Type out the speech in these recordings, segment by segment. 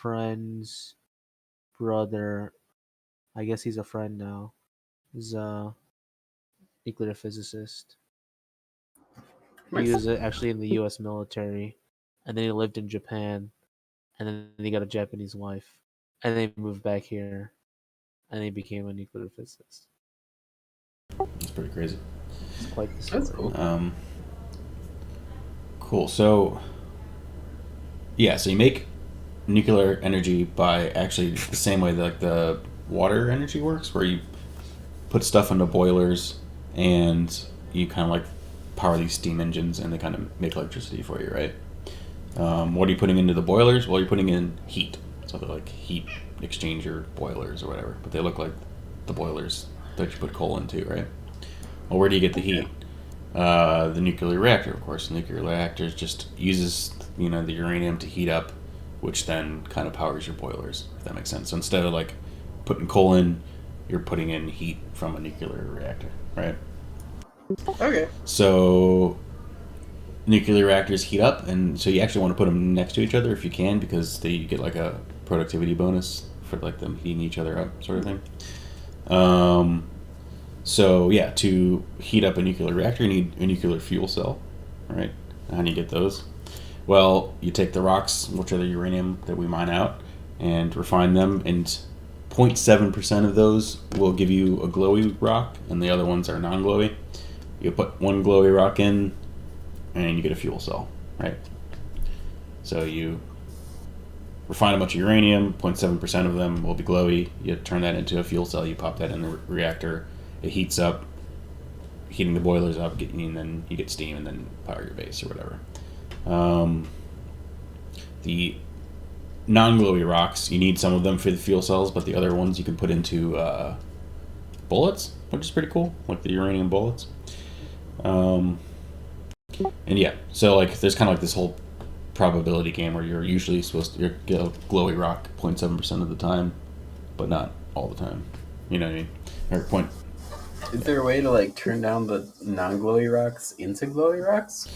friend's brother. I guess he's a friend now. He's a nuclear physicist. He Nice. was actually in the U.S. military, and then he lived in Japan, and then he got a Japanese wife, and then he moved back here, and he became a nuclear physicist. It's pretty crazy. It's quite the story. That's cool. Cool. So, yeah, so you make nuclear energy by actually the same way that like the water energy works, where you put stuff into boilers and you kind of like power these steam engines and they kind of make electricity for you, right? What are you putting into the boilers? Well, you're putting in heat. So they're like heat exchanger boilers or whatever, but they look like the boilers that you put coal into, right? Well, where do you get the heat? The nuclear reactor, of course. The nuclear reactor just uses the uranium to heat up, which then kind of powers your boilers, if that makes sense. So instead of like putting coal in, you're putting in heat from a nuclear reactor, right? Okay. So nuclear reactors heat up, and so you actually want to put them next to each other if you can, because they get like a productivity bonus for like them heating each other up, sort of thing. So yeah, to heat up a nuclear reactor, you need a nuclear fuel cell, right? How do you get those? Well, you take the rocks, which are the uranium that we mine out, and refine them, and 0.7% of those will give you a glowy rock, and the other ones are non-glowy. You put one glowy rock in, and you get a fuel cell, right? So you refine a bunch of uranium, 0.7% of them will be glowy. You turn that into a fuel cell, you pop that in the reactor, it heats up, heating the boilers up, and then you get steam and then power your base or whatever. The non-glowy rocks, you need some of them for the fuel cells, but the other ones you can put into bullets, which is pretty cool, like the uranium bullets. And yeah, so like there's kind of like this whole probability game where you're usually supposed to get a glowy rock 0.7% of the time, but not all the time. You know what I mean? Or point. Is there a way to like turn down the non-glowy rocks into glowy rocks?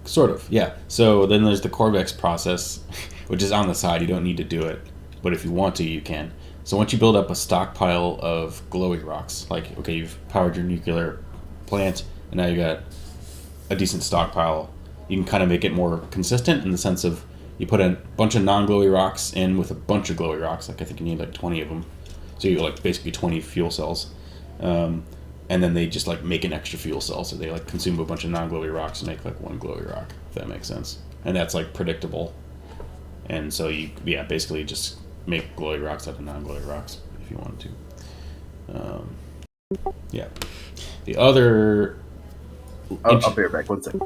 Sort of, yeah. So then there's the Corvex process, which is on the side. You don't need to do it, but if you want to, you can. So once you build up a stockpile of glowy rocks, like, okay, you've powered your nuclear plant, and now you got a decent stockpile, you can kind of make it more consistent in the sense of you put a bunch of non-glowy rocks in with a bunch of glowy rocks. Like I think you need like 20 of them. So you get like basically 20 fuel cells. And then they just like make an extra fuel cell, so they like consume a bunch of non-glowy rocks and make like one glowy rock, if that makes sense. And that's like predictable. And so you basically just make glowy rocks out of non-glowy rocks if you wanted to. Yeah. The other. I'll be right back. 1 second.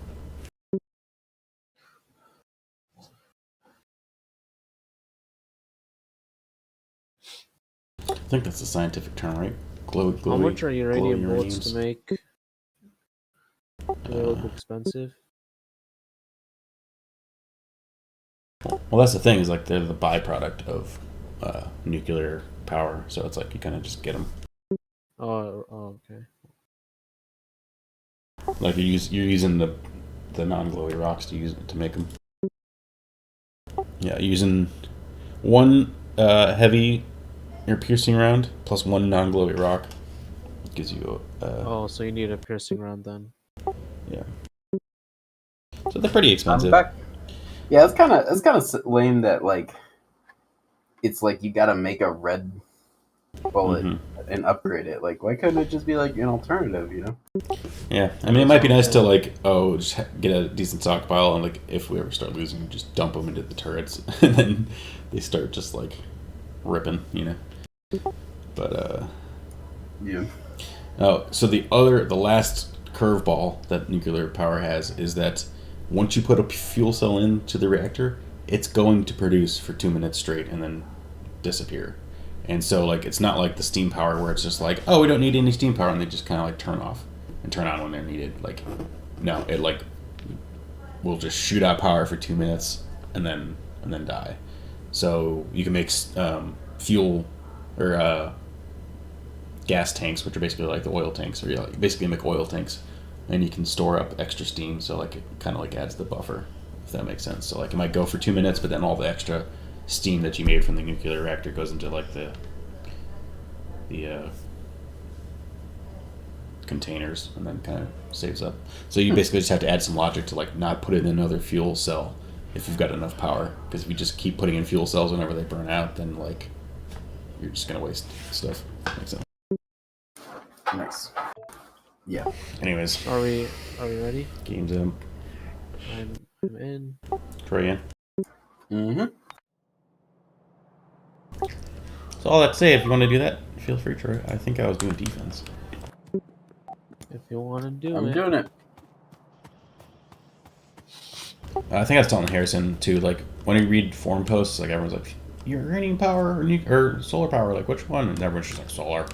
I think that's the scientific term, right? Glowy. How much are uranium glowy bullets to uraniums. make? Do they look expensive? Well, that's the thing, is like they're the byproduct of nuclear power, so it's like you kind of just get them. Oh, okay. Like you're using the non-glowy rocks to make them. Yeah, using one heavy or piercing round plus one non-glowy rock gives you So you need a piercing round then. yeah. So they're pretty expensive. I'm back. Yeah, it's kind of lame that like it's like you gotta make a red bullet and upgrade it. Like, why couldn't it just be like an alternative? You know? Yeah, I mean, it might be nice to like just get a decent stockpile, and like if we ever start losing, just dump them into the turrets, and then they start just like ripping, you know. But Yeah. oh, so the last curveball that nuclear power has is that once you put a fuel cell into the reactor, it's going to produce for 2 minutes straight and then disappear. And so like it's not like the steam power where it's just like, oh, we don't need any steam power, and they just kind of like turn off and turn on when they're needed. Like, no, it like will just shoot out power for 2 minutes and then die. So you can make fuel or gas tanks, which are basically like the oil tanks, or you basically make oil tanks, and you can store up extra steam. So like it kind of like adds the buffer, if that makes sense. So like it might go for 2 minutes, but then all the extra steam that you made from the nuclear reactor goes into like the containers and then kind of saves up. So you basically just have to add some logic to like not put it in another fuel cell if you've got enough power. Because if you just keep putting in fuel cells whenever they burn out, then like you're just gonna waste stuff. Makes sense. Nice. Yeah. Anyways, Are we ready? games in. I'm in. Troy in. Mm-hmm. So all that to say, if you want to do that, feel free, Troy. I think I was doing defense. If you want to do I'm it. doing it. I think I was telling Harrison too. Like when you read forum posts, like everyone's like, "Uranium power or solar power? Like which one?" And everyone's just like, "Solar."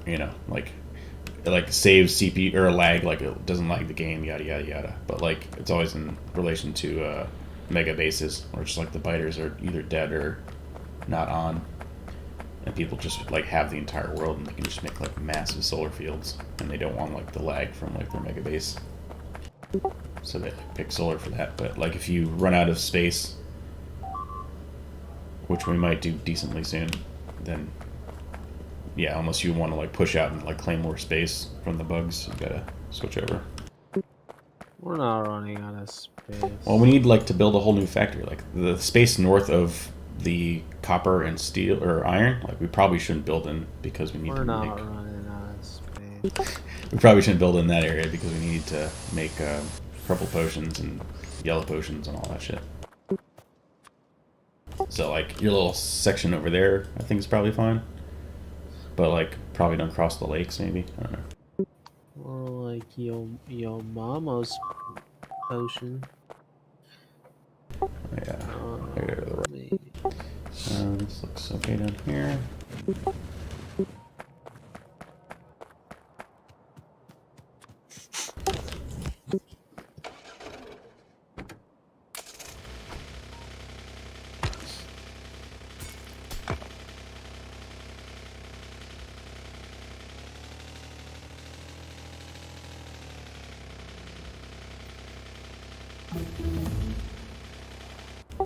You know, like it like saves CPU or lag, like it doesn't lag the game, yada yada yada. But like it's always in relation to mega bases, where it's just like the biters are either dead or not on, and people just like have the entire world and they can just make like massive solar fields, and they don't want like the lag from like their mega base. So they like, pick solar for that. But like if you run out of space, which we might do decently soon, then yeah, unless you want to like push out and like claim more space from the bugs, you gotta switch over. We're not running out of space. Well, we need like to build a whole new factory. Like the space north of the copper and steel or iron, like we probably shouldn't build in because we need We're to not make. running out of space. We probably shouldn't build in that area because we need to make purple potions and yellow potions and all that shit. So like your little section over there, I think is probably fine. But like probably don't cross the lakes, maybe. I don't know. Or like your mama's potion. Yeah. I gotta go to the right. This looks okay down here.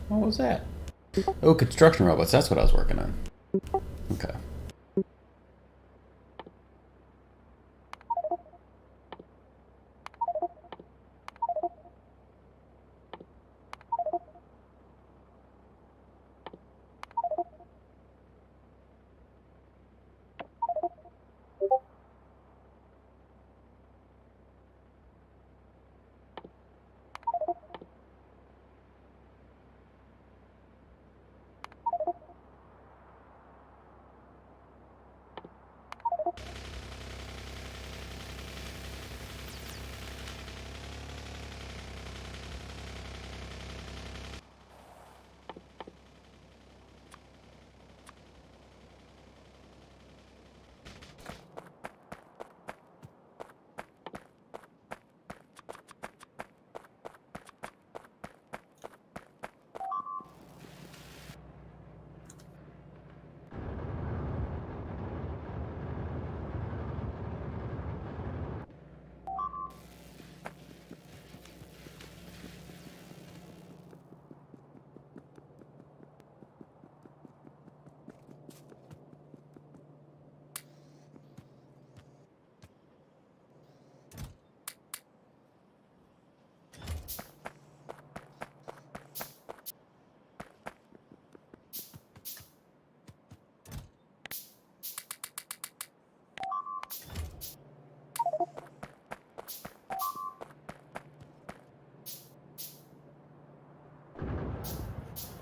What was that? Oh, construction robots. That's what I was working on. Okay.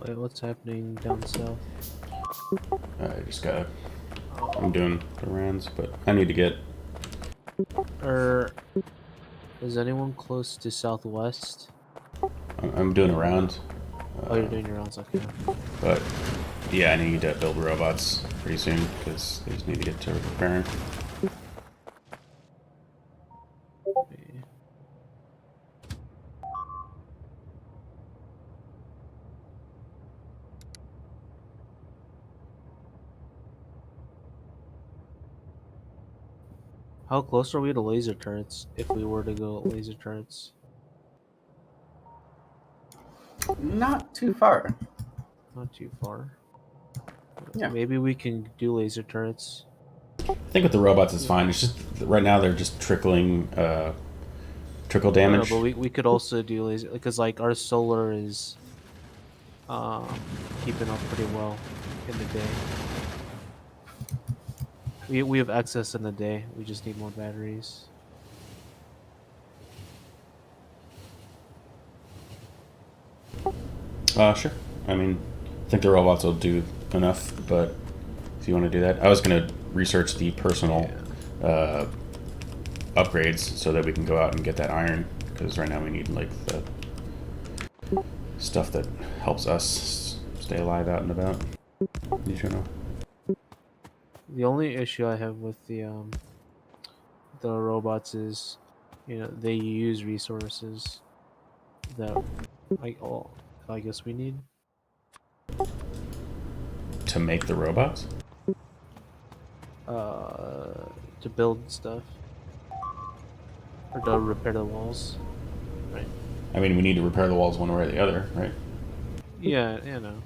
Wait, what's happening down south? I just gotta. I'm doing the rounds, but I need to get. Is anyone close to southwest? I'm doing a round. Oh, you're doing your rounds, okay. But yeah, I need to build robots pretty soon because they just need to get to repairing. How close are we to laser turrets if we were to go laser turrets? Not too far. not too far. Yeah. Maybe we can do laser turrets. I think with the robots it's fine. It's just right now they're just trickle No, damage. but we could also do laser because like our solar is keeping up pretty well in the day. We have excess in the day. We just need more batteries. Sure. I mean, I think the robots will do enough, but if you want to do that, I was going to research the personal upgrades so that we can go out and get that iron, because right now we need like the stuff that helps us stay alive out and about. You should know. The only issue I have with the robots is, they use resources that I guess we need. To make the robots? To build stuff or to repair the walls, right? I mean, we need to repair the walls one way or the other, right? Yeah, you know.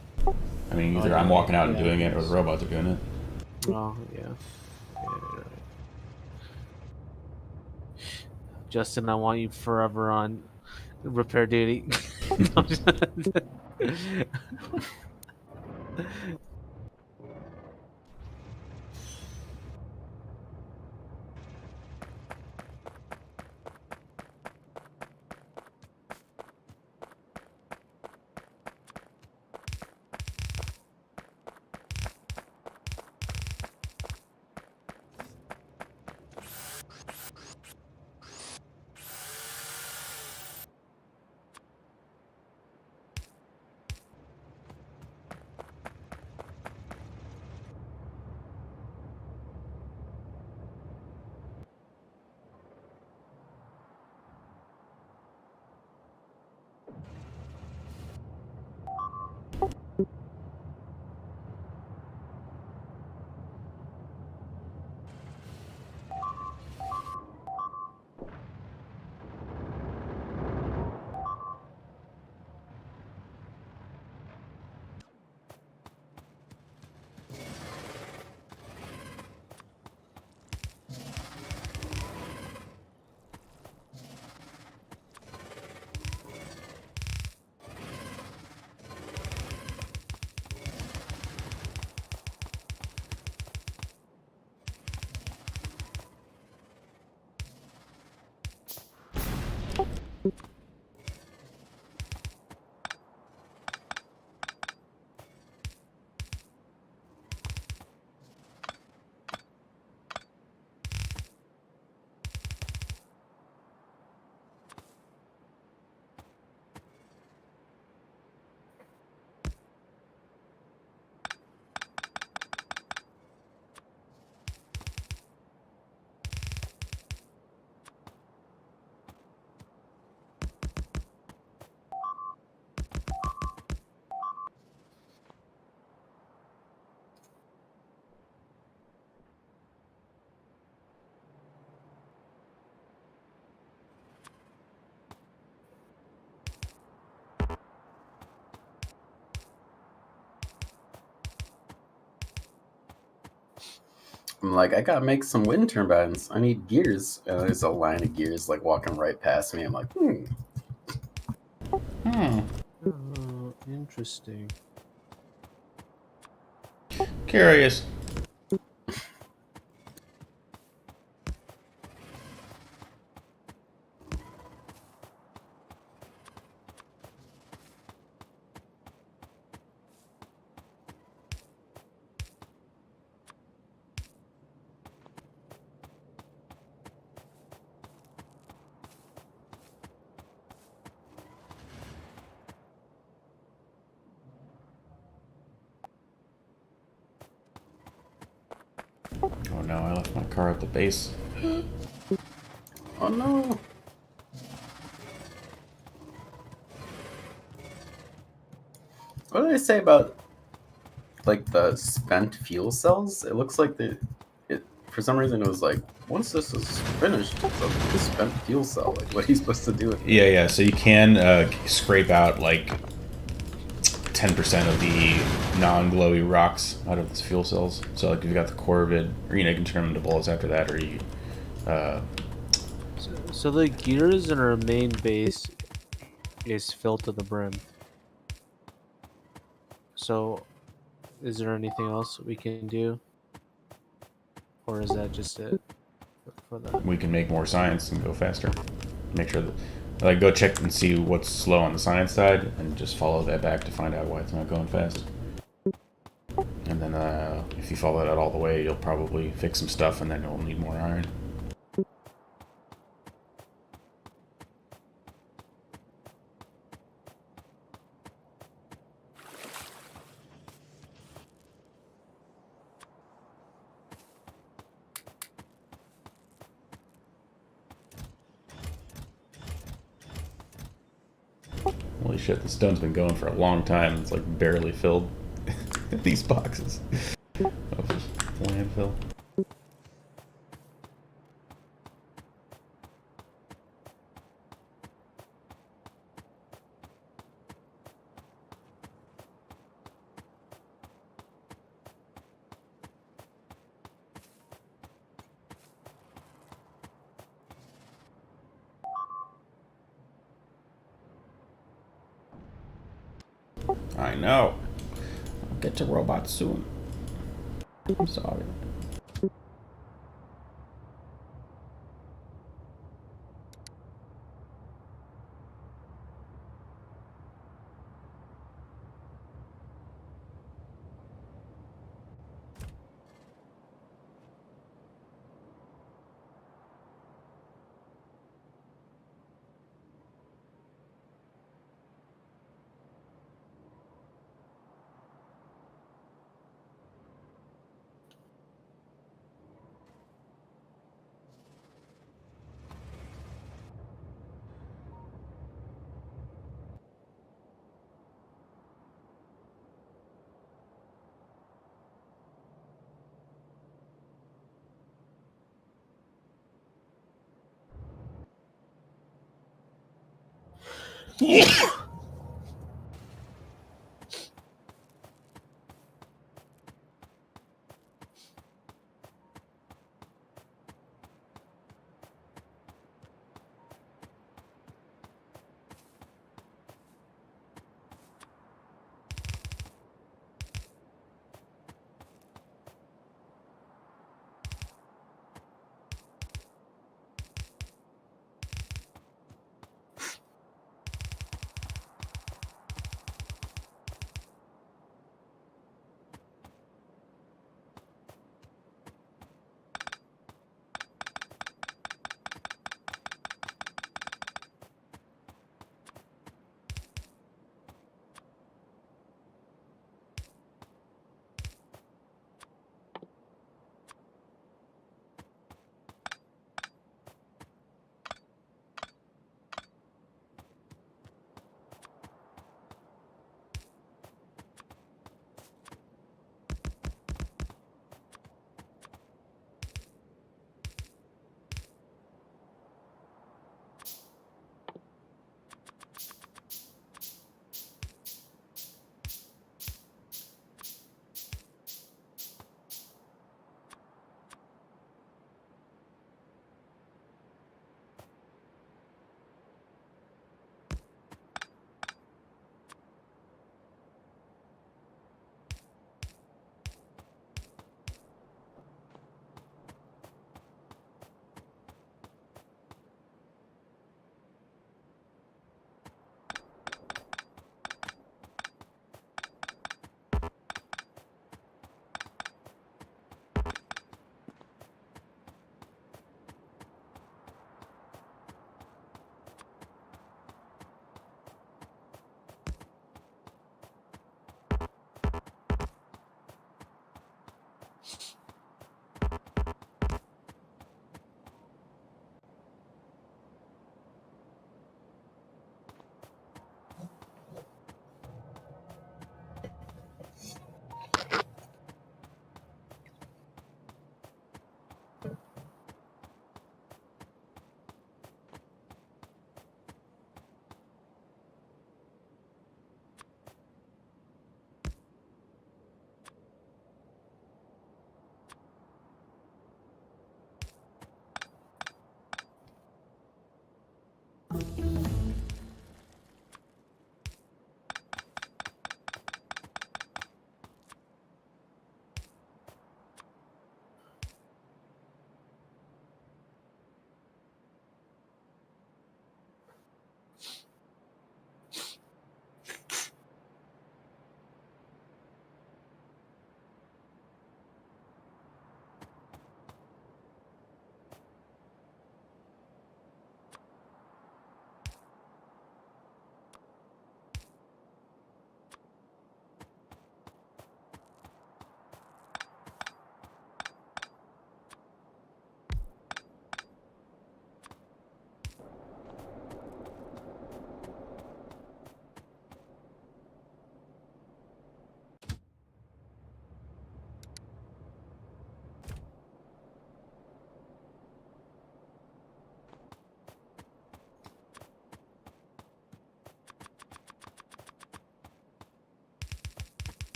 I mean, either yeah, I'm walking out and yeah, doing it, or the robots are doing it. Oh yeah. Right. Justin, I want you forever on repair duty. I'm like, I gotta make some wind turbines. I need gears. And there's a line of gears like walking right past me. I'm like, Oh, interesting. Curious. Oh no, I left my car at the base. oh no. What did they say about like the spent fuel cells? It looks like for some reason it was like once this is finished, it's a spent fuel cell. Like what are you supposed to do with it? Yeah. So you can scrape out like 10% of the non-glowy rocks out of the fuel cells. So like if you got the core of it, or you can turn them into bullets after that, or you. So the gears in our main base is filled to the brim. So, is there anything else we can do, or is that just it for that? We can make more science and go faster. Make sure that, like, go check and see what's slow on the science side, and just follow that back to find out why it's not going fast. And then, if you follow that all the way, you'll probably fix some stuff, and then you'll need more iron. Holy shit, the stone's been going for a long time. It's like barely filled these boxes of landfill. I know. I'll get to robots soon. I'm sorry.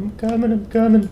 I'm coming, I'm coming.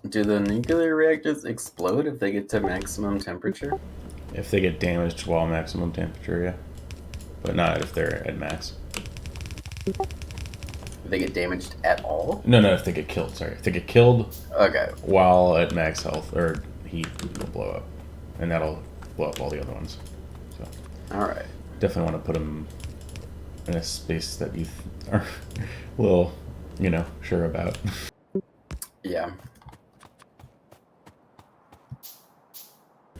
Do the nuclear reactors explode if they get to maximum temperature? If they get damaged while maximum temperature, yeah. But not if they're at max. If they get damaged at all? No, if they get killed, sorry. If they get killed Okay. while at max health or heat, will blow up. And that'll blow up all the other ones. So Alright. definitely want to put them in a space that you are a little, sure about. Yeah.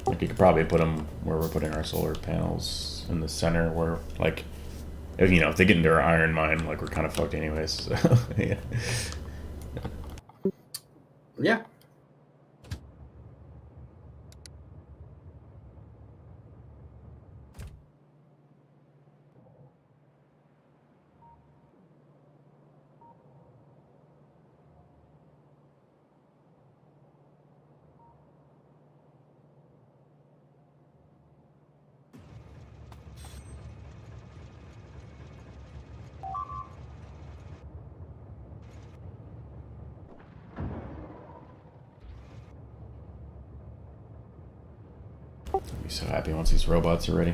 Like you could probably put them where we're putting our solar panels in the center where, like, if they get into our iron mine, like, we're kind of fucked anyways. So, yeah. Yeah. I'll be so happy once these robots are ready.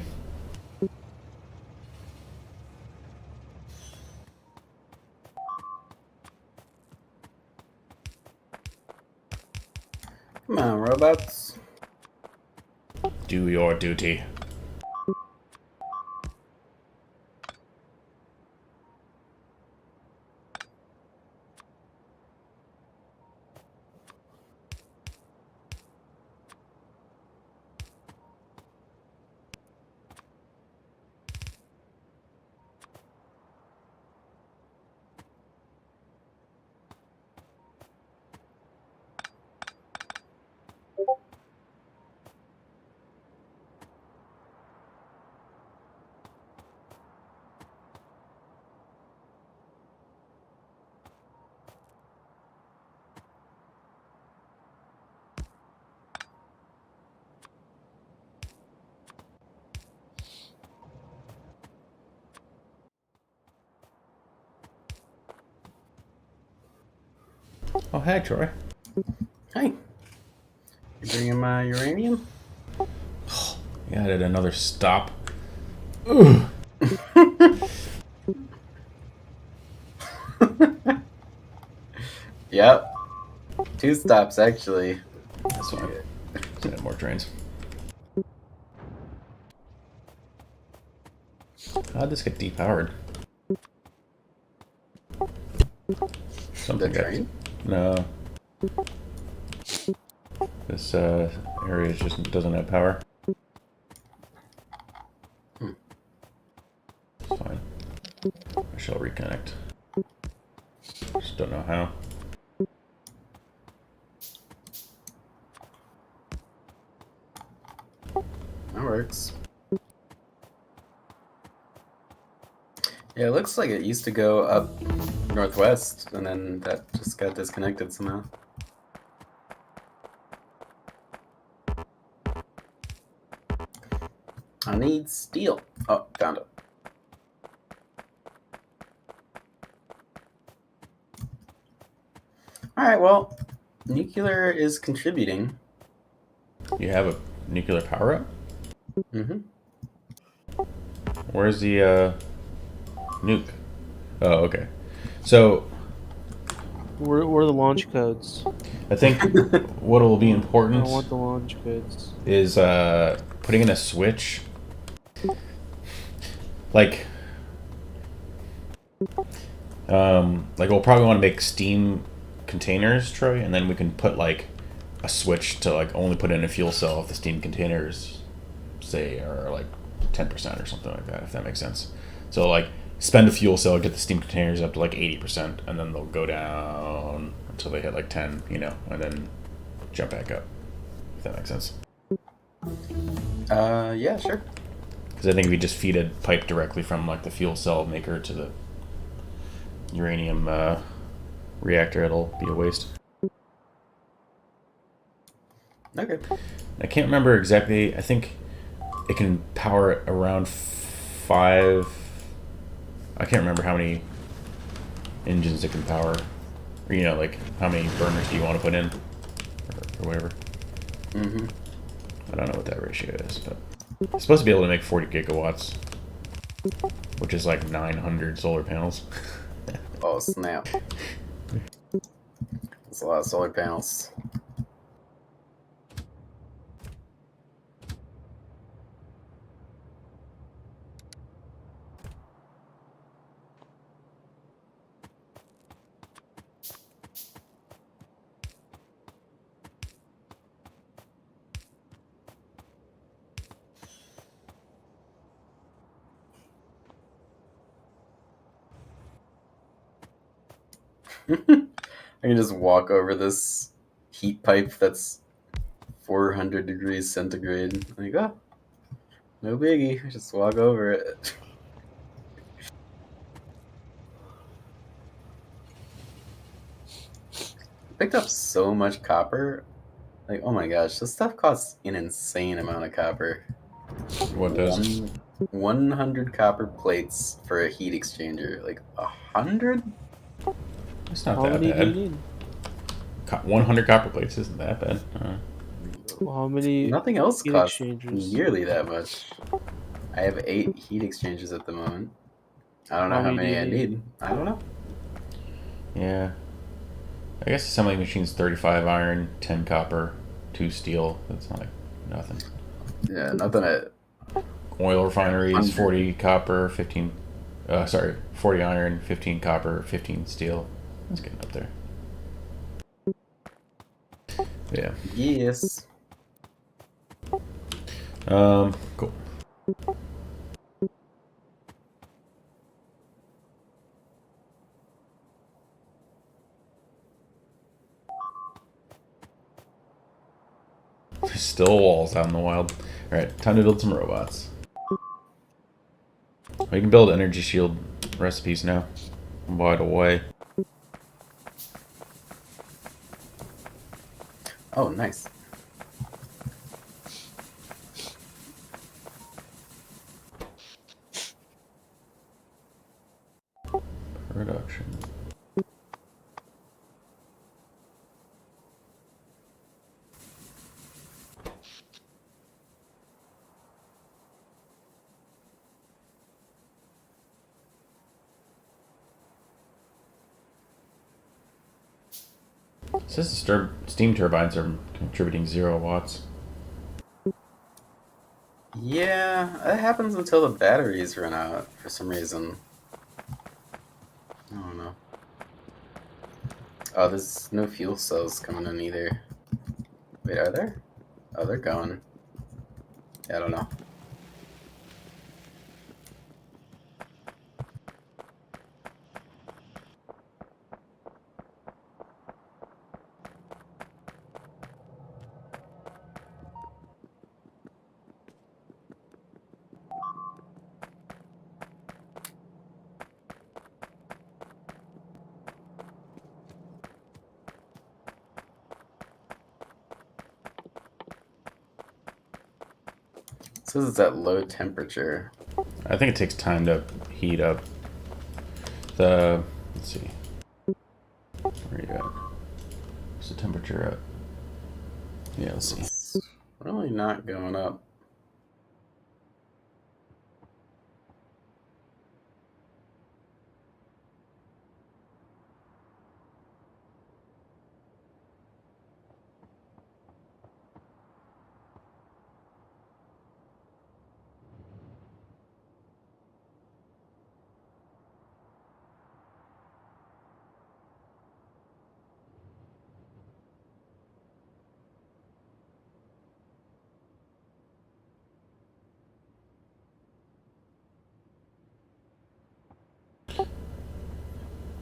Come on, robots. Do your duty. Oh, hey, Troy. Hey. You bringing my uranium? Yeah, I did another stop. Ugh. Yep. 2 stops, actually. That's fine. Let's add more trains. How'd this get depowered? Something The train? No. This area just doesn't have power. Fine. I shall reconnect. Just don't know how. That works. Yeah, it looks like it used to go up northwest, and then that just got disconnected somehow. I need steel. Oh, found it. Alright, well, nuclear is contributing. You have a nuclear power up? Mm-hmm. Where's the nuke? Oh, okay. So Where are the launch codes? I think what will be I important want the launch codes. is putting in a switch. Like we'll probably want to make steam containers, Troy, and then we can put like a switch to like only put in a fuel cell if the steam containers, say, are like 10% or something like that, if that makes sense. So like spend a fuel cell, get the steam containers up to like 80%, and then they'll go down until they hit like 10, and then jump back up, if that makes sense. Yeah, sure. Because I think if we just feed a pipe directly from like the fuel cell maker to the uranium reactor, it'll be a waste. Okay. I can't remember exactly. I think it can power around 5. I can't remember how many engines it can power. Or, like how many burners do you want to put in? or whatever. Mm-hmm. I don't know what that ratio is, but it's supposed to be able to make 40 gigawatts, which is like 900 solar panels. Oh, snap. That's a lot of solar panels. I can just walk over this heat pipe that's 400 degrees centigrade. Like, oh, no biggie. Just walk over it. Picked up so much copper. Like, oh my gosh, this stuff costs an insane amount of copper. What does? 100 copper plates for a heat exchanger. Like 100? It's not How that many do you bad. need? 100 copper plates isn't that bad. How many Nothing else heat costs exchangers? nearly that much. I have 8 heat exchangers at the moment. I don't know How how many do many you I need? need. I don't know. Yeah. I guess assembly machine's 35 iron, 10 copper, 2 steel. That's not like nothing. Yeah, nothing at Oil refineries, 100. 40 copper, 15. 40 iron, 15 copper, 15 steel. That's getting up there. Yeah. Yes. Cool. There's still walls out in the wild. Alright, time to build some robots. We can build energy shield recipes now. By the way. Oh, nice. Production. It says the steam turbines are contributing 0 watts. Yeah, that happens until the batteries run out for some reason. I don't know. Oh, there's no fuel cells coming in either. Wait, are there? Oh, they're going. Yeah, I don't know. It says it's at low temperature. I think it takes time to heat up the. Let's see. Where are you at? What's the temperature at? Yeah, let's see. It's really not going up.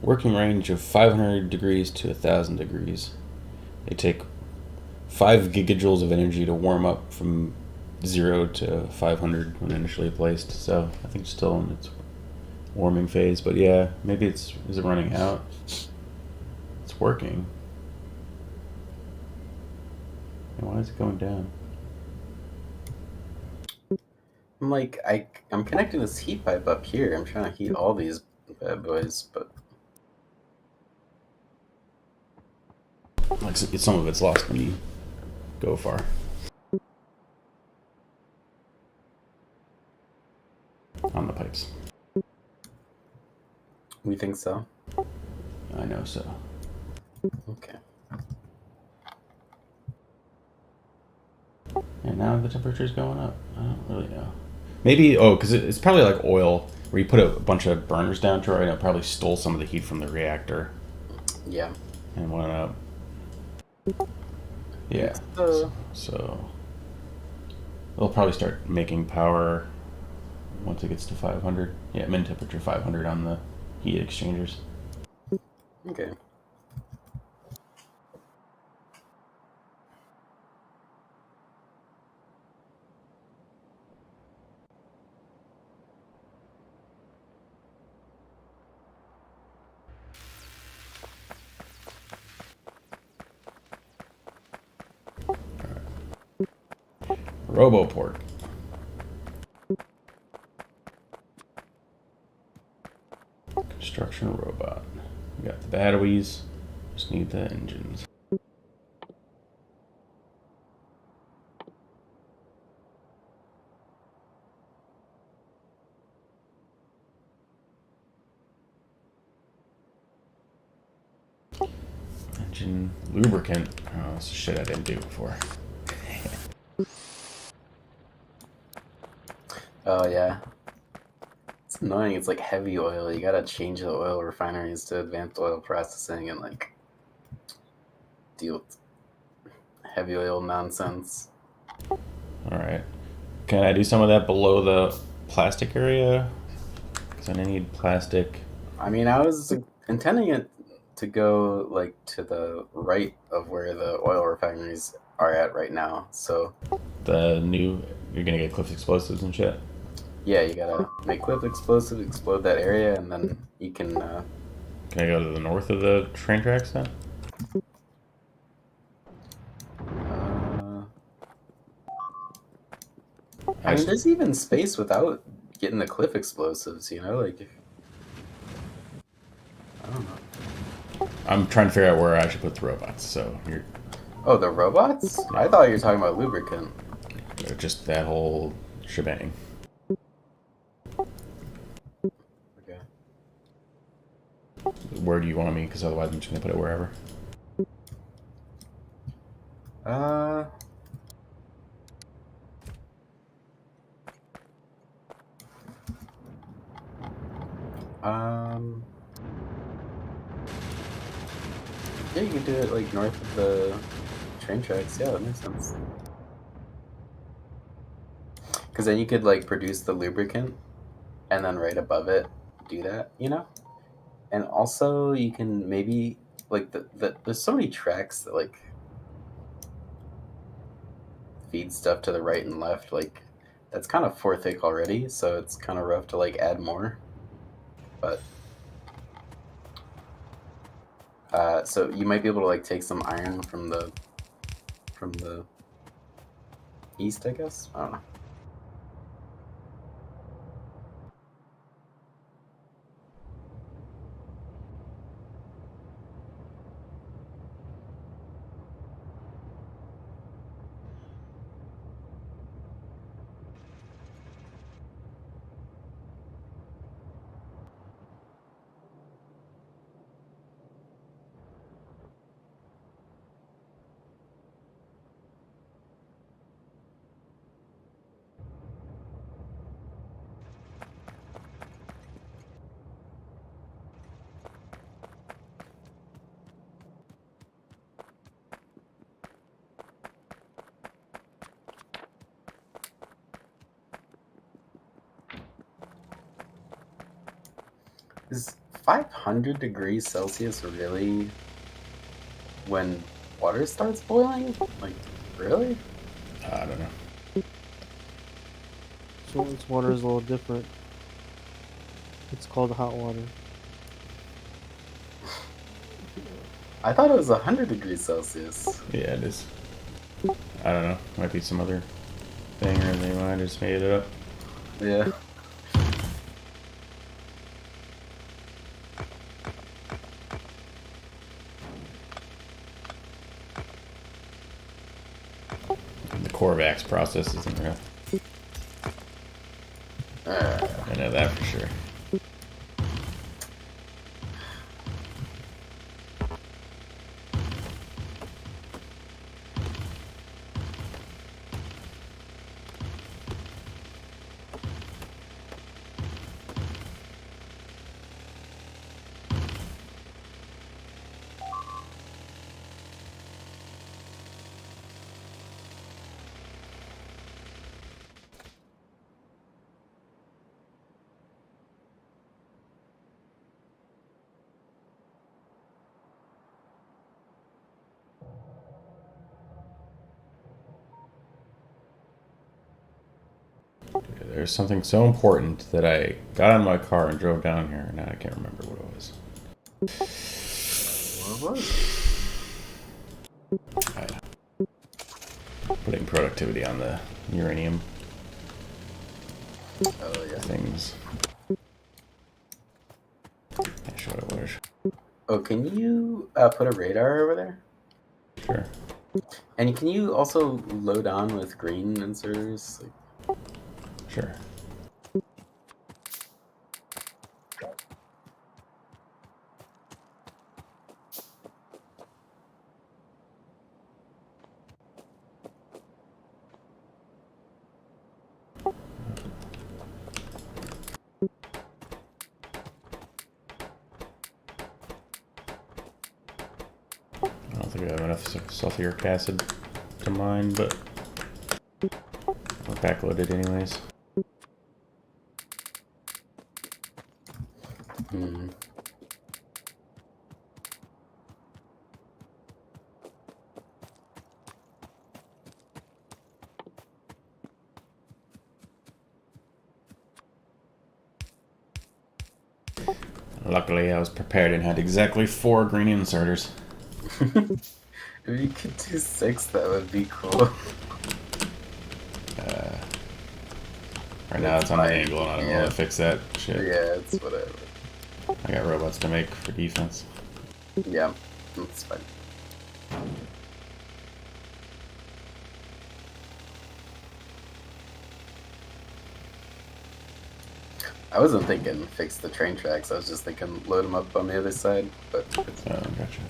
Working range of 500 degrees to 1,000 degrees. They take 5 gigajoules of energy to warm up from 0 to 500 when initially placed. So I think it's still in its warming phase. But yeah, maybe is it running out? It's working. And why is it going down? I'm like, I'm connecting this heat pipe up here. I'm trying to heat all these bad boys, but Like some of it's lost when you go far. On the pipes. We think so. I know so. Okay. And now the temperature's going up. I don't really know. Maybe, because it's probably like oil, where you put a bunch of burners down to it, and it probably stole some of the heat from the reactor. Yeah. And went up. Yeah. So they'll probably start making power once it gets to 500. Yeah, min temperature 500 on the heat exchangers. Okay. Roboport. Construction robot. We got the batteries. Just need the engines. Engine lubricant. Oh, that's shit I didn't do before. Oh yeah. It's annoying. It's like heavy oil. You gotta change the oil refineries to advanced oil processing and like deal with heavy oil nonsense. Alright. Can I do some of that below the plastic area? Because I need plastic. I mean, I was intending it to go like to the right of where the oil refineries are at right now. So The new. You're gonna get Cliff's explosives and shit. yeah, you gotta make quick explosive, explode that area, and then you can. Can I go to the north of the train tracks then? I mean, there's even space without getting the cliff explosives. You know, like I don't know. I'm trying to figure out where I should put the robots. So you're Oh, the robots? I thought you were talking about lubricant. just that whole shebang. Okay. Where do you want me? Because otherwise I'm just gonna put it wherever. Uh. Um. Yeah, you could do it like north of the train tracks. Yeah, that makes sense. Because then you could like produce the lubricant, and then right above it, do that. You know. And also, you can maybe like there's so many tracks that like feed stuff to the right and left. Like that's kind of 4 thick already, so it's kind of rough to like add more. But so you might be able to like take some iron from the east, I guess. I don't know. Is 500 degrees Celsius really when water starts boiling? Like, really? I don't know. So its water is a little different. It's called hot water. I thought it was 100 degrees Celsius. Yeah, it is. I don't know. Might be some other thing, or they might have just made it up. Yeah. Korvax process isn't real. I know that for sure. There's something so important that I got in my car and drove down here, and now I can't remember what it was. What was it? Putting productivity on the uranium Oh, yeah. things. Not sure what it was. Oh, can you put a radar over there? Sure. And can you also load on with green inserters? Like, Sure. I don't think I have enough sulfuric acid to mine, but I'll backload it anyways. hmm. Luckily, I was prepared and had exactly 4 green inserters. If you could do 6, that would be cool. Right now, it's on an angle, and I don't know how Yeah. to fix that shit. Yeah, it's whatever. I got robots to make for defense. Yeah, that's fine. I wasn't thinking fix the train tracks. I was just thinking load them up on the other side. But it's Oh, gotcha.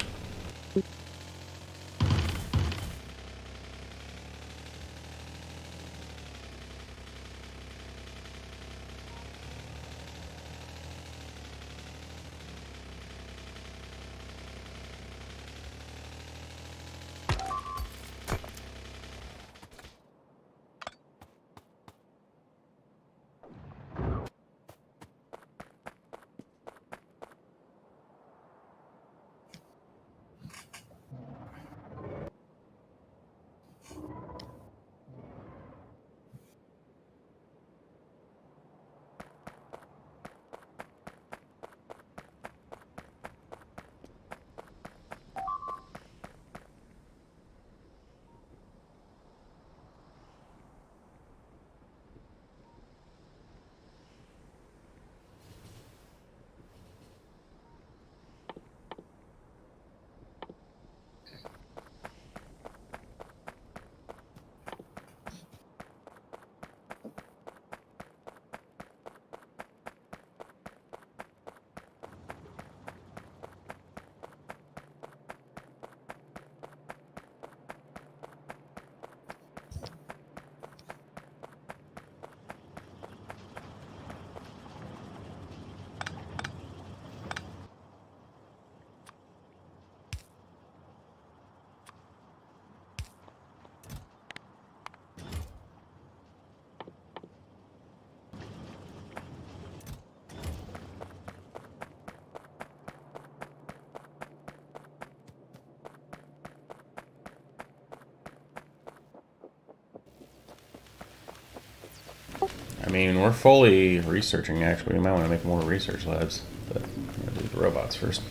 I mean, we're fully researching, actually. We might want to make more research labs, but I'm going to do the robots first.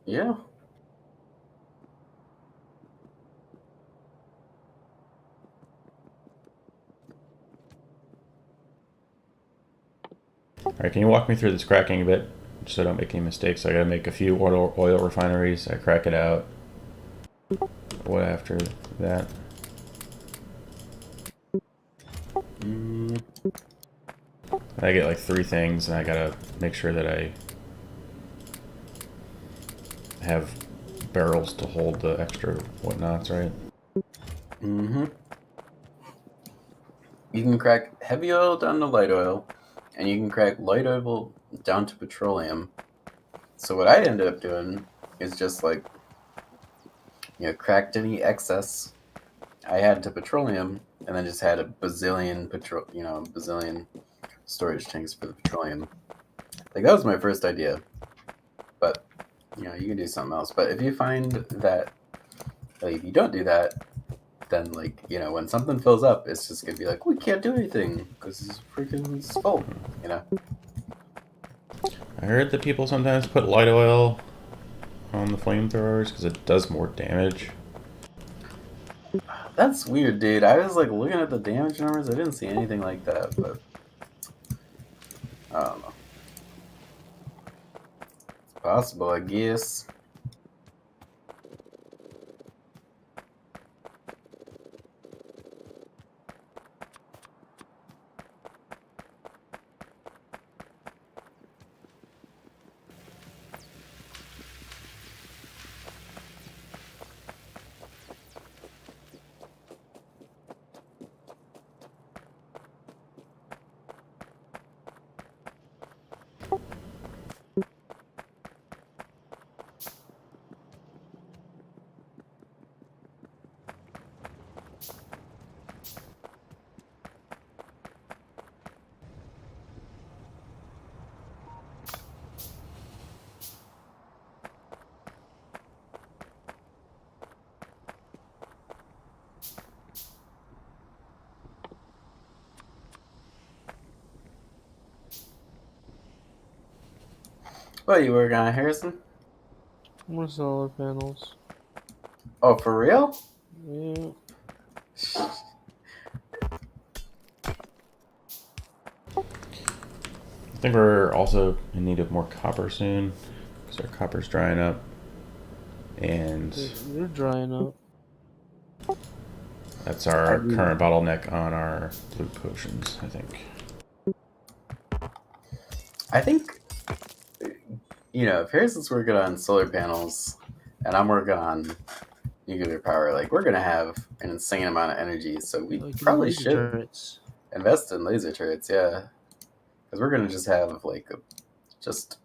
yeah. Alright, can you walk me through this cracking a bit, just so I don't make any mistakes? I gotta make a few oil refineries, I crack it out, what after that? I get like 3 things, and I gotta make sure that I have barrels to hold the extra whatnots, right? Mm-hmm. You can crack heavy oil down to light oil, and you can crack light oil down to petroleum. So what I ended up doing is just like, cracked any excess I had to petroleum, and then just had a bazillion storage tanks for the petroleum. Like that was my first idea, but you can do something else. But if you find that, like, if you don't do that, then when something fills up, it's just gonna be like, we can't do anything because it's freaking full. You know. I heard that people sometimes put light oil on the flamethrowers because it does more damage. That's weird, dude. I was like looking at the damage numbers. I didn't see anything like that, but I don't know. It's possible, I guess. What are you working on, Harrison? More solar panels. Oh, for real? Yeah. I think we're also in need of more copper soon because our copper's drying up. And They're drying up. that's I our mean, current bottleneck on our blue potions, I think. I think if Harrison's working on solar panels and I'm working on nuclear power, like we're gonna have an insane amount of energy. So we We can do probably laser should turrets. invest in laser turrets, yeah, because we're gonna just have just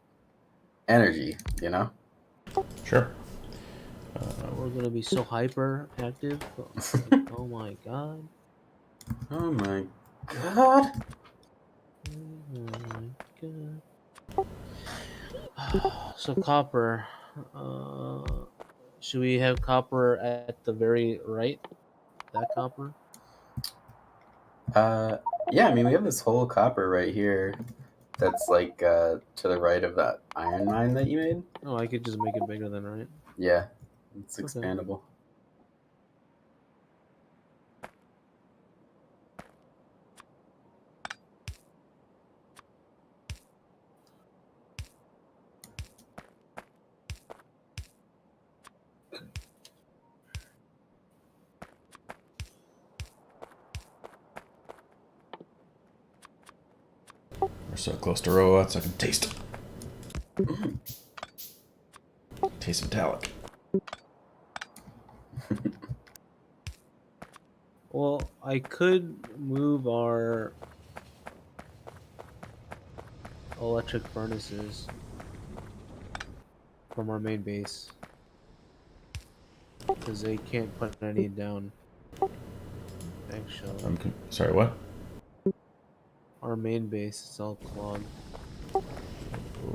energy, you know. Sure. We're gonna be so hyper active. Oh my god. Oh my god. Oh my god. So copper. Should we have copper at the very right? That copper? Yeah, I mean we have this whole copper right here that's to the right of that iron mine that you made. Oh, I could just make it bigger then, right? Yeah, it's Okay. expandable. We're so close to robots, I can taste it. Mm. Taste metallic. Well, I could move our electric furnaces from our main base because they can't put any down. Actually, Sorry, what? our main base is all clogged.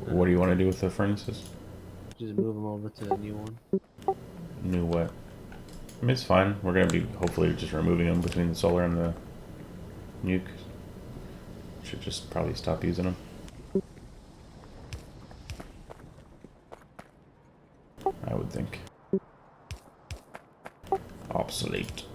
What do you want to do with the furnaces? Just move them over to the new one. New what? I mean, it's fine. We're going to be hopefully just removing them between the solar and the nuke. Should just probably stop using them. I would think. Obsolete.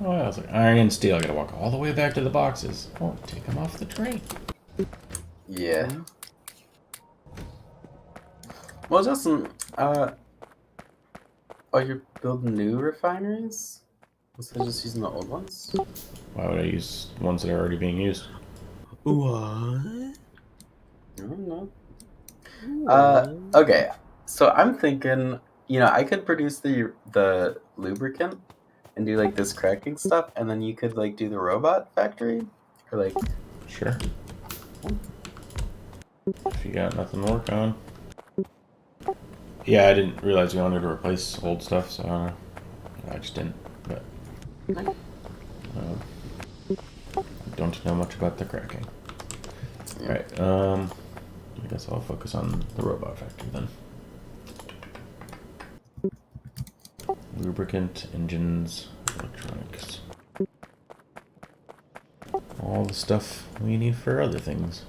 Oh, I was like, iron and steel. I gotta walk all the way back to the boxes. Or take them off the train. Yeah. Well, Justin, oh, you're building new refineries instead of just using the old ones? Why would I use ones that are already being used? What? I don't know. What? Okay. So I'm thinking, I could produce the lubricant and do like this cracking stuff, and then you could like do the robot factory, or like, Sure. If you got nothing to work on. Yeah, I didn't realize we wanted to replace old stuff, so I just didn't. But don't know much about the cracking. yeah. Alright, I guess I'll focus on the robot factory then. Lubricant, engines, electronics. All the stuff we need for other things.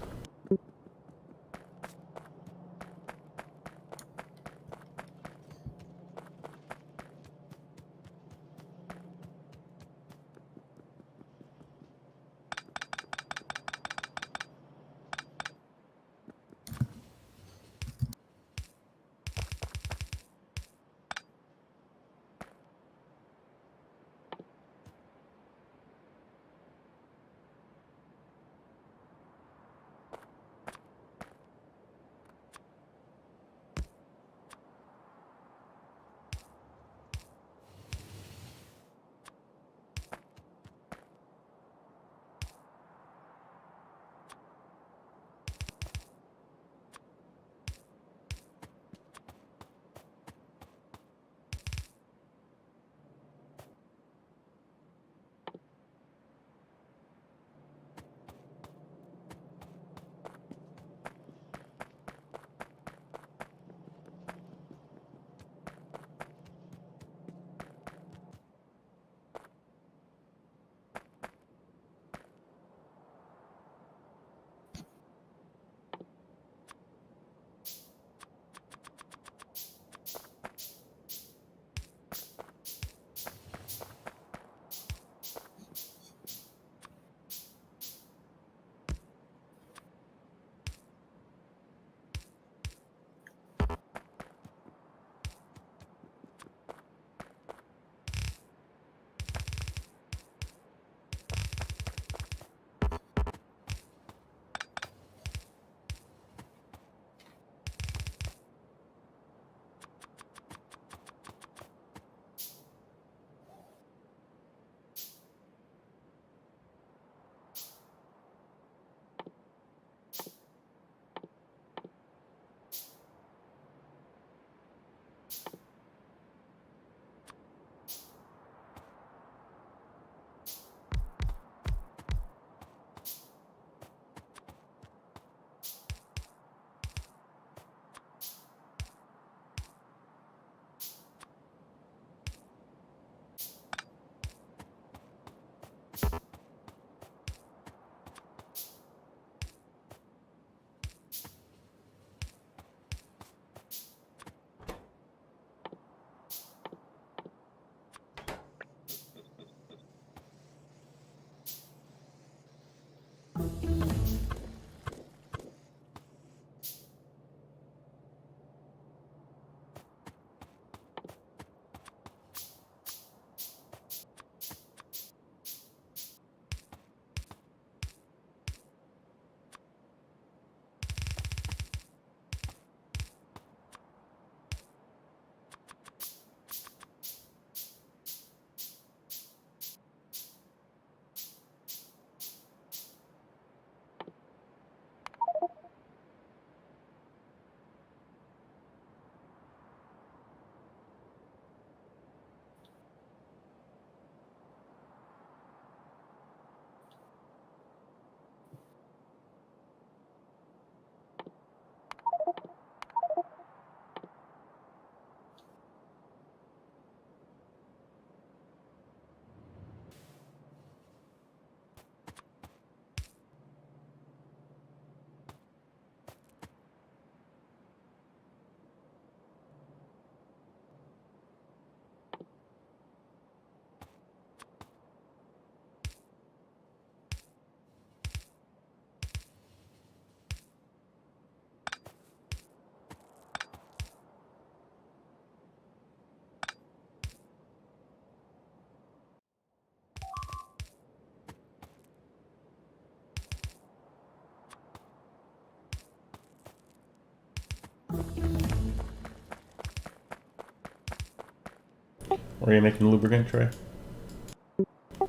Where are you making the lubricant, Troy?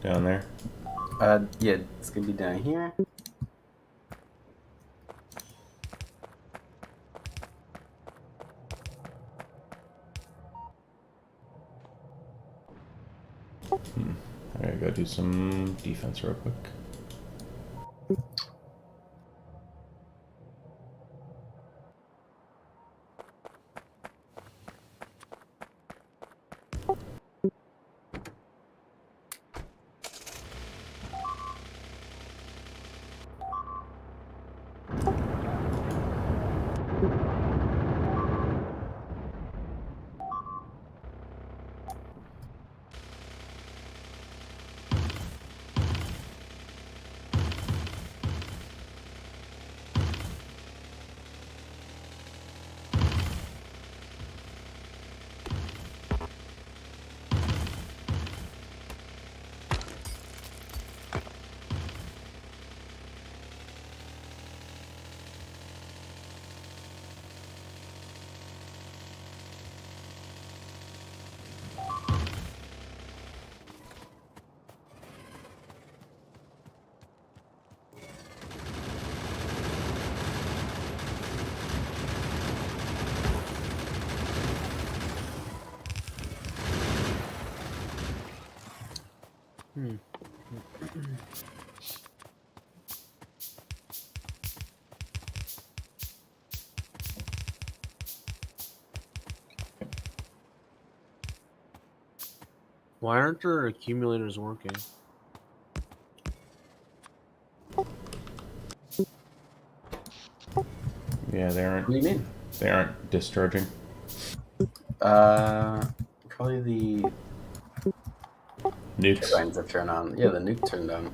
Down there. Yeah, it's gonna be down here. I gotta go do some defense real quick. Why aren't our accumulators working? Yeah, What do you mean? they aren't discharging. Probably the Nukes. turbines have turned on. Yeah, the nuke turned on.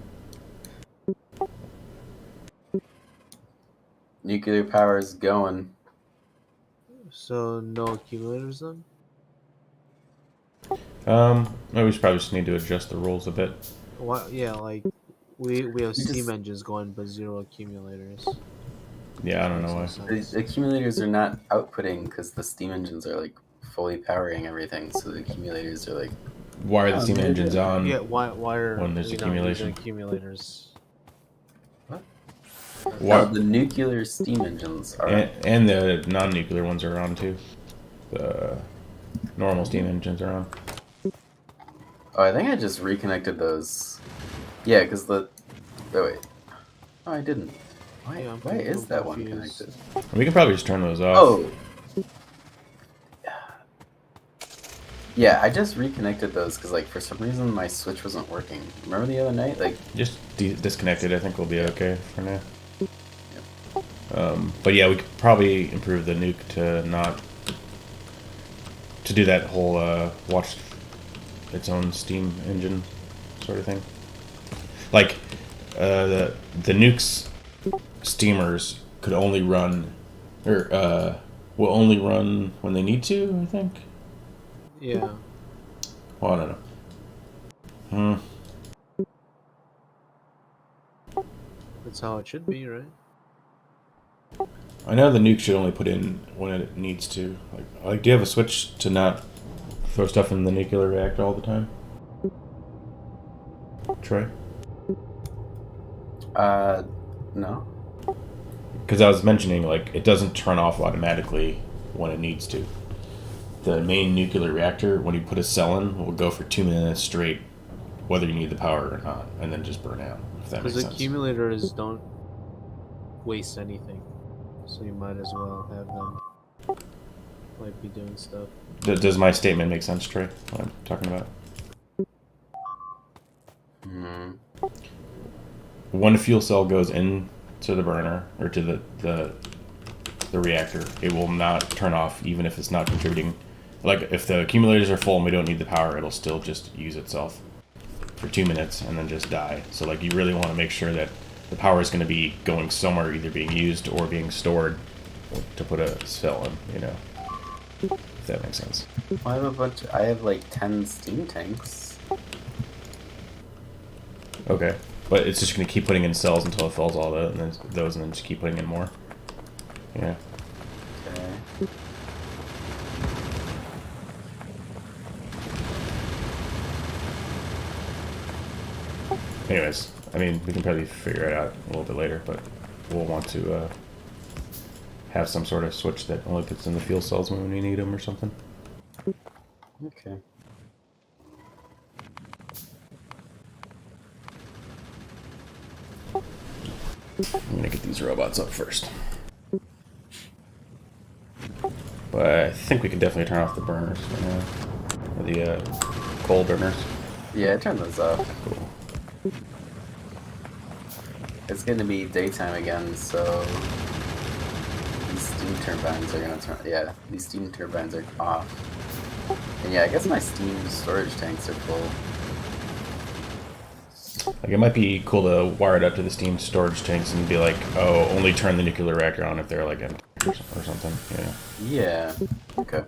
Nuclear power is going. So no accumulators then? We should probably just need to adjust the rules a bit. Why? Yeah, like we have We steam just- engines going, but zero accumulators. Yeah, I don't Makes know no why. sense. The accumulators are not outputting because the steam engines are like fully powering everything. So the accumulators are like. Why are the Oh, steam maybe engines they're- on? Yeah, why are when there's we not using accumulation. accumulators? What? Why? No, the nuclear steam engines are. And the non-nuclear ones are on too. The normal steam engines are on. Oh, I think I just reconnected those. Yeah, because the. Oh, wait. Oh, I didn't. Why, Yeah, why is I'm that one confused. connected? We can probably just turn those off. Oh! Yeah, I just reconnected those because, like, for some reason my Switch wasn't working. Remember the other night? Like, Just disconnect it. I think we'll be okay for now. But yeah, we could probably improve the nuke to not to do that whole watch its own steam engine sort of thing. Like the nuke's steamers could only run or will only run when they need to. I think. Yeah. Well, I don't know. That's how it should be, right? I know the nuke should only put in when it needs to. Like, do you have a switch to not throw stuff in the nuclear reactor all the time? Troy? No. Because I was mentioning, like, it doesn't turn off automatically when it needs to. The main nuclear reactor, when you put a cell in, will go for 2 minutes straight, whether you need the power or not, and then just burn out, if that makes Because sense. accumulators don't waste anything, so you might as well have them like be doing stuff. Does my statement make sense, Troy? What I'm talking about? Hmm. When a fuel cell goes into the burner or to the reactor, it will not turn off even if it's not contributing. Like if the accumulators are full and we don't need the power, it'll still just use itself for 2 minutes and then just die. So like you really want to make sure that the power is going to be going somewhere, either being used or being stored to put a cell in. You know, if that makes sense. I have I have like 10 steam tanks. Okay, but it's just going to keep putting in cells until it fills all that, and then those, and then just keep putting in more. Yeah. Okay. Anyways, I mean, we can probably figure it out a little bit later, but we'll want to have some sort of switch that only puts in the fuel cells when we need them or something. Okay. I'm gonna get these robots up first. But I think we can definitely turn off the burners for now. Or the coal burners. Yeah, turn those off. Cool. It's going to be daytime again, so these steam turbines are going to turn. Yeah, these steam turbines are off. And yeah, I guess my steam storage tanks are full. Like, it might be cool to wire it up to the steam storage tanks and be like, oh, only turn the nuclear reactor on if they're like empty or something. Yeah. Yeah. Okay.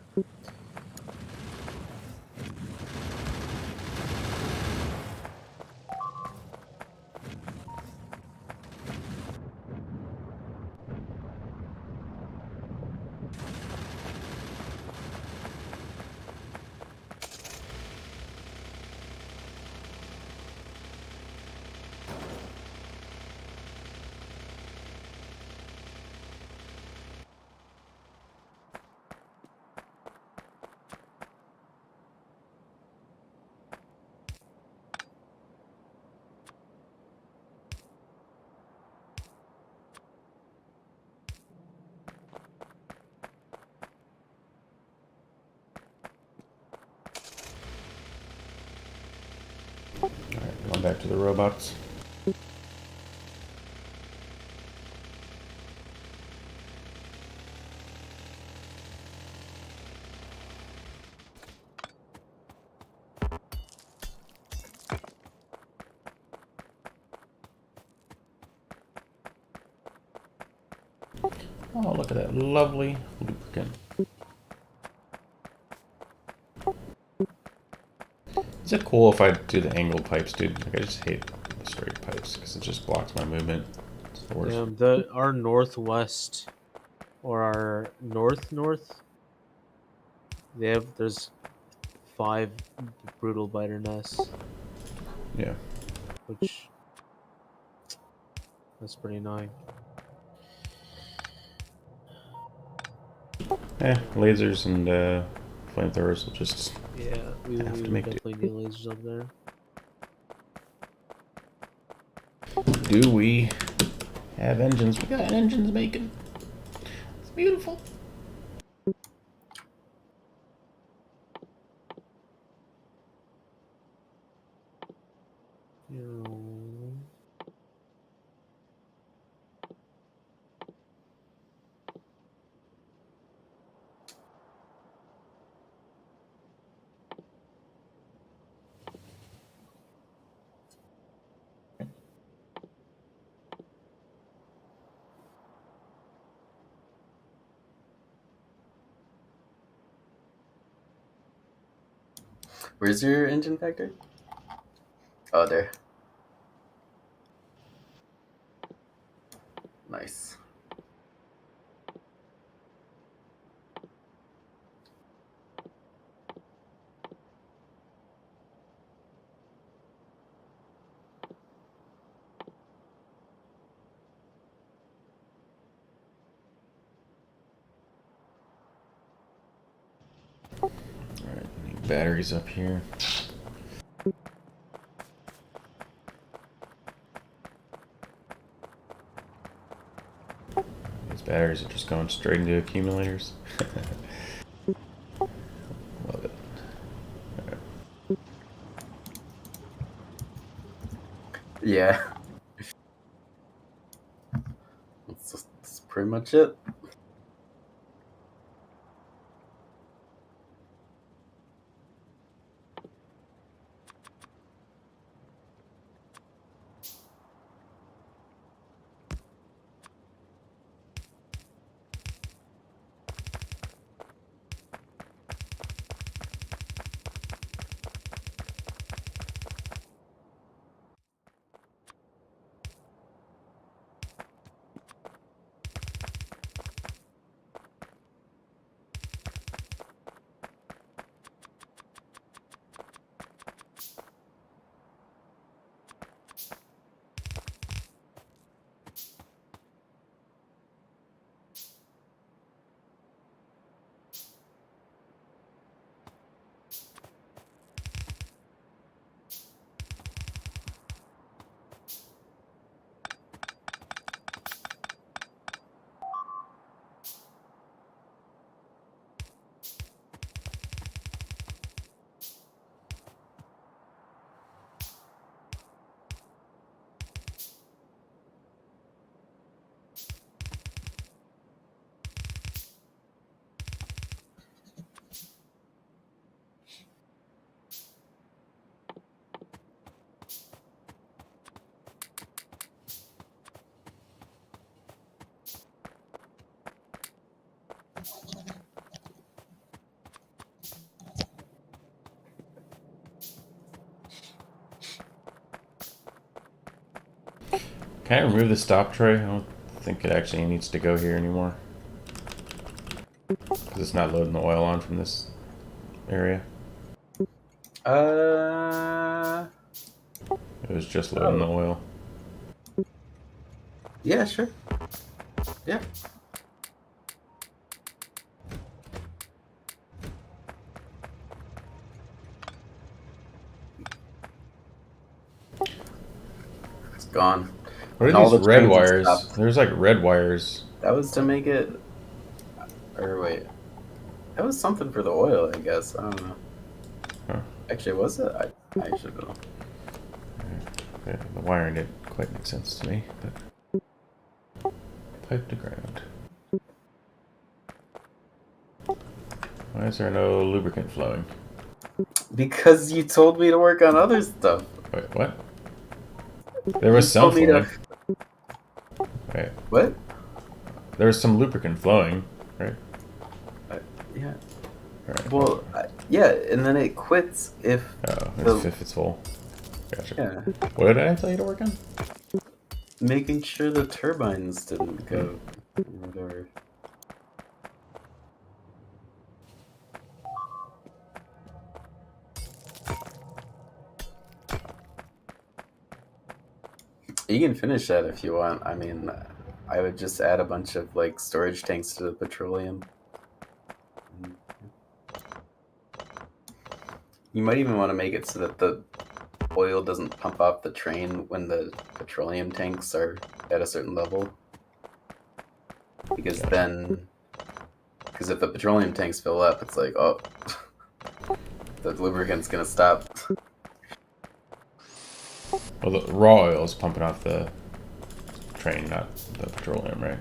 Alright, going back to the robots. Oh, look at that lovely lubricant. Is it cool if I do the angled pipes, dude? Like, I just hate the straight pipes because it just blocks my movement. It's the worst. Our northwest or our north, there's 5 brutal biter nests, Yeah. which that's pretty annoying. Lasers and flamethrowers will just Yeah, we have to would make do. definitely need lasers up there. Do we have engines? We got engines making. It's beautiful. You know, Where's your engine factory? Oh, there. Nice. Alright, batteries up here. These batteries are just going straight into accumulators. Love it. Alright. Yeah. That's pretty much it. Can I remove the stop tray? I don't think it actually needs to go here anymore. Because it's not loading the oil on from this area. It was just loading the oil. Yeah, sure. Yeah. It's gone. What are And all these the red trains have wires? stopped. There's like red wires. That was to make it. Or wait. That was something for the oil, I guess. I don't know. Huh. Actually, was it? I should know. Yeah, the wiring didn't quite make sense to me, but pipe to ground. Why is there no lubricant flowing? Because you told me to work on other stuff. Wait, what? There was You some told me flowing. to. Wait, What? there was some lubricant flowing, right? Yeah. Right. Well, yeah, and then it quits if. Oh, if it's full. Gotcha. Yeah. What did I tell you to work on? Making sure the turbines didn't go. Or whatever. You can finish that if you want. I mean, I would just add a bunch of like storage tanks to the petroleum. You might even want to make it so that the oil doesn't pump off the train when the petroleum tanks are at a certain level. Because because if the petroleum tanks fill up, it's like, oh, the lubricant's gonna stop. Well, the raw oil is pumping off the train, not the petroleum, right?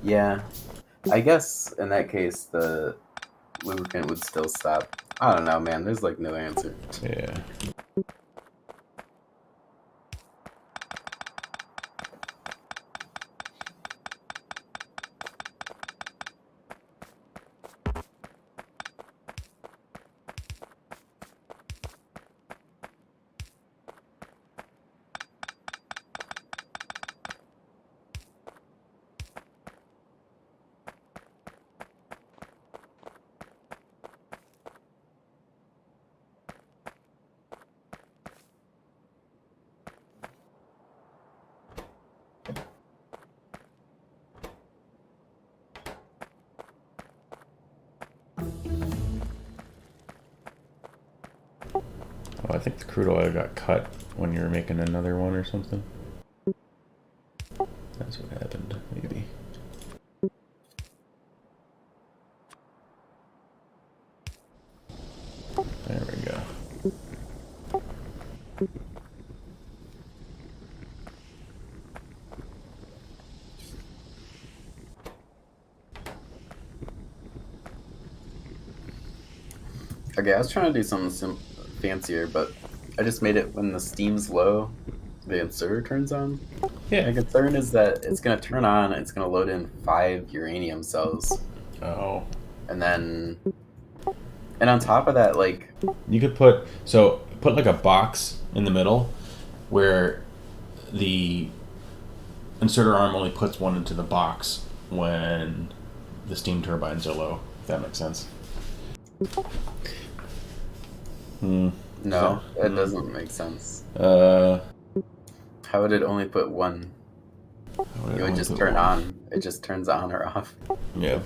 Yeah, I guess in that case the lubricant would still stop. I don't know, man. There's like no answer. Yeah. Oh, I think the crude oil got cut when you were making another one or something. That's what happened, maybe. There we go. Okay, I was trying to do something fancier, but I just made it when the steam's low, the inserter turns on. Yeah. My concern is that it's going to turn on, it's going to load in 5 uranium cells. Oh. And then. And on top of that, like. You could put like a box in the middle where the inserter arm only puts one into the box when the steam turbines are low, if that makes sense. No, that doesn't make sense. How How would it only put one? It would just turn on. It just turns on or off. Yeah.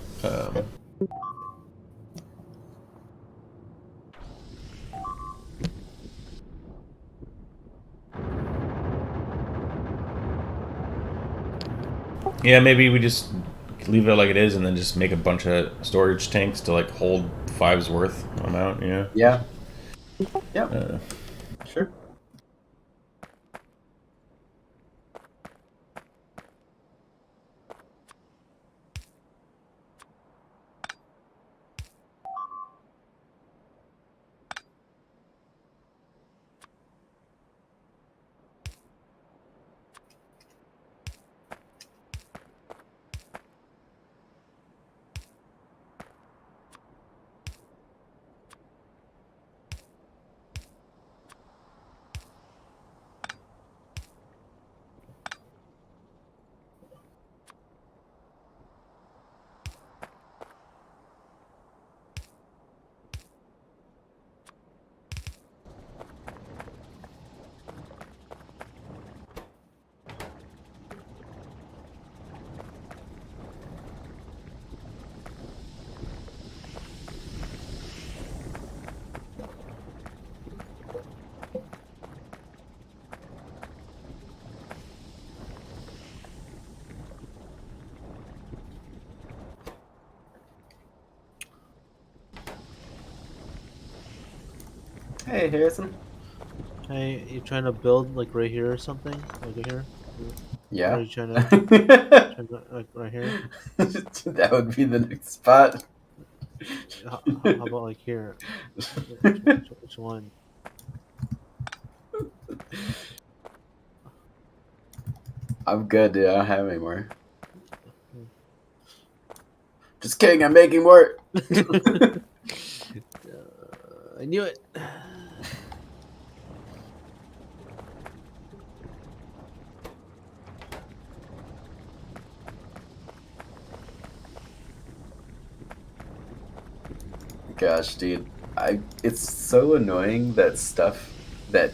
Yeah, maybe we just leave it like it is and then just make a bunch of storage tanks to like hold 5's worth amount, yeah? Yeah. Yep. Sure. Hey, Harrison. Hey, you trying to build like right here or something? Like right here? Or are Yeah. you That trying to like right here? would be the next spot. How about like here? Which one? I'm good, dude. I don't have any more. Just kidding. I'm making more. I knew it. Gosh, dude. It's so annoying that stuff that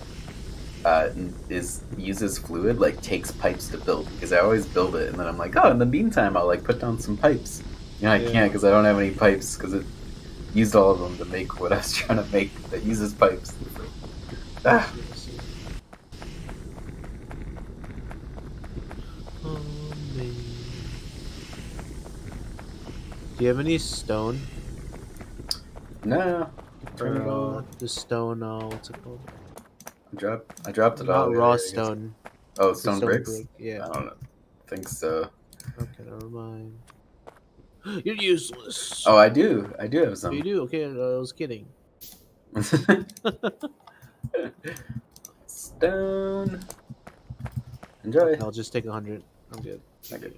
is uses fluid like takes pipes to build because I always build it and then I'm like, oh, in the meantime I'll like put down some pipes. I Yeah. can't because I don't have any pipes because it used all of them to make what I was trying to make that uses pipes. Ah. Do you have any stone No, turn it or on. the stone? What's it called? I dropped it all Not the way raw there, I guess. stone. Oh, The stone stone bricks? brick. Yeah. I don't know. Think so. Okay, never mind. You're useless. Oh, I do. I do have Oh, you some. do? Okay, I was kidding. Stone. Enjoy. Okay, I'll just take 100. I'm good. Okay.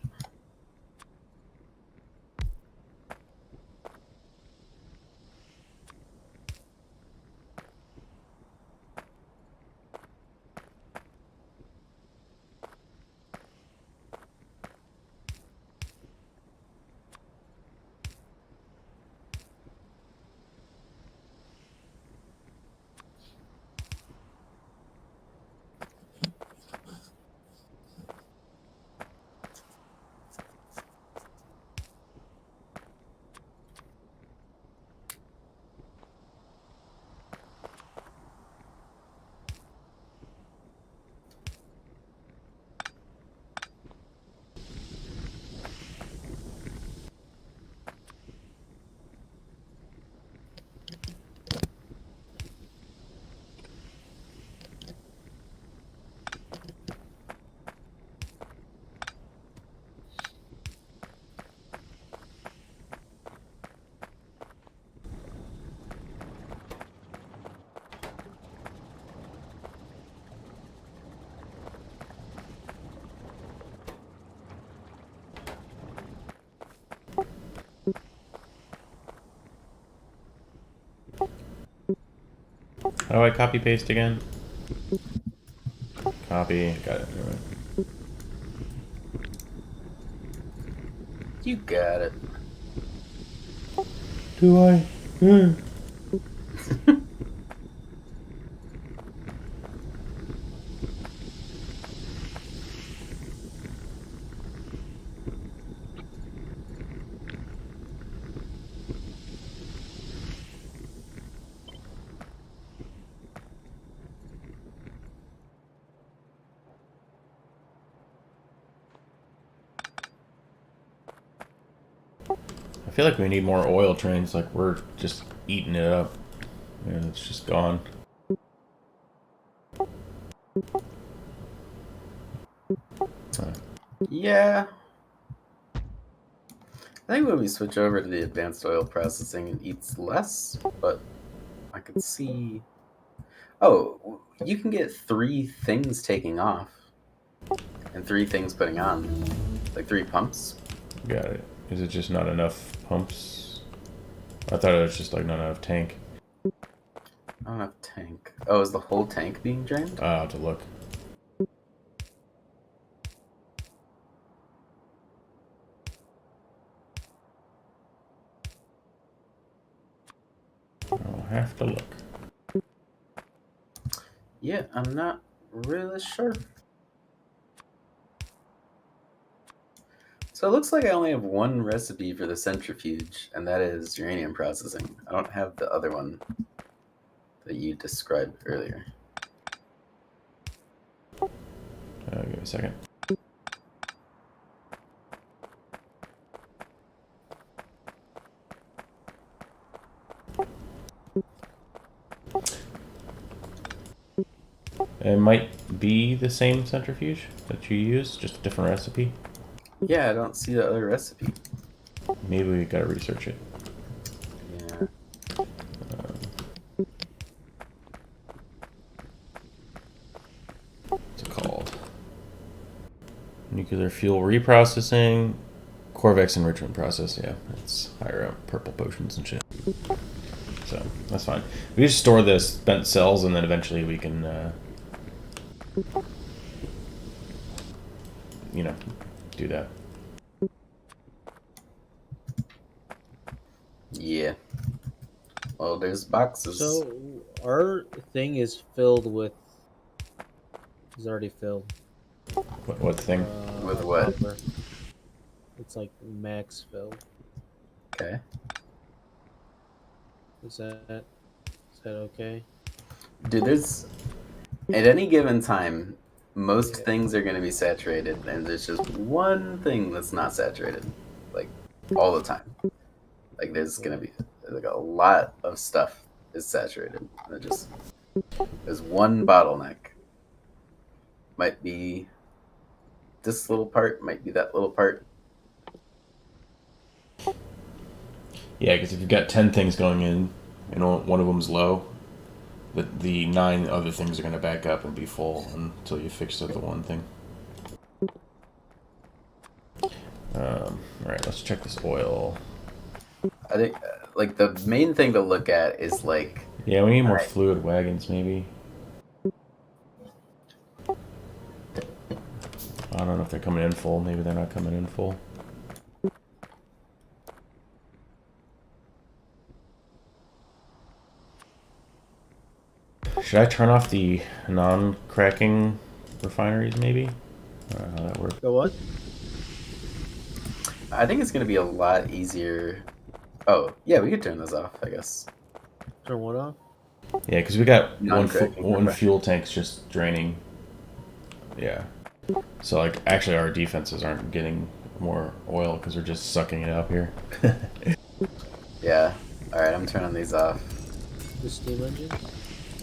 How do I copy paste again? Copy. Got it. All right. You got it. Do I? I feel like we need more oil trains. Like we're just eating it up, and it's just gone. Yeah. I think when we switch over to the advanced oil processing, it eats less, but I could see. Oh, you can get 3 things taking off and 3 things putting on. Like 3 pumps. Got it. Is it just not enough pumps? I thought it was just like not enough tank. Not enough tank. Oh, is the whole tank being drained? I'll have to look. I'll have to look. Yeah, I'm not really sure. So it looks like I only have one recipe for the centrifuge, and that is uranium processing. I don't have the other one that you described earlier. Give me a second. It might be the same centrifuge that you use, just a different recipe. Yeah, I don't see the other recipe. Maybe we gotta research it. Yeah. What's it called? Nuclear fuel reprocessing, Corvex enrichment process. Yeah, it's higher up, purple potions and shit. So that's fine. We just store the spent cells, and then eventually we can, do that. Yeah. Well, there's boxes. So our thing is filled with. Is already filled. What thing? With Our what? copper. It's like max filled. Okay. Is that okay? Dude, there's at any given time, most things are going to be saturated, and there's just one thing that's not saturated, like all the time. Like there's going to be like a lot of stuff is saturated. And there's one bottleneck. Might be this little part, might be that little part. Yeah, because if you've got 10 things going in, and one of them's low, the 9 other things are going to back up and be full until you fix the one thing. All right, let's check this oil. I think like the main thing to look at is like Yeah, we need more Alright. fluid wagons, maybe. I don't know if they're coming in full. Maybe they're not coming in full. Should I turn off the non-cracking refineries, maybe? I don't know how that works. The what? I think it's going to be a lot easier. Oh, yeah, we could turn this off, I guess. Turn what off? Yeah, because we got Non-cracking one refineries. fuel tank's just draining. Yeah. So, like, actually our defenses aren't getting more oil because we're just sucking it up here. Yeah. Alright, I'm turning these off. The steam engine?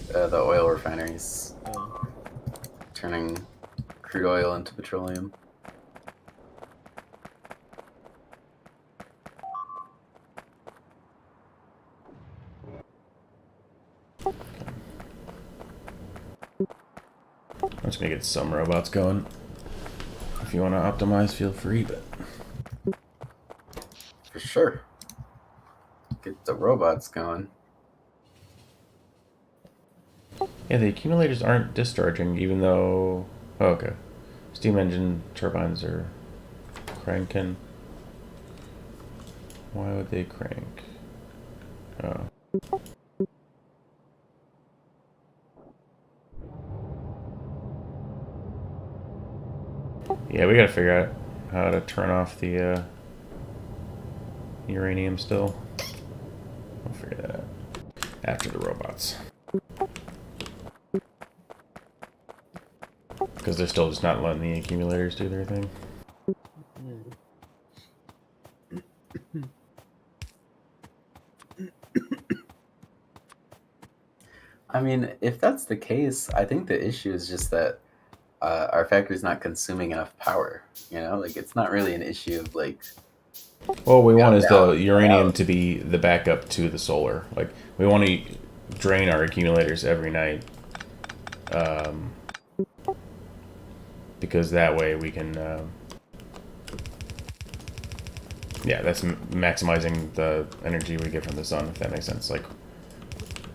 The oil refineries. Oh. Turning crude oil into petroleum. I'm just gonna get some robots going. If you want to optimize, feel free, but For sure. Get the robots going. yeah, the accumulators aren't discharging, even though. Oh, okay. Steam engine turbines are cranking. Why would they crank? Oh. Yeah, we gotta figure out how to turn off the uranium still. We'll figure that out after the robots. Because they're still just not letting the accumulators do their thing. I mean, if that's the case, I think the issue is just that our factory's not consuming enough power. You know, like it's not really an issue of like. What we want is the out. uranium to be the backup to the solar. Like, we want to drain our accumulators every night. Because that way we can... yeah, that's maximizing the energy we get from the sun, if that makes sense. Like,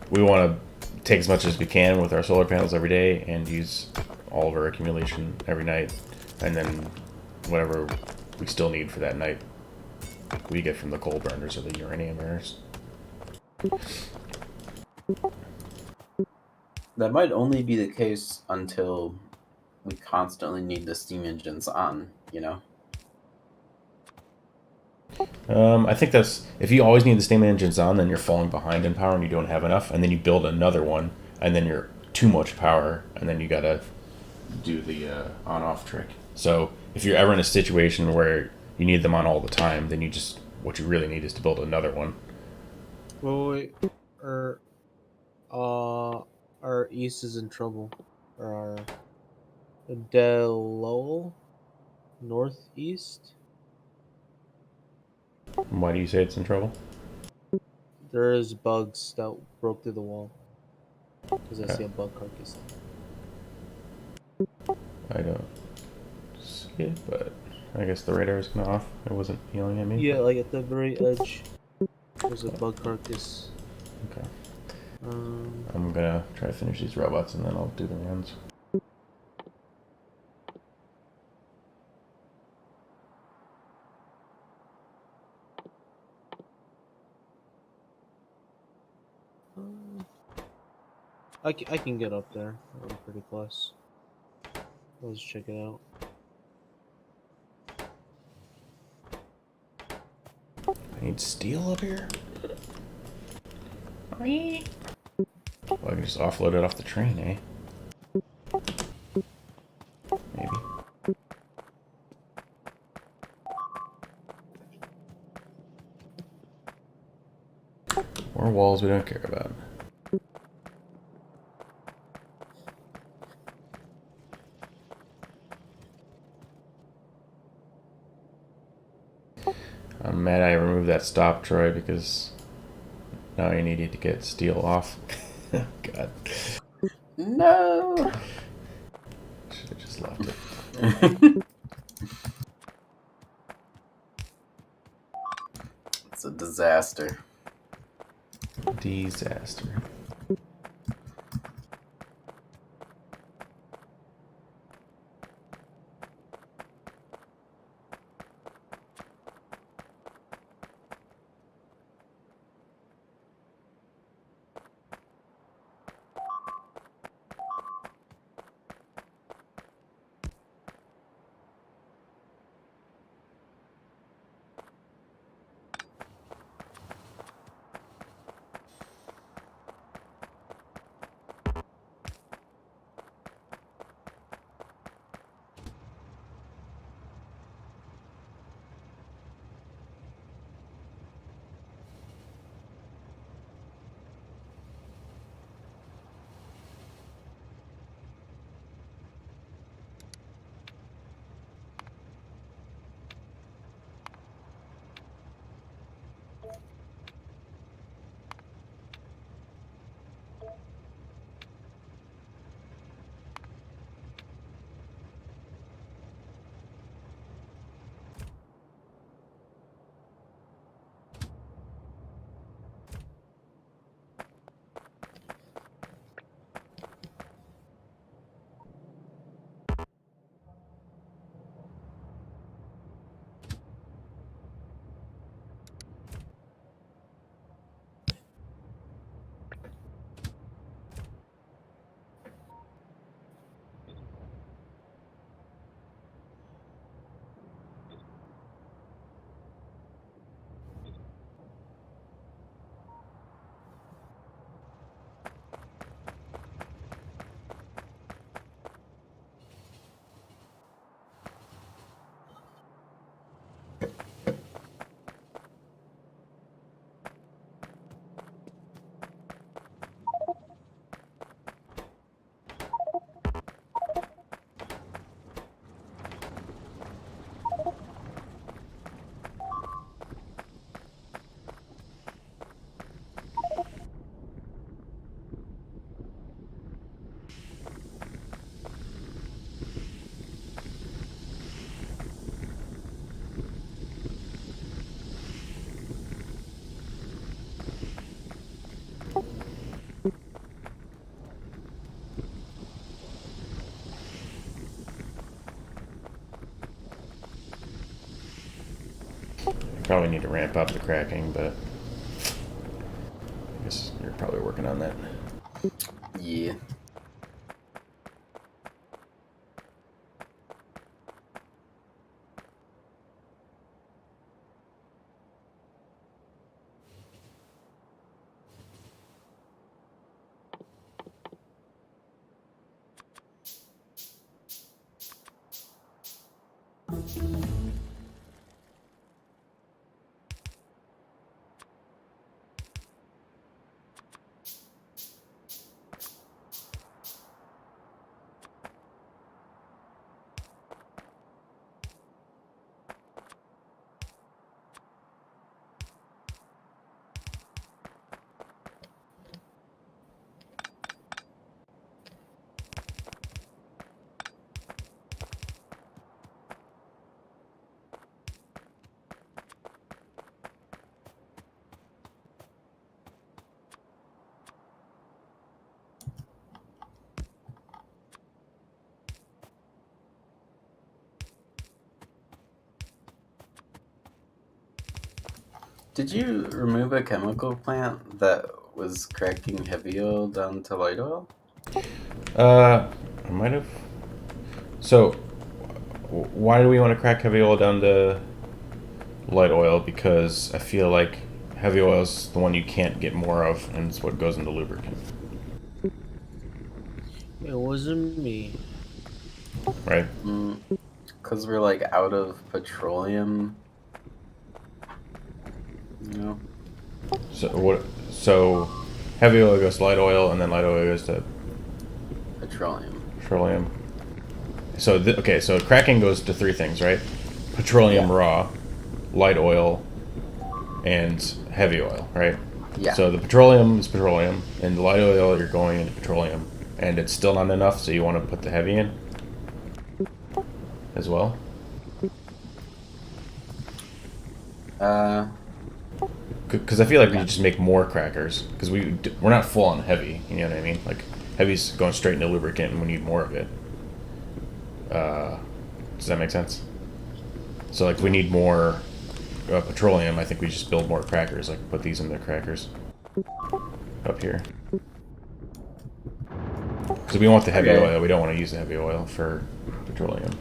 we want to take as much as we can with our solar panels every day and use all of our accumulation every night. And then whatever we still need for that night, we get from the coal burners or the uranium burners. That might only be the case until we constantly need the steam engines on, you know? I think that's... If you always need the steam engines on, then you're falling behind in power and you don't have enough. And then you build another one, and then you're too much power, and then you gotta do the on-off trick. So if you're ever in a situation where you need them on all the time, then what you really need is to build another one. Wait. Our East is in trouble. or Del northeast. Why do you say it's in trouble? There is bugs that broke through the wall because I Uh, see a bug carcass. I don't see it, but I guess the radar is kind of off. It wasn't yelling at me. Yeah, like at the very edge, there's a bug carcass. Okay. Um, I'm gonna try to finish these robots and then I'll do the runs. I can get up there. I'm pretty close. Let's check it out. I need steel up here. Well, I can just offload it off the train, eh? Maybe. More walls we don't care about. I'm mad I removed that stop, Troy, because now I needed to get steel off. God. No. Should have just left it. It's a disaster. Disaster. Probably need to ramp up the cracking, but I guess you're probably working on that. Yeah. Did you remove a chemical plant that was cracking heavy oil down to light oil? I might have. So, why do we want to crack heavy oil down to light oil? Because I feel like heavy oil is the one you can't get more of, and it's what goes into lubricant, It wasn't me. right? Because we're like out of petroleum. You know? So what? So heavy oil goes to light oil, and then light oil goes to Petroleum. petroleum. So okay, so cracking goes to three things, right? Petroleum Yeah. raw, light oil, and heavy oil, right? Yeah. So the petroleum is petroleum, and the light oil you're going into petroleum, and it's still not enough, so you want to put the heavy in as well. Because I feel like we Yeah. could just make more crackers, because we're not full on heavy. You know what I mean? Like heavy's going straight into lubricant, and we need more of it. Does that make sense? So like, if we need more petroleum, I think we just build more crackers. Like put these in the crackers up here. Because we want the heavy Okay. oil. We don't want to use the heavy oil for petroleum.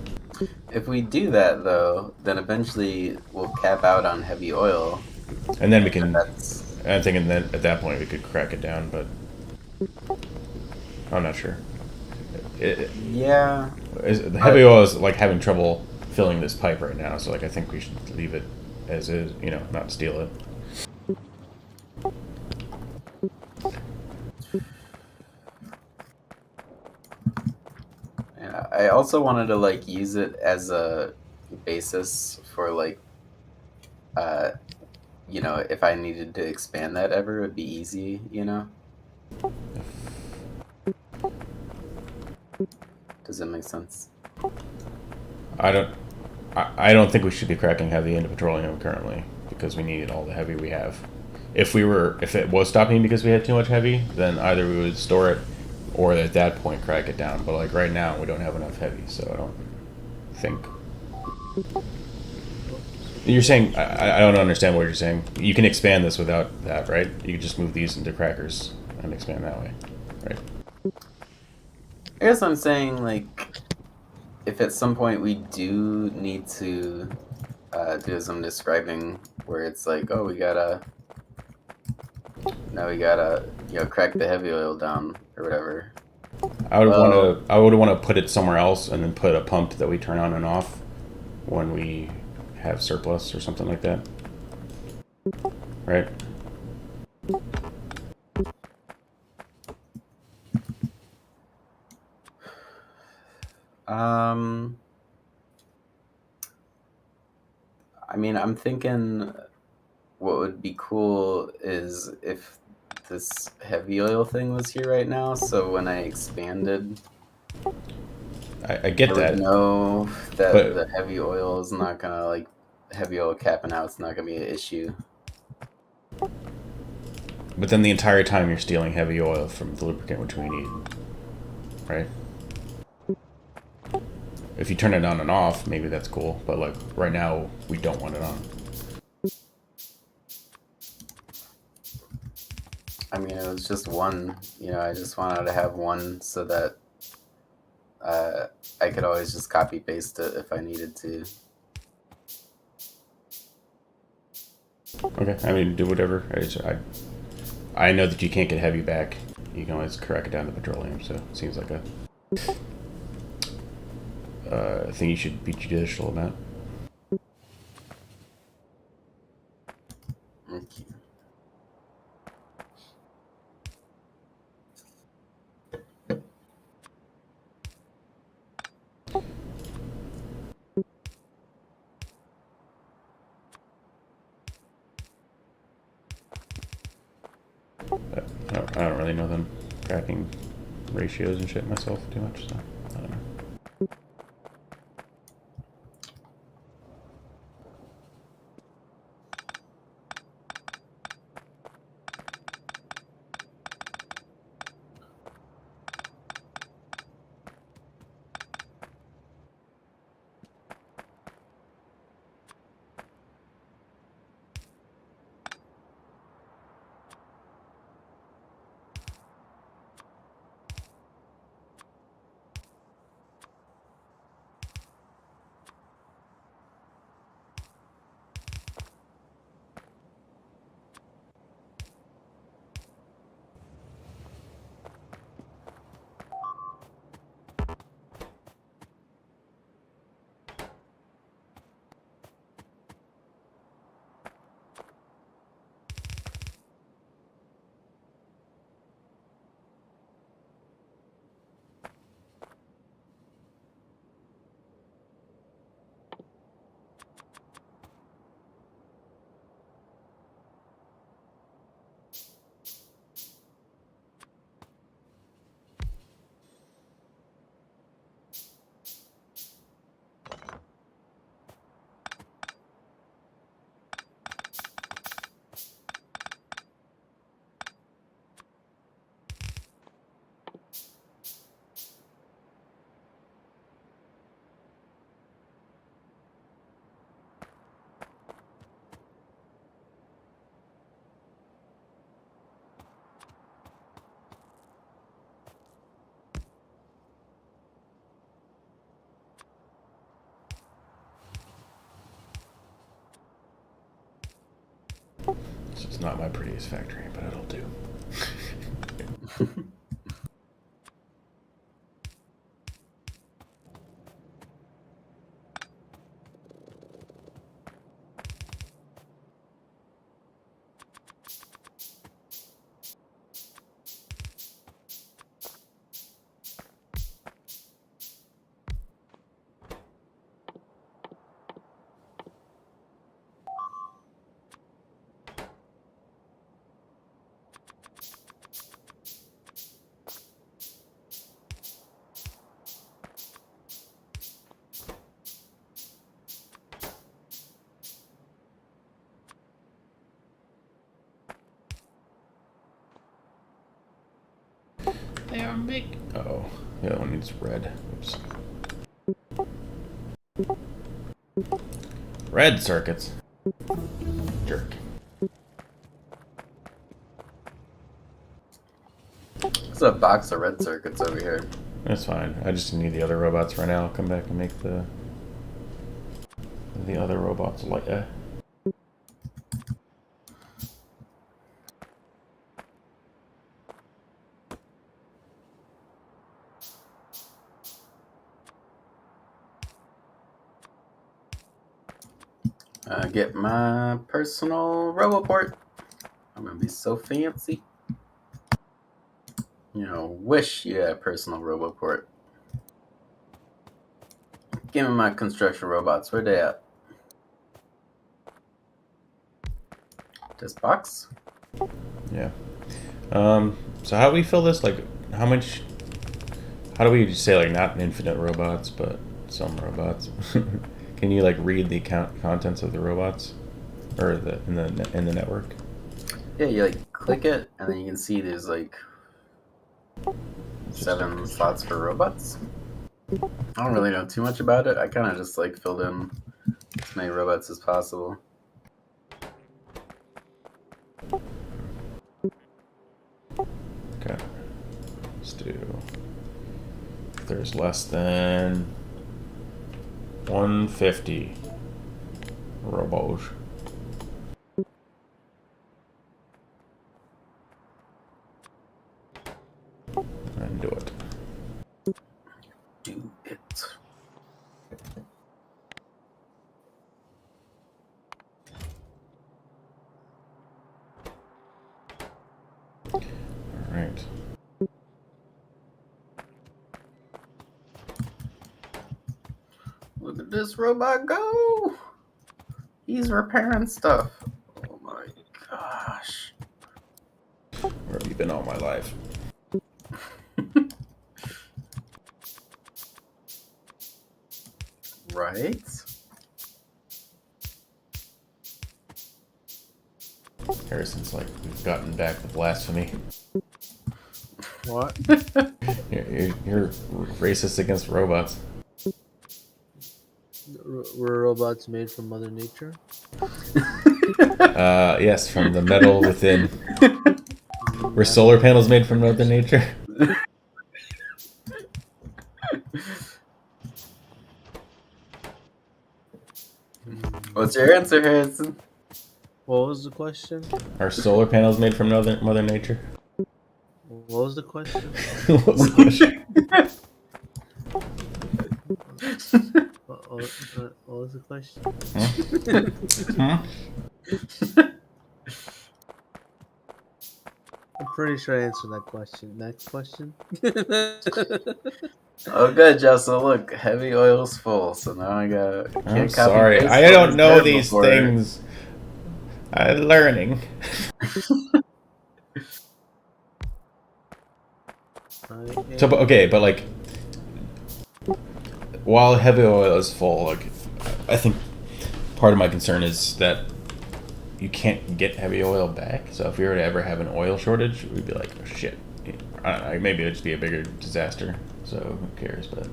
If we do that though, then eventually we'll cap out on heavy oil. And then we can. That's I'm thinking that at that point we could crack it down, but I'm not sure. yeah. The heavy oil is like having trouble filling this pipe right now, so like I think we should leave it as is. You know, not steal it. Yeah. I also wanted to like use it as a basis for like uh you know, if I needed to expand that ever, it would be easy, you know? Does that make sense? I don't. I don't think we should be cracking heavy into petroleum currently because we need all the heavy we have. If it was stopping because we had too much heavy, then either we would store it, or at that point crack it down. But like right now, we don't have enough heavy, so I don't think. You're saying I don't understand what you're saying. You can expand this without that, right? You can just move these into crackers and expand that way, right? I guess I'm saying like if at some point we do need to do some describing where it's like, oh, we gotta you know crack the heavy oil down or whatever. Well, I would want to put it somewhere else and then put a pump that we turn on and off when we have surplus or something like that. Right? I mean, I'm thinking what would be cool is if this heavy oil thing was here right now. So when I expanded, I I get would that. know that But the heavy oil is not gonna like heavy oil capping out. It's not gonna be an issue. but then the entire time you're stealing heavy oil from the lubricant which we need. Right? If you turn it on and off, maybe that's cool. But like right now we don't want it on. I mean, it was just one. You know, I just wanted to have one so that I could always just copy paste it if I needed to. Okay, I mean do whatever. I know that you can't get heavy back. You can always crack it down to petroleum, so it seems like a thing you should be judicial about. Okay. I don't really know them cracking ratios and shit myself too much, so I don't know. So it's not my prettiest factory, but it'll do. They are big. Oh, the other one needs red. Oops. Red circuits. Jerk. There's a box of red circuits over here. That's fine. I just need the other robots right now. I'll come back and make the other robots like that. Get my personal RoboPort. I'm gonna be so fancy. You know, wish you had a personal RoboPort. Give me my construction robots. Where they at? This box? Yeah. So how do we fill this? Like, how much? How do we say like not infinite robots, but some robots? Can you like read the contents of the robots, or in the network? Yeah, you like click it, and then you can see there's like 7 slots for robots. I don't really know too much about it. I kind of just like filled in as many robots as possible. Okay. Let's do. If there's less than 150 robots. And do it. Do it. All right. Look at this robot go! He's repairing stuff. Oh my gosh. Where have you been all my life? Right? Harrison's like, we've gotten back the blasphemy. What? You're racist against robots. Were robots made from Mother Nature? Yes, from the metal within. Were solar panels made from Mother Nature? What's your answer, Harrison? What was the question? Are solar panels made from Mother Nature? What was the question? What was the question? What was the question? Huh? I'm pretty sure I answered that question. Next question. Oh, good, Jessa. Look, heavy oil's full, so now I got. I'm sorry. I don't know these things. I'm learning. So, okay, but like, while heavy oil is full, like, I think part of my concern is that you can't get heavy oil back. So if we were to ever have an oil shortage, we'd be like, oh, shit. I don't know, maybe it'd just be a bigger disaster. So who cares? But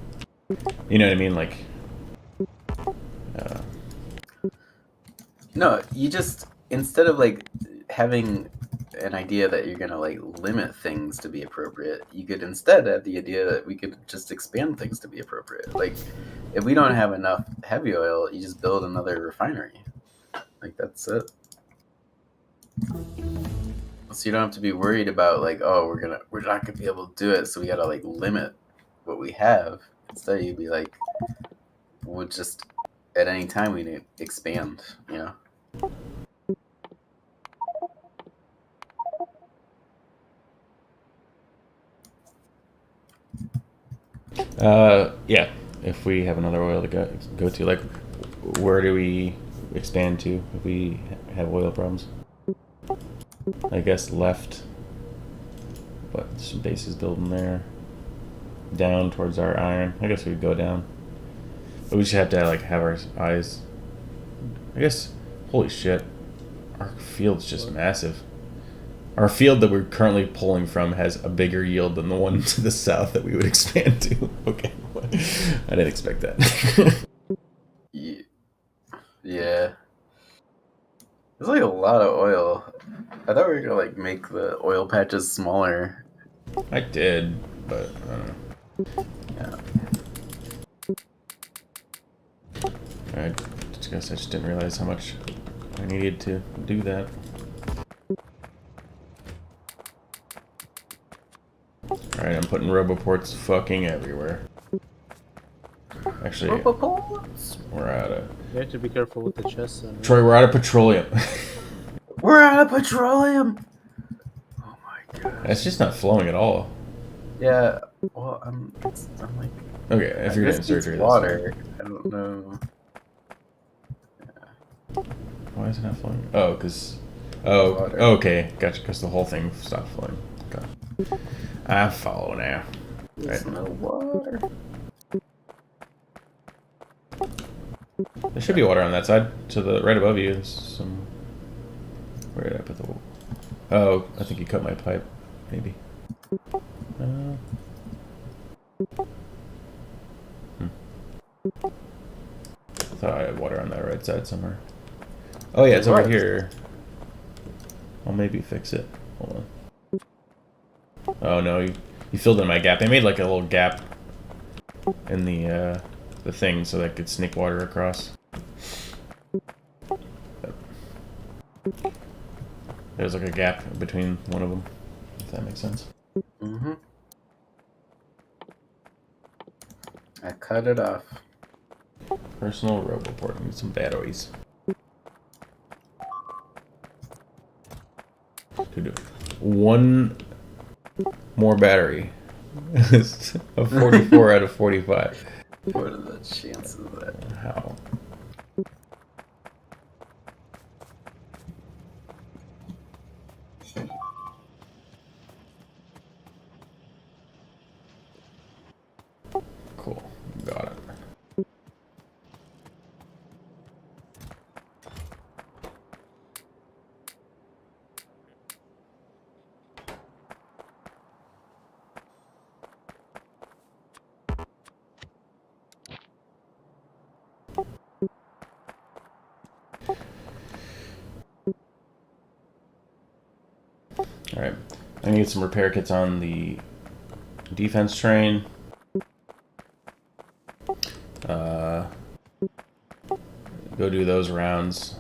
you know what I mean? Like, No, you just instead of like having an idea that you're gonna like limit things to be appropriate, you could instead have the idea that we could just expand things to be appropriate. Like, if we don't have enough heavy oil, you just build another refinery. Like, that's it. So you don't have to be worried about like, oh, we're not gonna be able to do it, so we gotta like limit what we have. Instead, you'd be like, we'll just at any time we need expand. You know. Yeah. If we have another oil to go to, like, where do we expand to if we have oil problems? I guess left, but some bases building there. Down towards our iron. I guess we'd go down. But we just have to like have our eyes. I guess. Holy shit! Our field's just massive. Our field that we're currently pulling from has a bigger yield than the one to the south that we would expand to. Okay, I didn't expect that. Yeah. Yeah. There's like a lot of oil. I thought we were gonna like make the oil patches smaller. I did, but I don't know. Yeah. I guess I just didn't realize how much I needed to do that. Alright, I'm putting roboports fucking everywhere. Actually, we're out of... You have to be careful with the chest. Then, right? Troy, we're out of petroleum. We're out of petroleum. Oh my god. It's just not flowing at all. Yeah. Well, I'm like. Okay, if you're getting surgery, that's water. I don't know. why is it not flowing? Oh, because... Oh, Water. okay. Gotcha, because the whole thing stopped flowing. Okay. I follow now. There's Right. no water. There should be water on that side. To the right above you, there's some... Where did I put the... Oh, I think you cut my pipe. Maybe. I thought I had water on that right side somewhere. Oh yeah, it's over here. I'll maybe fix it. Hold on. Oh no, you filled in my gap. They made like a little gap in the thing so that I could sneak water across. There's like a gap between one of them, if that makes sense. Mm-hmm. I cut it off. Personal roboport. Need some batteries. Dude, one more battery. A 44 out of 45. What are the chances of that? How? Cool. Got it. Alright. I'm gonna get some repair kits on the defense train. Go do those rounds.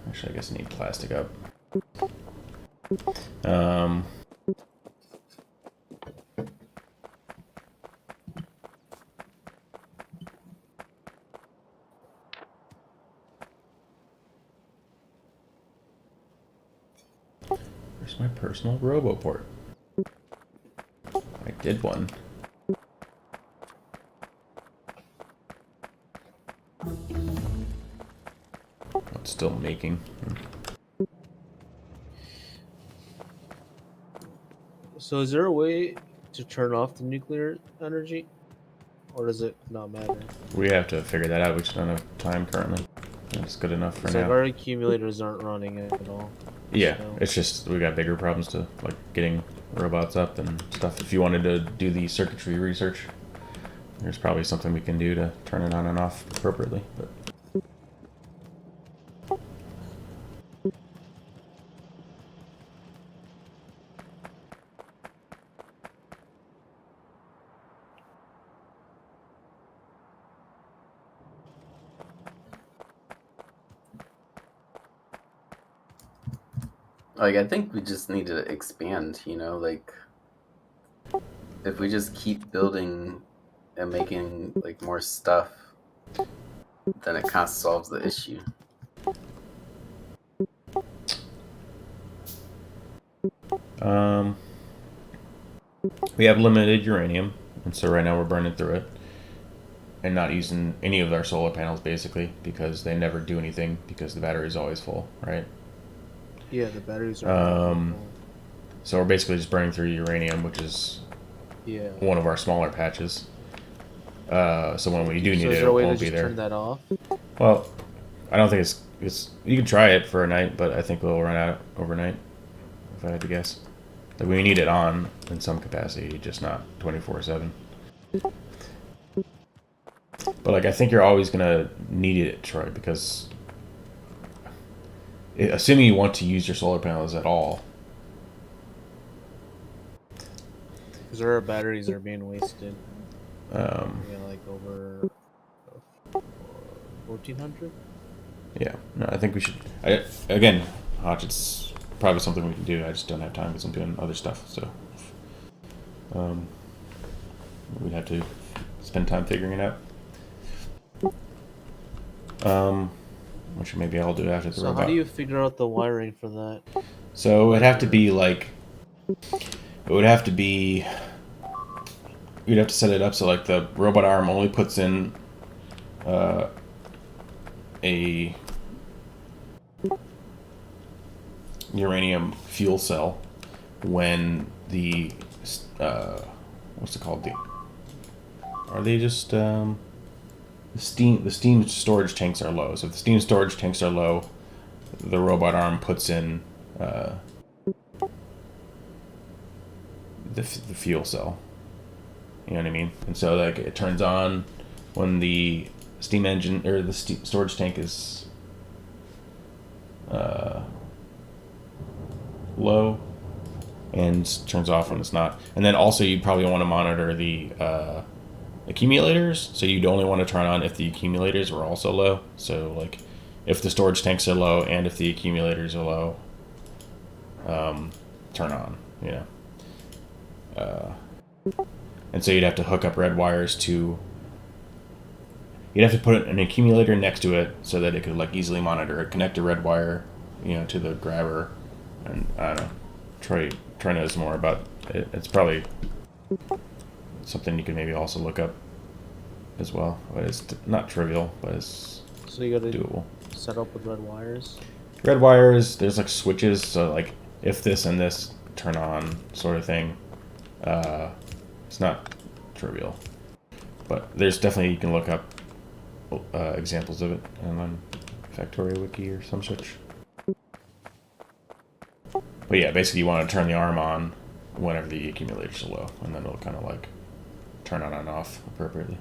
Actually, I guess I need plastic up. Where's my personal roboport? I did one. Oh, it's still making. So is there a way to turn off the nuclear energy? Or does it not matter? We have to figure that out. We just don't have time currently. It's good enough for It's now. like our accumulators aren't running at all. Yeah, So- it's just we got bigger problems to like getting robots up and stuff. If you wanted to do the circuitry research, there's probably something we can do to turn it on and off appropriately. But Like, I think we just need to expand, you know, like if we just keep building and making like more stuff, then it kind of solves the issue. We have limited uranium, and so right now we're burning through it, and not using any of our solar panels basically because they never do anything because the battery is always full, right? Yeah, the batteries are. So we're basically just burning through uranium, which is Yeah. one of our smaller patches. So when we do need So is it, there a it way to won't be just there. turn that off? Well, I don't think it's. You can try it for a night, but I think we'll run out overnight. If I had to guess, like we need it on in some capacity, just not 24/7. But like I think you're always gonna need it, Troy, because assuming you want to use your solar panels at all. Because our batteries are being wasted. Yeah, Like over 1,400. Yeah, no, I think we should. Again, Hodge, it's probably something we can do. I just don't have time because I'm doing other stuff. So, we'd have to spend time figuring it out. Which maybe I'll do after the So robot. how do you figure out the wiring for that? So it'd have to be like. It would have to be. You'd have to set it up so like the robot arm only puts in a uranium fuel cell when the what's it called? Are they just the steam storage tanks are low. So if the steam storage tanks are low, the robot arm puts in the fuel cell. You know what I mean? And so like it turns on when the steam engine or the storage tank is low, and turns off when it's not. And then also you'd probably want to monitor the accumulators. So you'd only want to turn on if the accumulators were also low. So like if the storage tanks are low and if the accumulators are low, turn on. You know. And so you'd have to hook up red wires to. You'd have to put an accumulator next to it so that it could like easily monitor it. Connect a red wire, to the grabber, and I don't know. Troy knows more about it. It's probably something you could maybe also look up as well. But it's not trivial, but it's So you gotta doable. set up with red wires. Red wires. There's like switches, so like if this and this turn on, sort of thing. It's not trivial, but there's definitely you can look up examples of it on Factorio wiki or some such. But yeah, basically you want to turn the arm on whenever the accumulators are low, and then it'll kind of like turn on and off appropriately.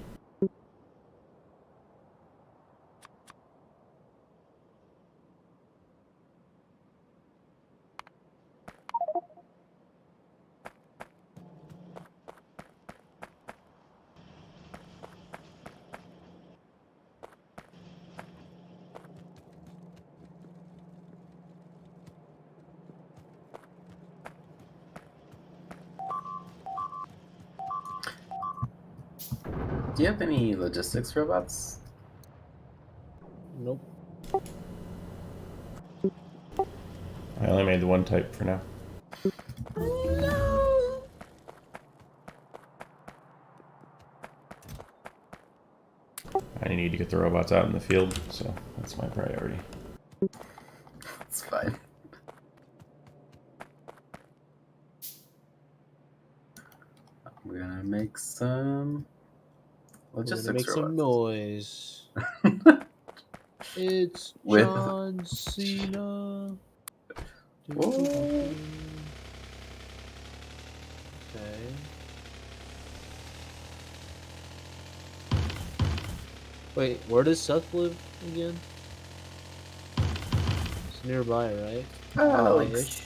Do you have any logistics robots? Nope. I only made the one type for now. I need to get the robots out in the field, so that's my priority. It's fine. We're gonna make some logistics Make some robots. noise. It's With- John Cena. Whoa. Okay. Wait, where does Seth live again? It's nearby, right? Like Ish.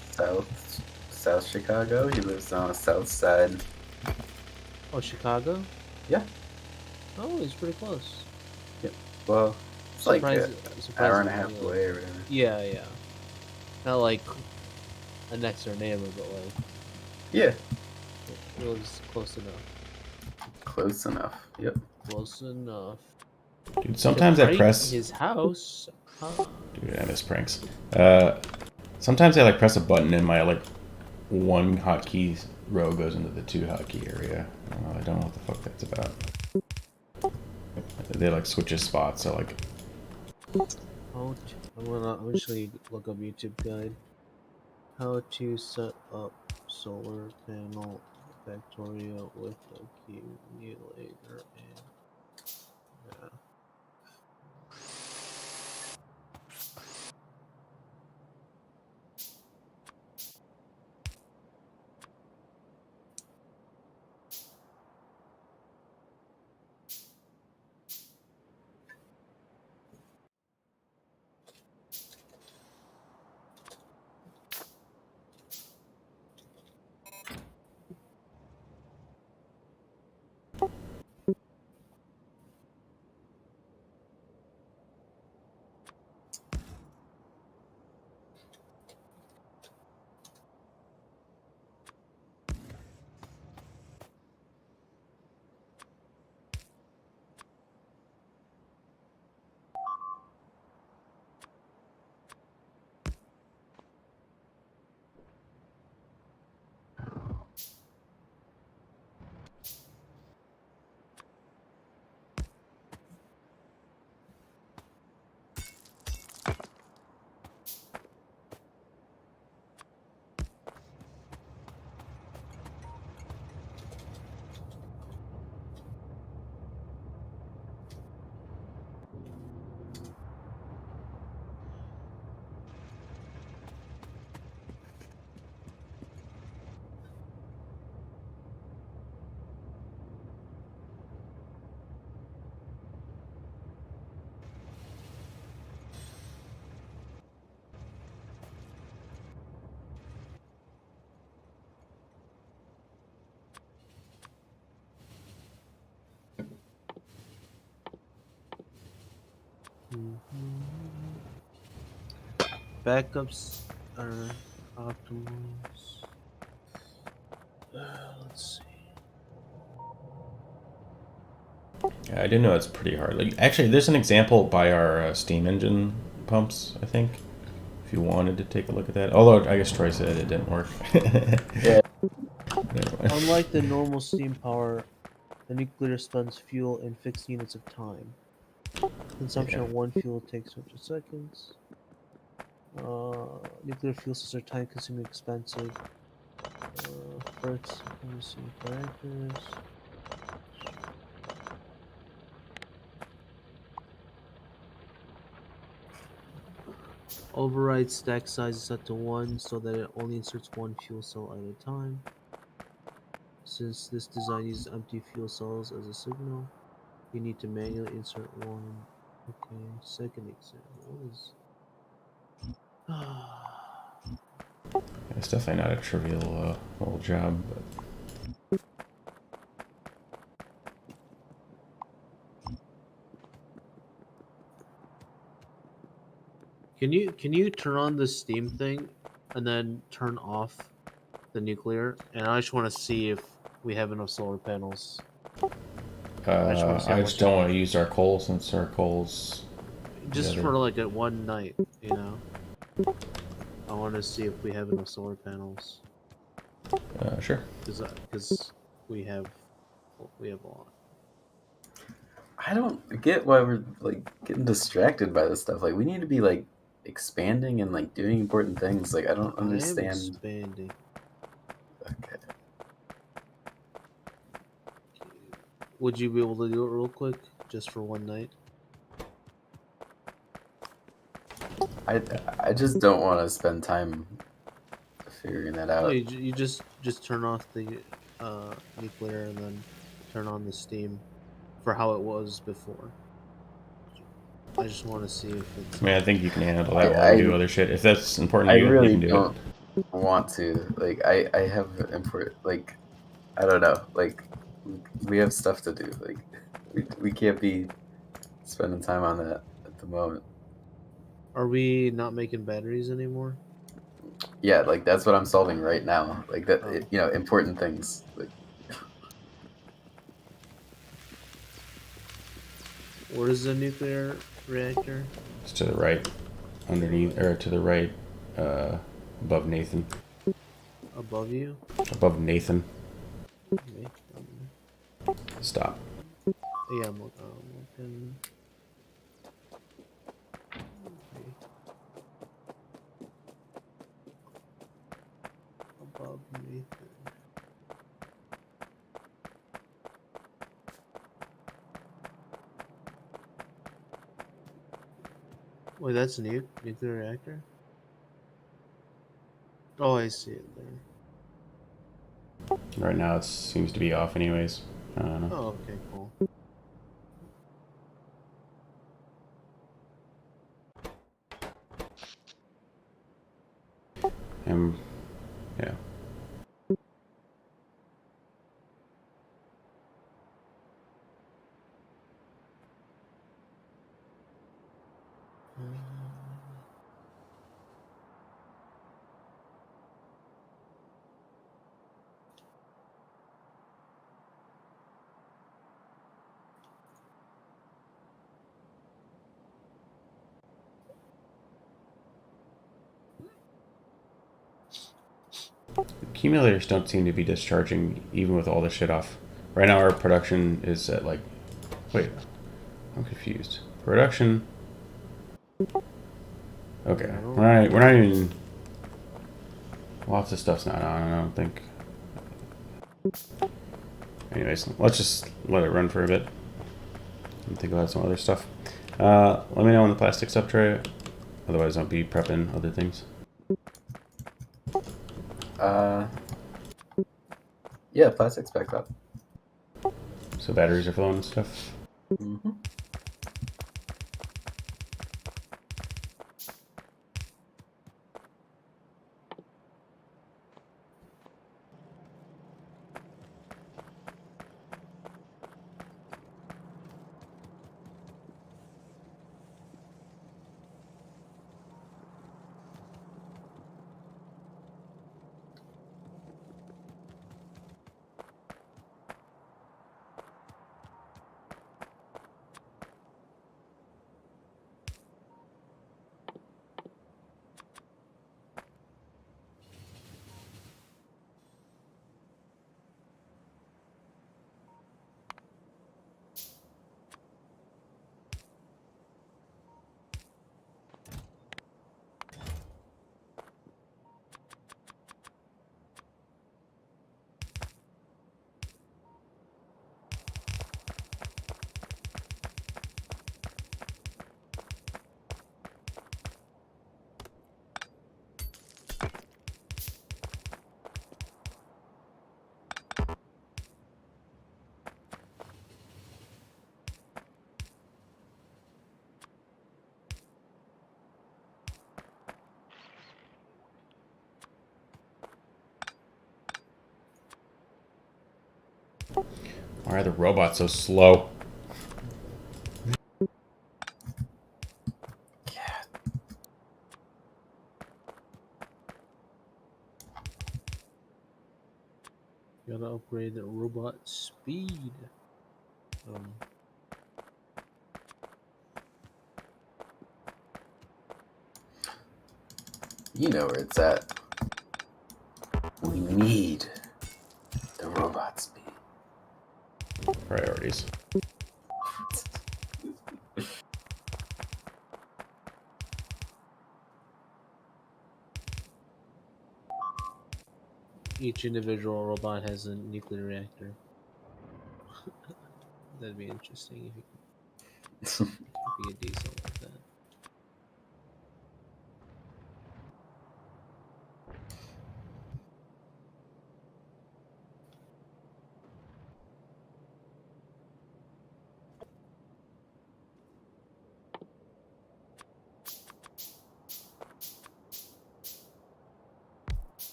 South Chicago. He lives on the south side. Oh, Chicago? Yeah. Oh, he's pretty close. Well, it's like an Surprisingly hour and a half close. away or whatever. Yeah, yeah. Not like a next door neighbor, but like Yeah, it was close enough. close enough. Yep. Close enough. Dude, To sometimes I prank press. his house. Huh? Dude, I miss pranks. Sometimes I like press a button and my like one hotkey row goes into the two hotkey area. I don't know what the fuck that's about. They like switches spots. So like, I'm gonna actually look up YouTube guide. How to set up solar panel Factorio with accumulator and yeah. Backups are optimals. Let's see. yeah, I didn't know it's pretty hard. Like, actually, there's an example by our steam engine pumps. I think, if you wanted to take a look at that. Although I guess Troy said it didn't work. Yeah. Unlike the normal steam power, the nuclear spends fuel in fixed units of time. Consumption Yeah. of one fuel takes 50 seconds. Nuclear fuel cells are time-consuming, expensive. First, producing reactors. Override stack size is set to 1 so that it only inserts one fuel cell at a time. Since this design uses empty fuel cells as a signal, you need to manually insert one. Okay, second example. What is. It's definitely not a trivial little job. But Can you turn on the steam thing and then turn off the nuclear? And I just want to see if we have enough solar panels. I just want to see how I much just don't want to use our coal since our coal's just the for other. like a one night, you know. I want to see if we have enough solar panels Sure. because we have a lot. I don't get why we're like getting distracted by this stuff. Like we need to be like expanding and like doing important things. Like I don't I am understand. expanding. Okay. Would you be able to do it real quick, just for one night? I just don't want to spend time figuring that No, out. you just turn off the nuclear and then turn on the steam for how it was before. I just want to see if it's. I mean, I think you can handle that while we I do other shit. If that's important I to you, you really can do don't it. want to. Like I have important like I don't know. Like we have stuff to do. Like we can't be spending time on that at the moment. Are we not making batteries anymore? Yeah, like that's what I'm solving right now. Like that, Oh. you know, important things. Like, Where's the nuclear reactor? It's to the right, underneath, or to the right, above Nathan. Above you? Above Nathan. Okay. Stop. Yeah, I'm looking. Okay. Above Nathan. Wait, that's a nuclear reactor? Oh, I see it there. Right now it seems to be off, anyways. I don't know. Oh, okay, cool. Yeah. Accumulators don't seem to be discharging even with all the shit off. Right now our production is at like, wait, I'm confused. Production. Okay, Yeah, I don't we're not even. Lots of stuff's not on. I don't think. Anyways, let's just let it run for a bit and think about some other stuff. Let me know when the plastic's up, Trey. Otherwise, I'll be prepping other things. uh, yeah, plastic's back up. So batteries are flowing and stuff. Mm-hmm. Why are the robots so slow? gotta upgrade the robot speed. Um, You know where it's at. We need the robot speed. Priorities. each individual robot has a nuclear reactor. That'd be interesting if you could do something like that.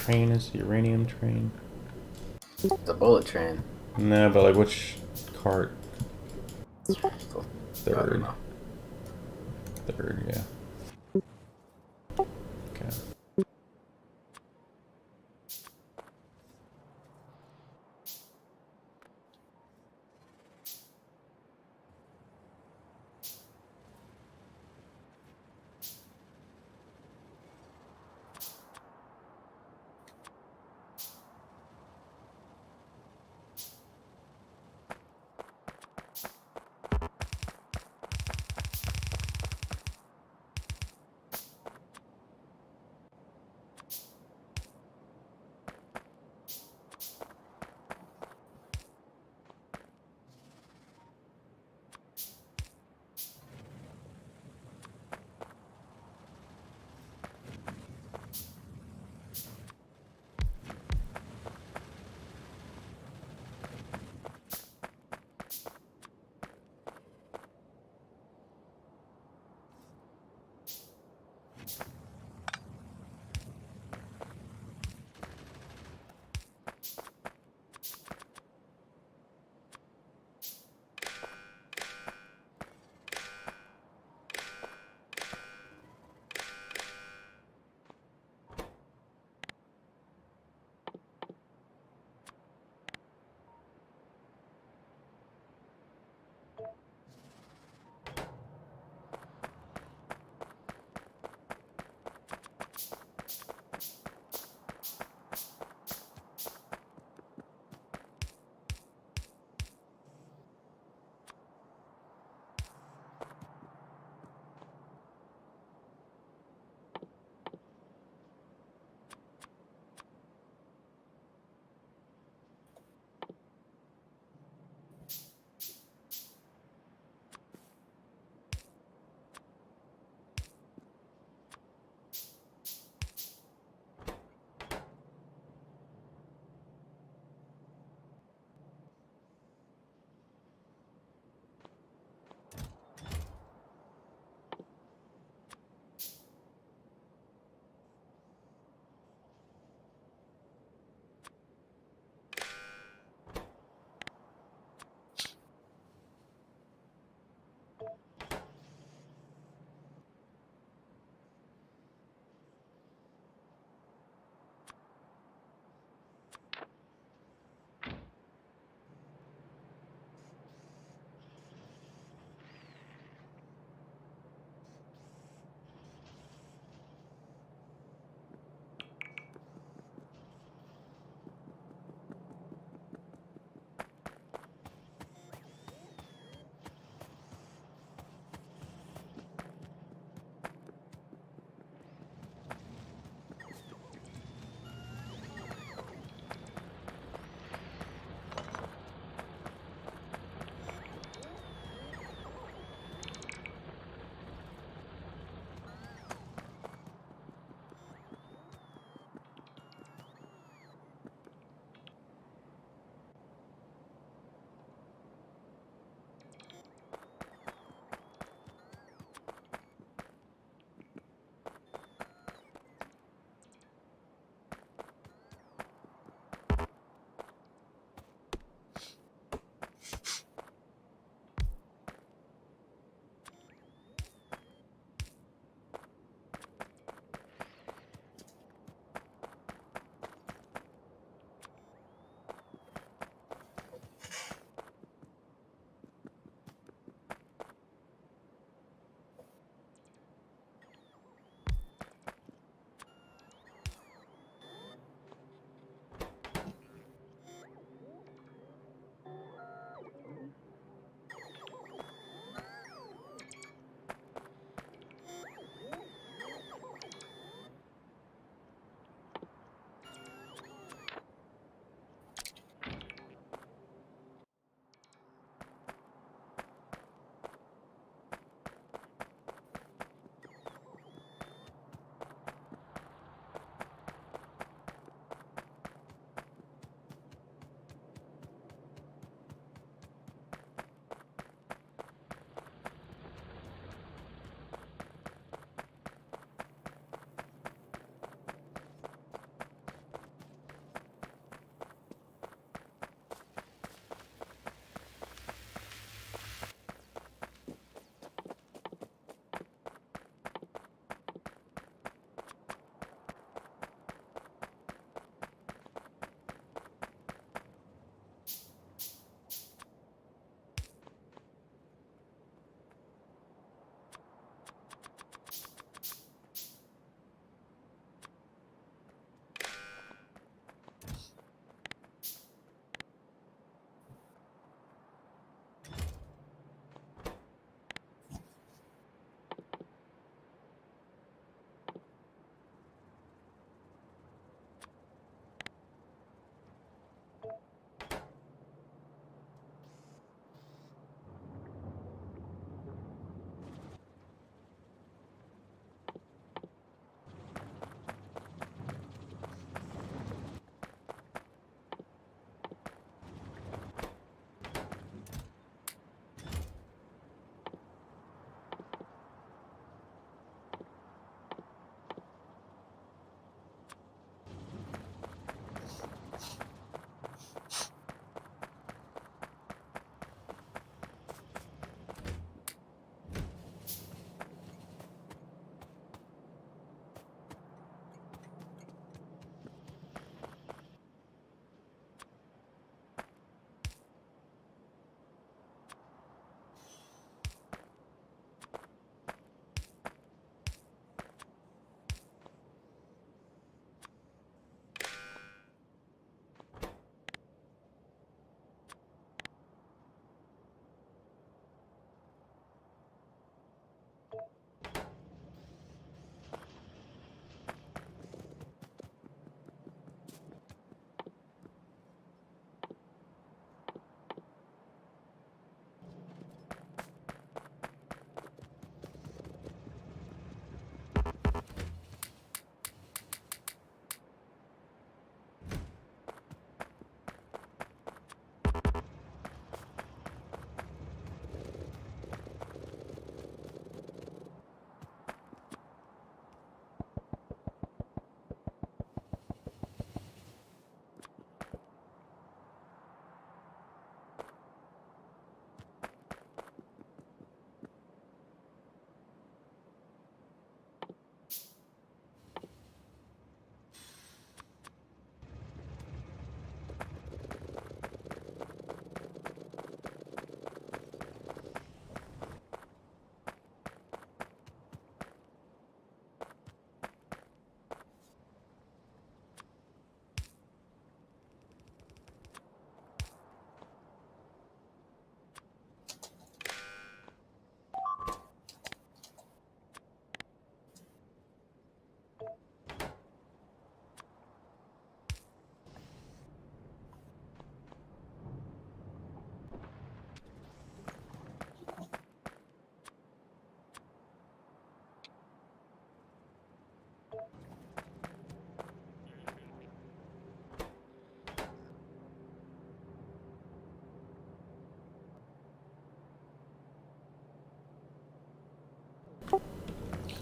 train is the uranium train? The bullet train. No, but like which cart? I don't Third. know. Third, yeah. Okay.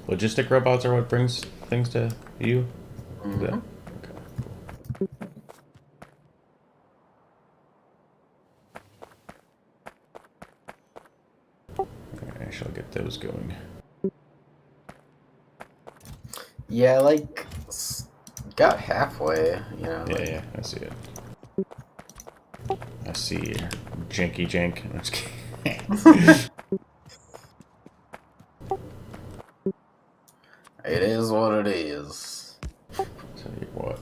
logistic robots are what brings things to you? Is that- Mhm. okay. I shall get those going. Yeah, like got halfway. You know, Yeah, like yeah, I see it. I see janky jank. I'm just kidding. it is what it is. Tell you what.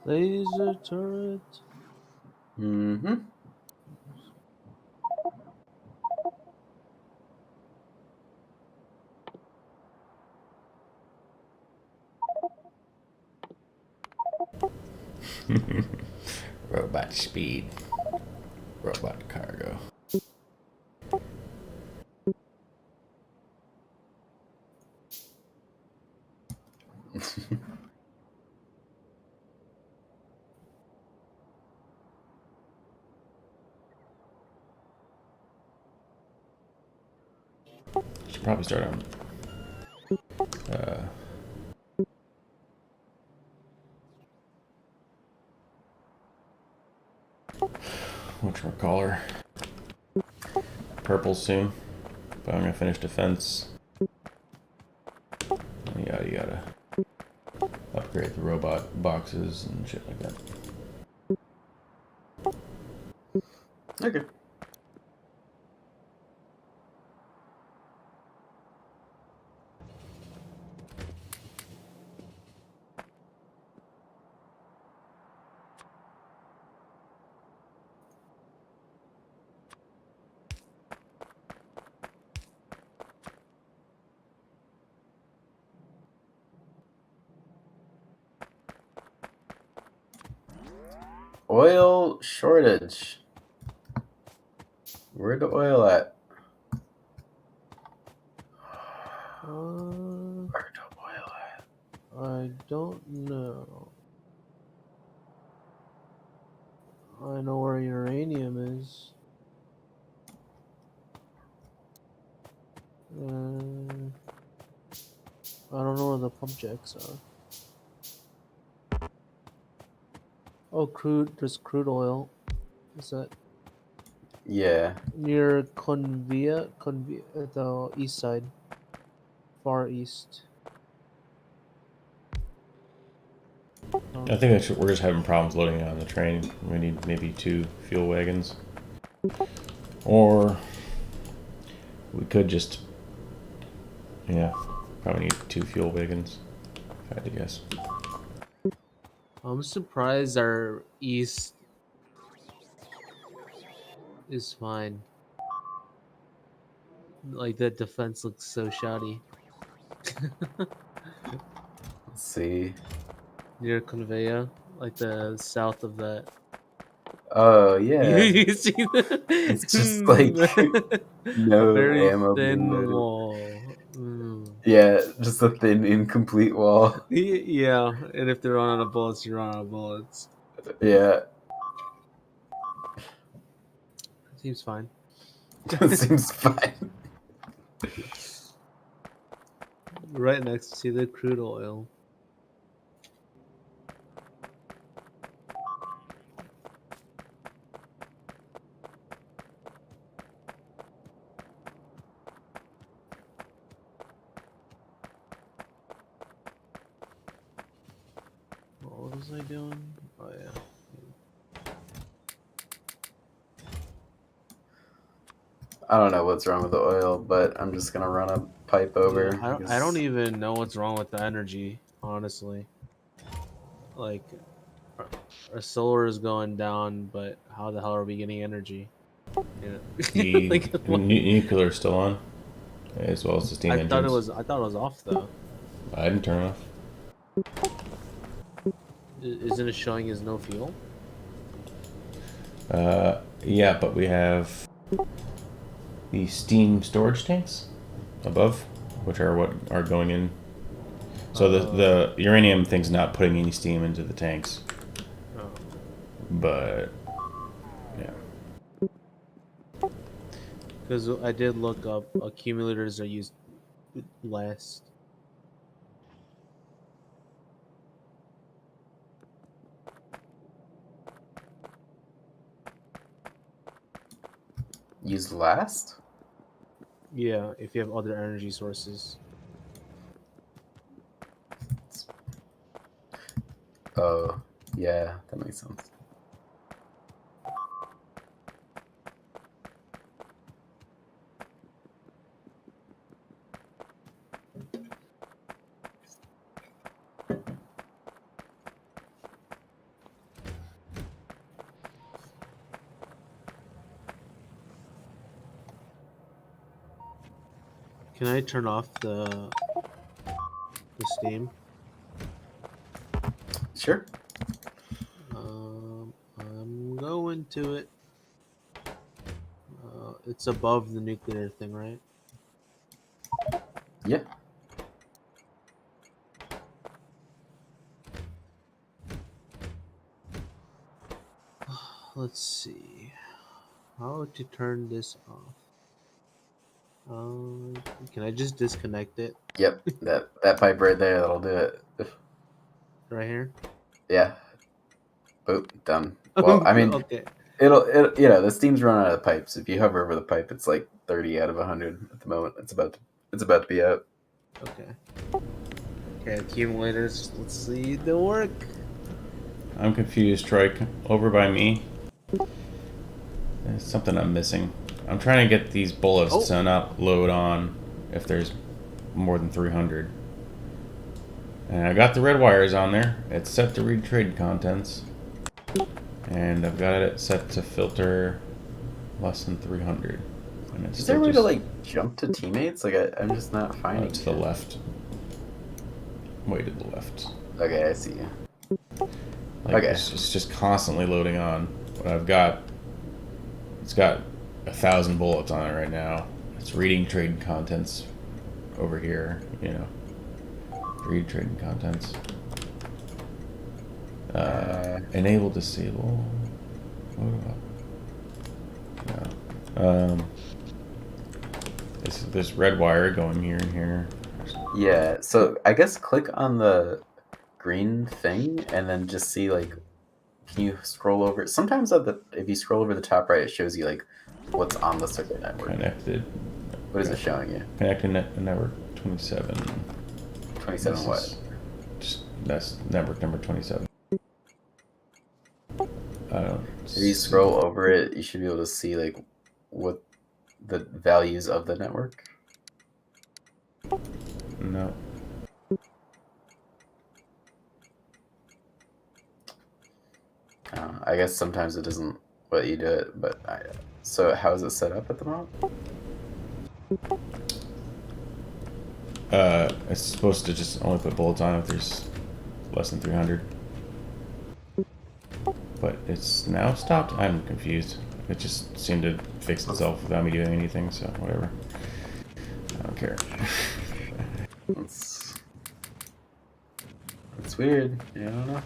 Laser turret. Mm-hmm. Robot speed. Robot cargo. Should probably start on whatchamacallit. Purple soon. But I'm gonna finish defense. Yada yada. Upgrade the robot boxes and shit like that. Okay. Oil shortage. Where the oil at? Uh, Where the oil at? I don't know. I know where uranium is. I don't know where the pump jacks are. Oh, crude. There's crude oil. Is that Yeah. near Convia? Convia at the east side, far east. I think we're just having problems loading it on the train. We need maybe 2 fuel wagons. Or we could just, yeah, probably need 2 fuel wagons, if I had to guess. I'm surprised our east is fine. Like the defense looks so shoddy Let's see. near Convea, like the south of that. Oh yeah. You see It's just like the a no very ammo being thin loaded. wall. Yeah, just a thin, incomplete wall. Yeah, and if they're running out of bullets, you run out of bullets. Yeah, Seems fine. it seems fine. Right next to the crude oil. What was I doing? Oh yeah. I don't know what's wrong with the oil, but I'm just gonna run a pipe over. Yeah, I don't even know what's wrong with the energy, honestly. Like, our solar is going down, but how the hell are we getting energy? Yeah. The Like, what? nuclear is still on, as well as the steam engines. I thought it was off though. I didn't turn it off. Isn't it showing as no fuel? Yeah, but we have the steam storage tanks above, which are what are going in. So the uranium thing's not putting any steam into the tanks, Oh. but yeah. Because I did look up accumulators are used last. Use last? Yeah, if you have other energy sources. Oh, yeah, that makes sense. Can I turn off the steam? Sure. I'm going to it. It's above the nuclear thing, right? Yeah. Let's see. How to turn this off? Can I just disconnect it Yep. That pipe right there, that'll do it. right here? Yeah. Boop. Done. Well, I mean, Okay. it'll you know, the steam's running out of pipes. If you hover over the pipe, it's like 30 out of 100 at the moment. It's about to be out. Okay. Okay, accumulators. Let's see the work. I'm confused, Troy. Over by me. There's something I'm missing. I'm trying to get these bullets to not load on if there's more than 300. And I got the red wires on there. It's set to read trade contents. And I've got it set to filter less than 300. And it's Is there a still way to just like jump to teammates? Like I'm just not finding to it. the left. Way to the left. Okay, I see you. Like, Okay. it's just constantly loading on. What I've got, it's got 1,000 bullets on it right now. It's reading trade contents over here, you know. Read trading contents. Enable, disable. What about? No. This red wire going here and here. Yeah, so I guess click on the green thing and then just see like, can you scroll over? Sometimes if you scroll over the top right, it shows you like what's on the circuit network. Connected. What is it showing you? Connected network 27. 27 what? That's network number 27. If you scroll over it, you should be able to see like what the values of the network. No. I guess sometimes it doesn't let you do it, but so how is it set up at the moment? It's supposed to just only put bullets on if there's less than 300. But it's now stopped. I'm confused. It just seemed to fix itself without me doing anything, so whatever. I don't care. It's weird. Yeah, I don't know.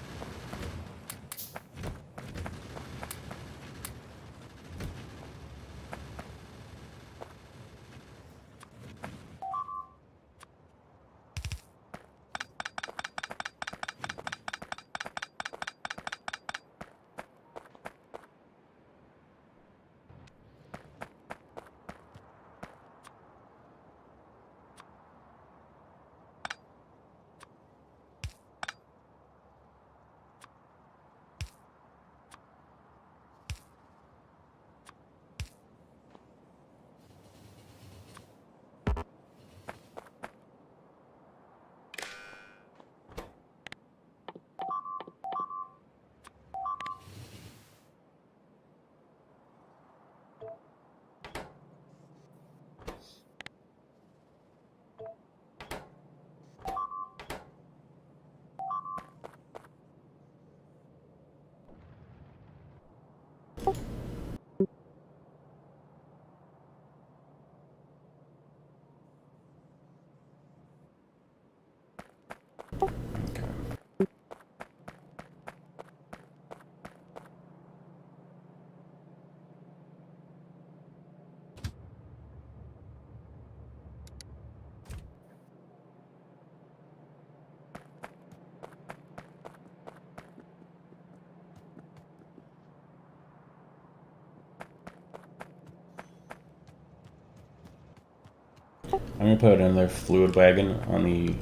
I'm gonna put another fluid wagon on the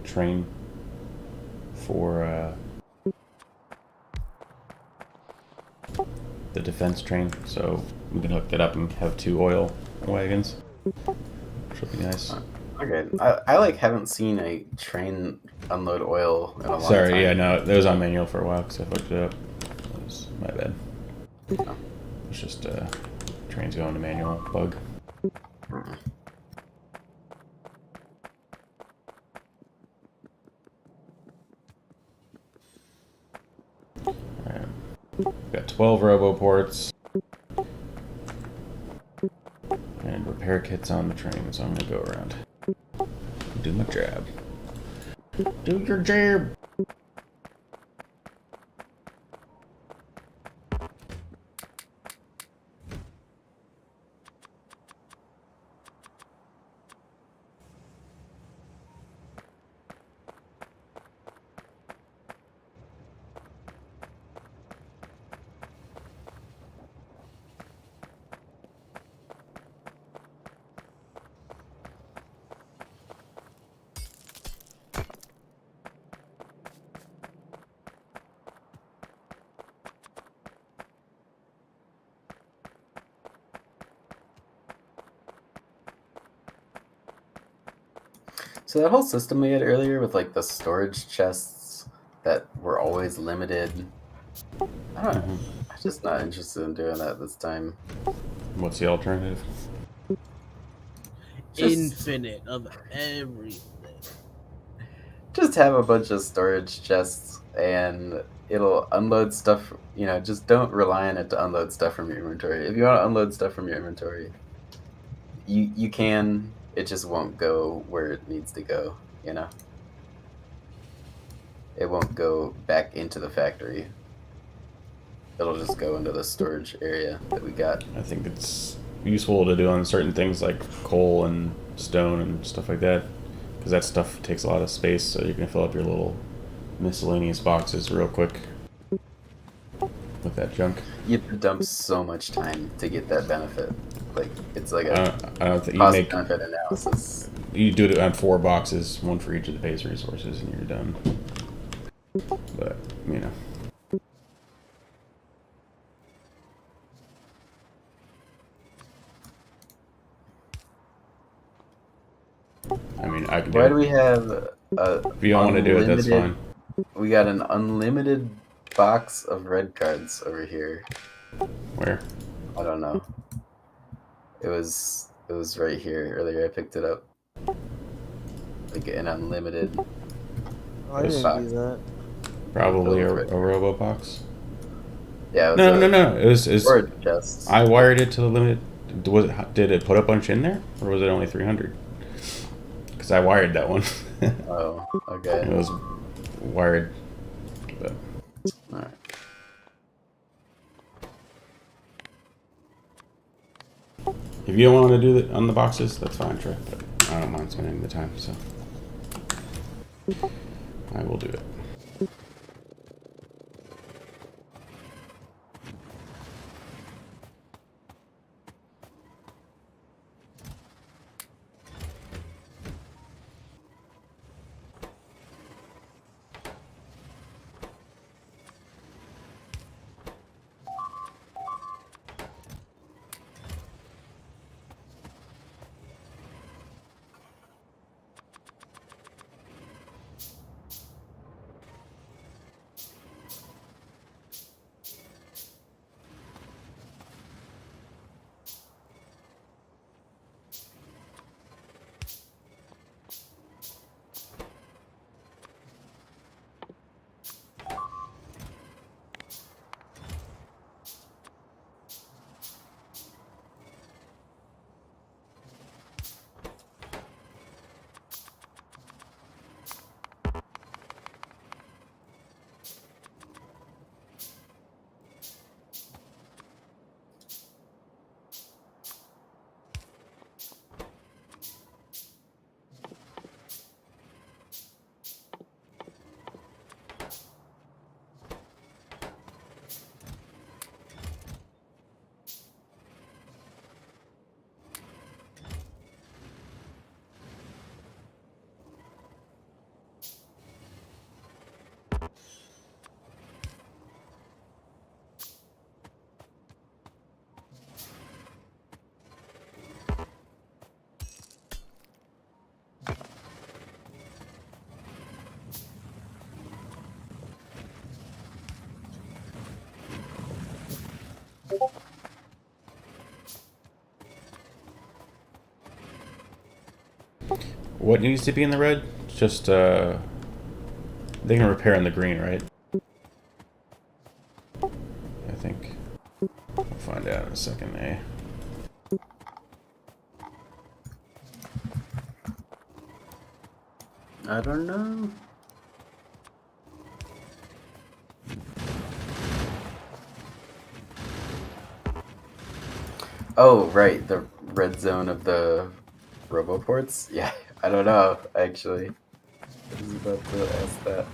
train for the defense train, so we can hook that up and have 2 oil wagons, which will be nice. Okay, I like haven't seen a train unload oil in a long time. Sorry, yeah, no, that was on manual for a while because I fucked it up. That was my bad. Oh. It's just trains going to manual bug. Alright. Got 12 roboports. And repair kits on the train, so I'm gonna go around. Do my job. Do your job! So that whole system we had earlier with like the storage chests that were always limited, I don't know. I'm just not interested in doing that this time. What's the alternative? Infinite of everything. Just have a bunch of storage chests and it'll unload stuff. You know, just don't rely on it to unload stuff from your inventory. If you want to unload stuff from your inventory, you can. It just won't go where it needs to go. You know, it won't go back into the factory. It'll just go into the storage area that we got. I think it's useful to do on certain things like coal and stone and stuff like that, because that stuff takes a lot of space, so you can fill up your little miscellaneous boxes real quick with that junk. You have to dump so much time to get that benefit. Like, it's like I a don't think cost benefit analysis. you do it on 4 boxes, one for each of the base resources, and you're done. But you know, I mean, I can do Why it. do we have a If you don't want to do it, that's fine. We got an unlimited box of red cards over here. Where? I don't know. It was right here earlier. I picked it up. Like an unlimited. I didn't do that. Probably a Filled with red Robobox. Yeah. It was No. It was storage chest. I wired it to the limit. Did it put a bunch in there, or was it only 300? Because I wired that one. Oh, okay. It was wired. But All right. if you don't want to do it on the boxes, that's fine, Trey. But I don't mind spending the time, so I will do it. What needs to be in the red? Just they can repair in the green, right? I think. We'll find out in a second, eh? I don't know. Oh, right, the red zone of the roboports? Yeah, I don't know, actually. I was about to ask that.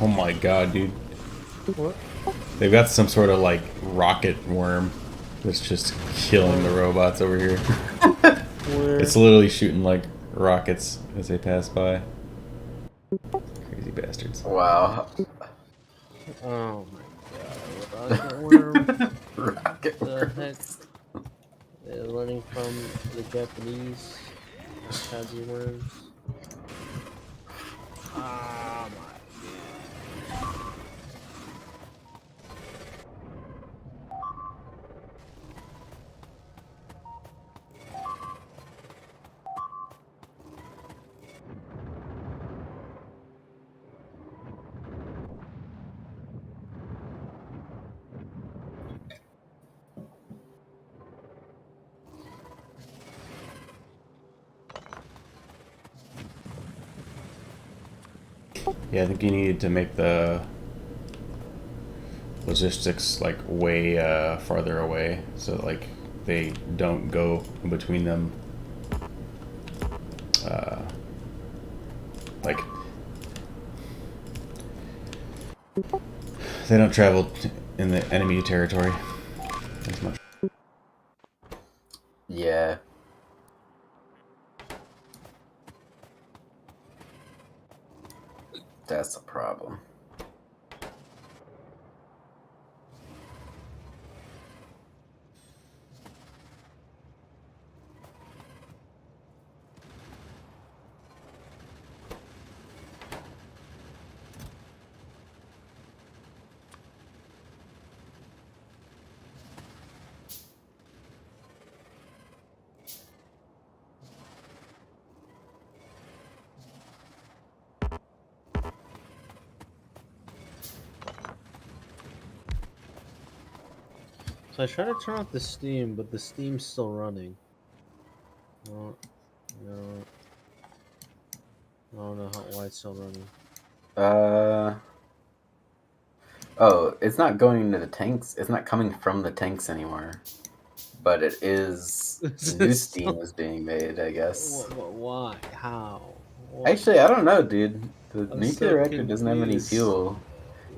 Oh my god, dude. What? They've got some sort of like rocket worm that's just killing the robots over here. Where? It's literally shooting like rockets as they pass by. Crazy bastards. Wow. Oh my god, a rocket worm. Rocket The heck? worms. They're learning from the Japanese kinds of worms. Ah my. Yeah, I think you needed to make the logistics like way farther away so like they don't go in between them. Like they don't travel in the enemy territory as much. Yeah. That's a problem. So I try to turn off the steam, but the steam's still running. No, no. I don't know why it's still running. Oh, it's not going into the tanks. It's not coming from the tanks anymore. But it is. New steam is being made, I guess. Why? How? What? Actually, I don't know, dude. The I'm nuclear so reactor doesn't have any confused. fuel.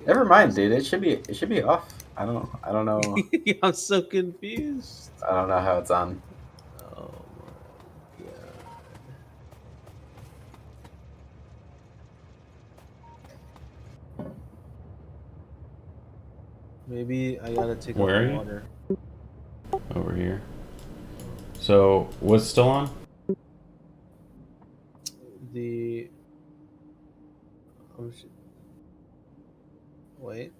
Never mind, dude. It should be off. I don't know. I'm so confused. I don't know how it's on. Oh my god. Maybe I gotta take out Where are the you? water. Over here. So what's still on? The sh- wait.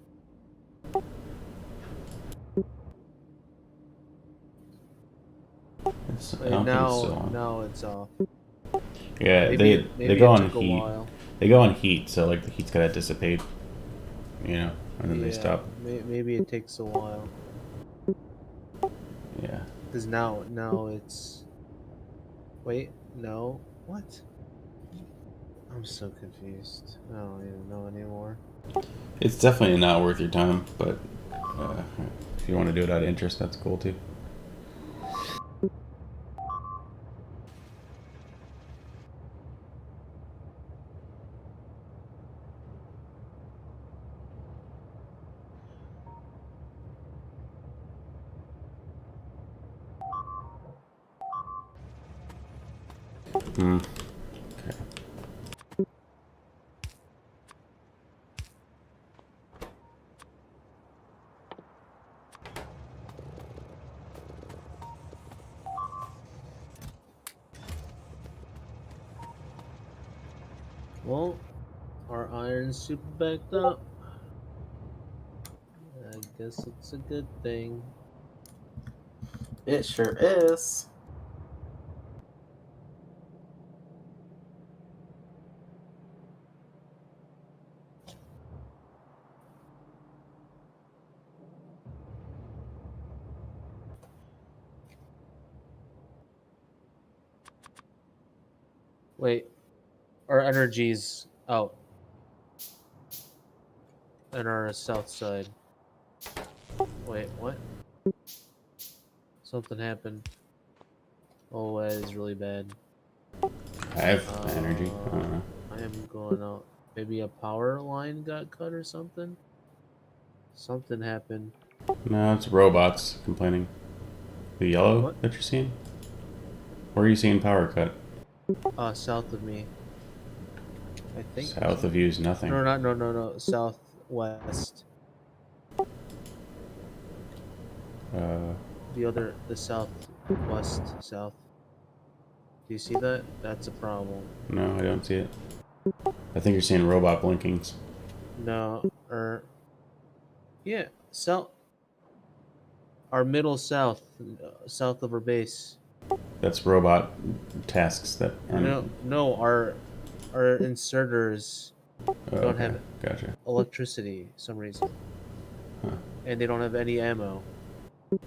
I Wait, don't think it's still on. now it's off. Yeah, Maybe they go it on took a heat. while. They go on heat, so like the heat's gotta dissipate, you know, and then they Yeah, stop. maybe it takes a while. Yeah. Because now it's. Wait, no. What? I'm so confused. I don't even know anymore. It's definitely not worth your time, but if you want to do it out of interest, that's cool too. Hmm. Okay. Well, our iron's super backed up. I guess it's a good thing. It sure is. Wait, our energy's out on our south side. Wait, what? Something happened. Oh, that is really bad. I have energy. I don't know. I am going out. Maybe a power line got cut or something? Something happened. No, it's robots complaining. The yellow What? that you're seeing? Where are you seeing power cut? South of me. I think. South of you is nothing. No, not no no no. Southwest. Uh, The southwest south. Do you see that? That's a problem. no, I don't see it. I think you're seeing robot blinkings. No, yeah, south. Our middle south, south of our base. That's robot tasks that aren't. No, no, our inserters Oh, don't okay, have gotcha. electricity for some reason, Huh. and they don't have any ammo.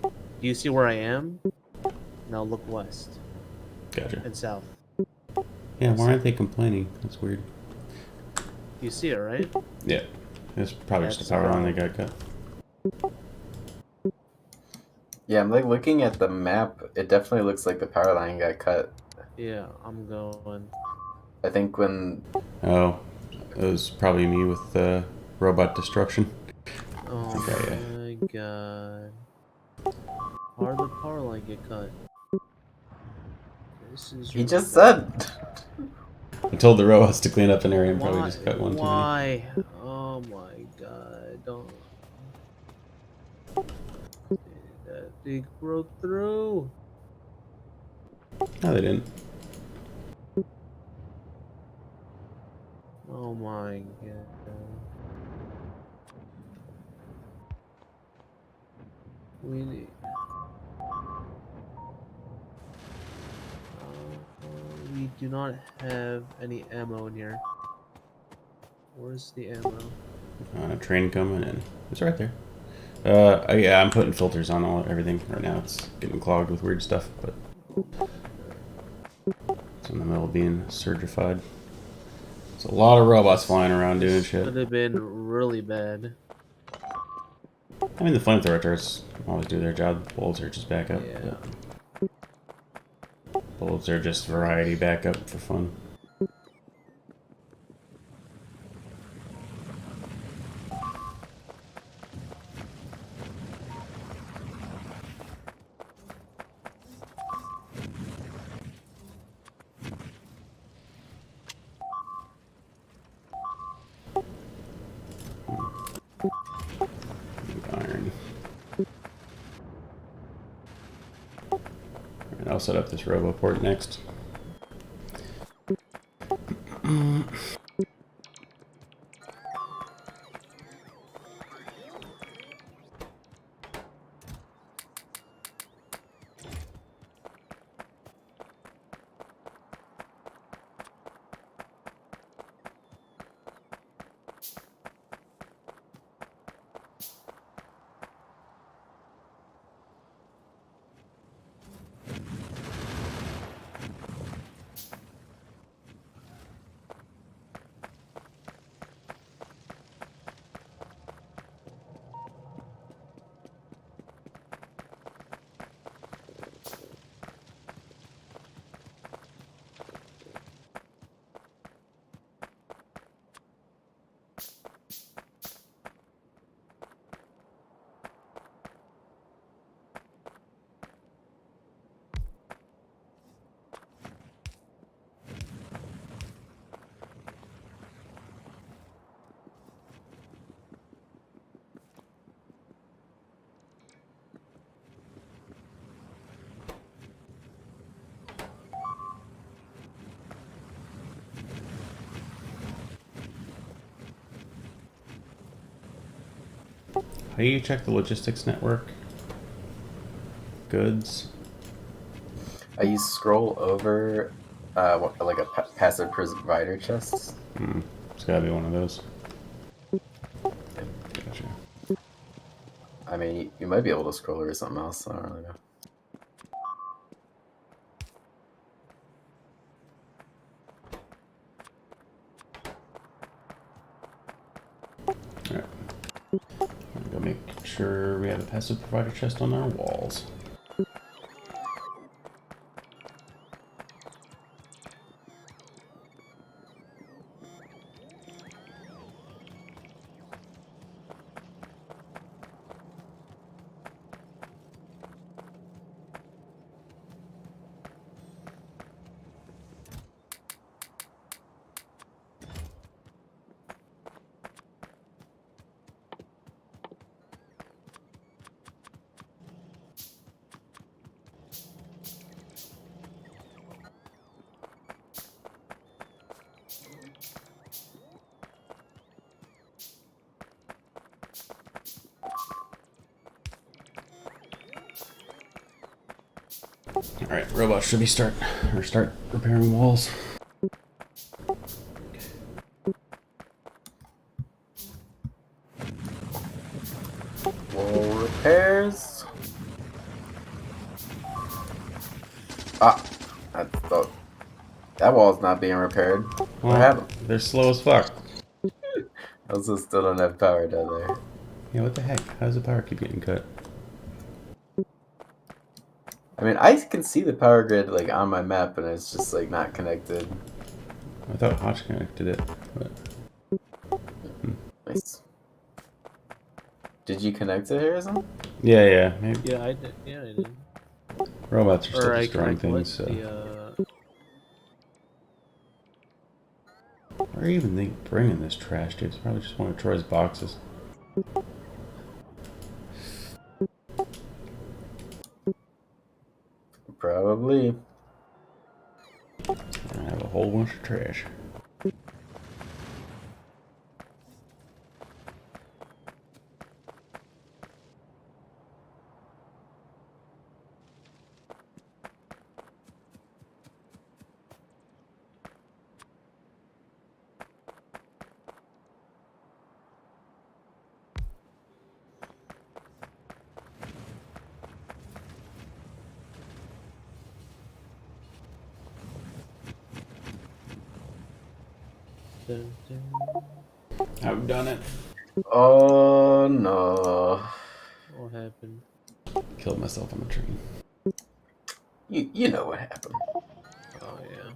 Do you see where I am? Now look west Gotcha. and south. Yeah, why aren't they complaining? That's weird. You see it, right? Yeah, it's probably just That's a power line wrong. that got cut. Yeah, I'm like looking at the map. It definitely looks like the power line got cut. Yeah, I'm going. I think when Oh, it was probably me with robot destruction. Oh Okay, my god. How did the power line get cut? This is he really just bad. said, I told the robots to clean up an area and probably Why? just cut one too many. Why? Oh my god! Don't. That thing broke through. No, they didn't. Oh my god. We need. We do not have any ammo in here. Where's the ammo? Train coming in. It's right there. Yeah, I'm putting filters on everything right now. It's getting clogged with weird stuff, but it's in the middle of being surgified. There's a lot of robots flying around doing This shit. could have been really bad. I mean, the flamethrower turrets always do their job. Bullets are just backup. Yeah. Bullets are just variety backup for fun. Iron. Alright, I'll set up this RoboPort next. How do you check the logistics network? Goods. you scroll over, like a passive provider chest. It's gotta be one of those. Gotcha. I mean, you might be able to scroll over something else. I don't really know. Alright. I'm gonna make sure we have a passive provider chest on our walls. All right, robots should start repairing walls. Wall repairs. Ah, I thought that wall's not being repaired. What happened? They're slow as fuck. Also still don't have power down there. Yeah, what the heck? How does the power keep getting cut? I mean, I can see the power grid like on my map, and it's just like not connected. I thought Hotch connected it, but Nice. Did you connect it, Harrison? yeah, maybe. Yeah, I did. Yeah, I did. Robots are still Or I destroying connect what? things. So. The Why are you even bringing this trash, dude? It's probably just one of Troy's boxes. Probably. I have a whole bunch of trash. dun, dun. I've done it. Oh no. What happened? Killed myself on the train. You know what happened. Oh yeah.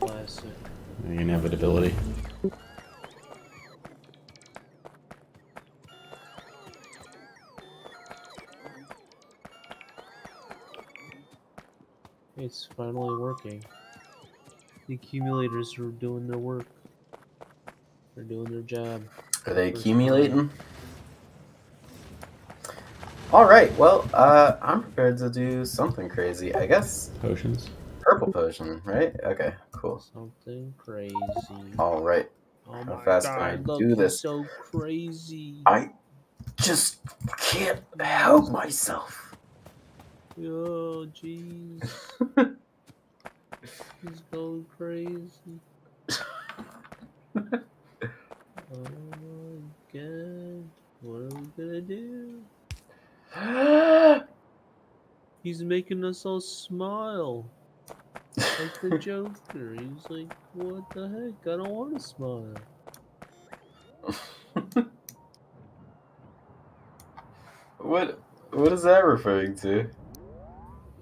Classic. The inevitability. It's finally working. The accumulators are doing their work. They're doing their job. Are they First accumulating? Alright, well, I'm prepared to do something crazy. I guess Potions. purple potion, right? Okay, cool. Something crazy. Alright, Oh how my fast god, can I look, do he's this? so crazy. I just can't help myself. Oh, jeez. He's going crazy. Oh my god. What are we gonna do? He's making us all smile. Like the Joker. He's like, what the heck? I don't want to smile. What is that referring to? You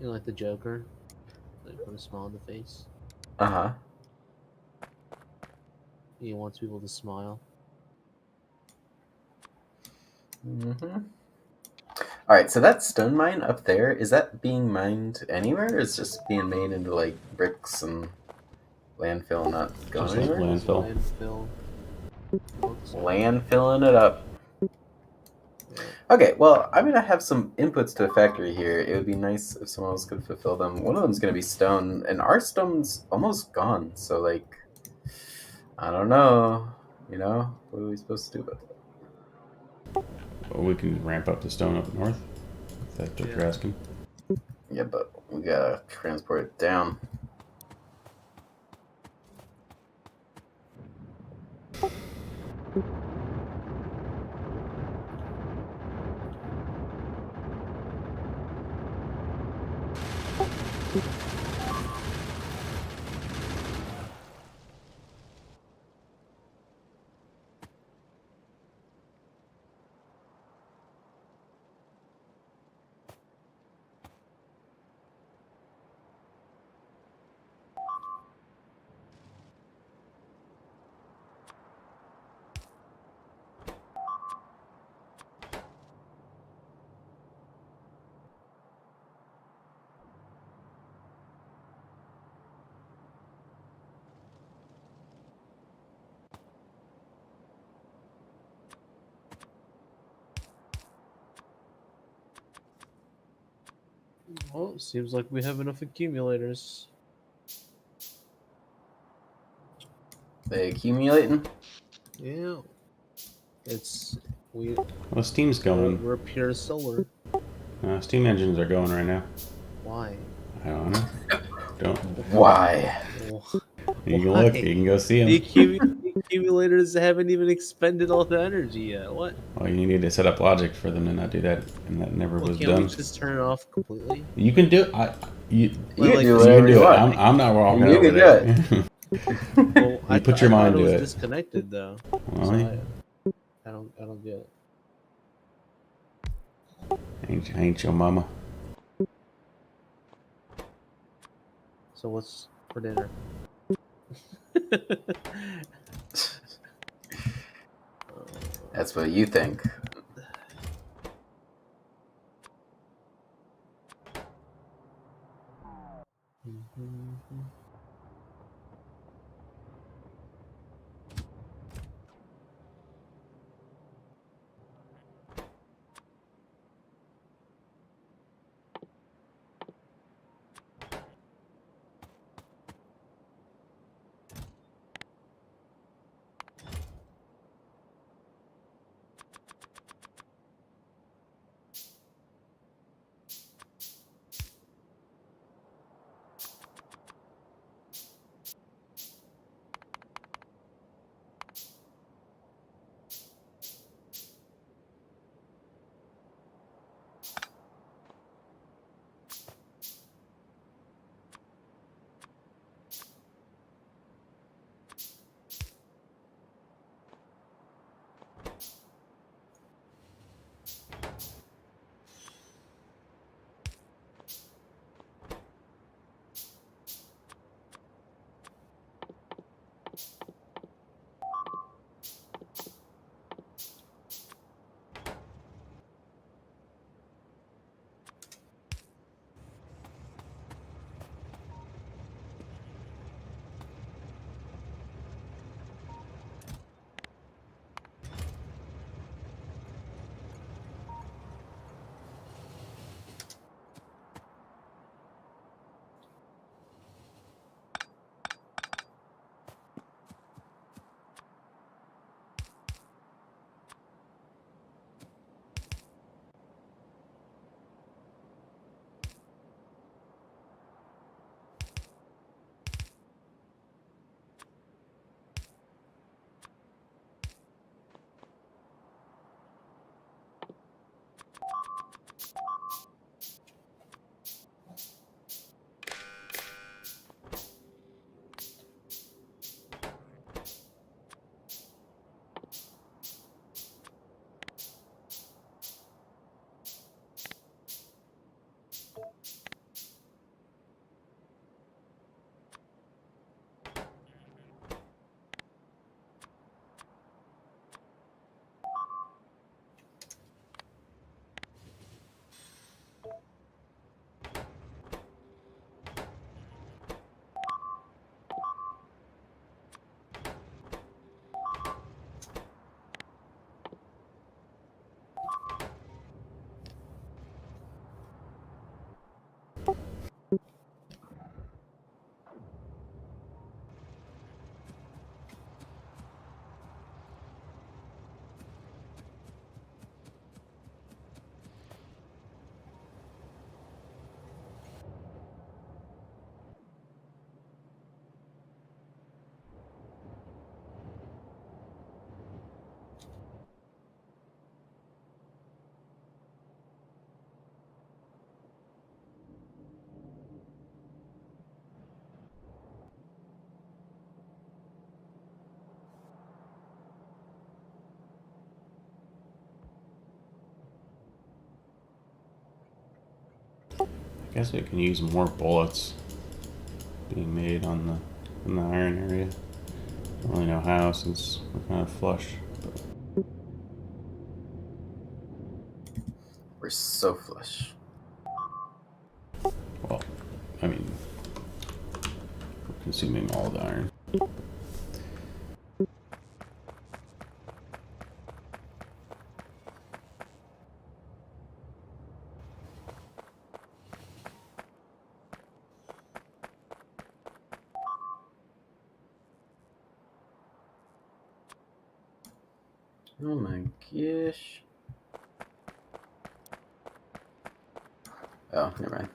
know, like the Joker? Like, put a smile on the face. Uh-huh. He wants people to smile. Mm-hmm. Alright, so that stone mine up there, is that being mined anywhere? Or is it just being made into, like, bricks and landfill not going Just like anywhere? landfill. Landfill. Landfilling it up. Yeah. Okay, well, I'm gonna have some inputs to a factory here. It would be nice if someone else could fulfill them. One of them's gonna be stone, and our stone's almost gone, so, like, I don't know. You know? What are we supposed to do about that? Well, we can ramp up the stone up north. If that's what you're asking. Yeah, but we gotta transport it down. Well, seems like we have enough accumulators. They accumulating? Yeah. It's Well, steam's going. we're pure solar. Steam engines are going right now. Why? I don't know. Don't. Why? You can look. Why? You can go see The, them. the accumulators haven't even expended all the energy yet. What? Well, you need to set up logic for them to not do that, and that never Well, was can't we done. just turn it off completely? You can do it. You You can Like do this- you can whatever do you it. want. I'm not walking You over can do there. Well, You put your I thought mind it to was it. disconnected though. Well, So I I don't get it. ain't your mama. So what's for dinner? That's what you think. I guess we can use more bullets being made on the iron area. Don't really know how since we're kind of flush. We're so flush. Well, I mean, we're consuming all the iron. Oh my gosh. Oh, never mind.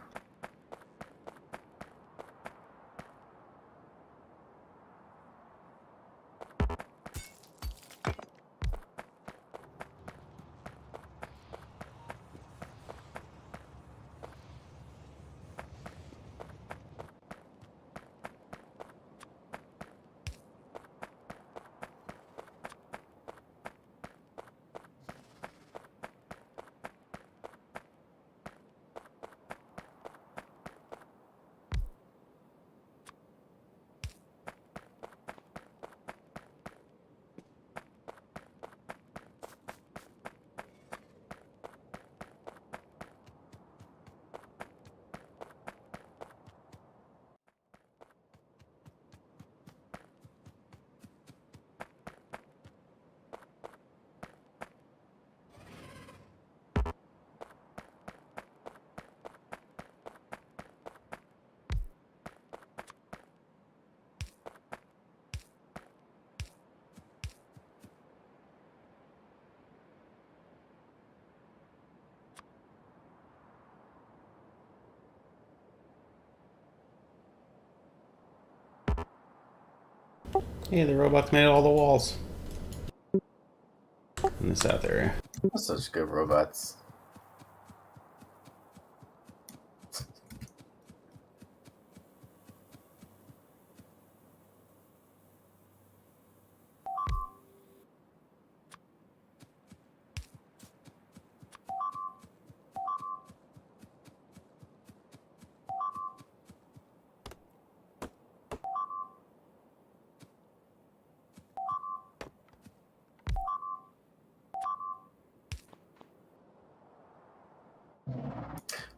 Hey, the robots made all the walls in the south area. Such good robots.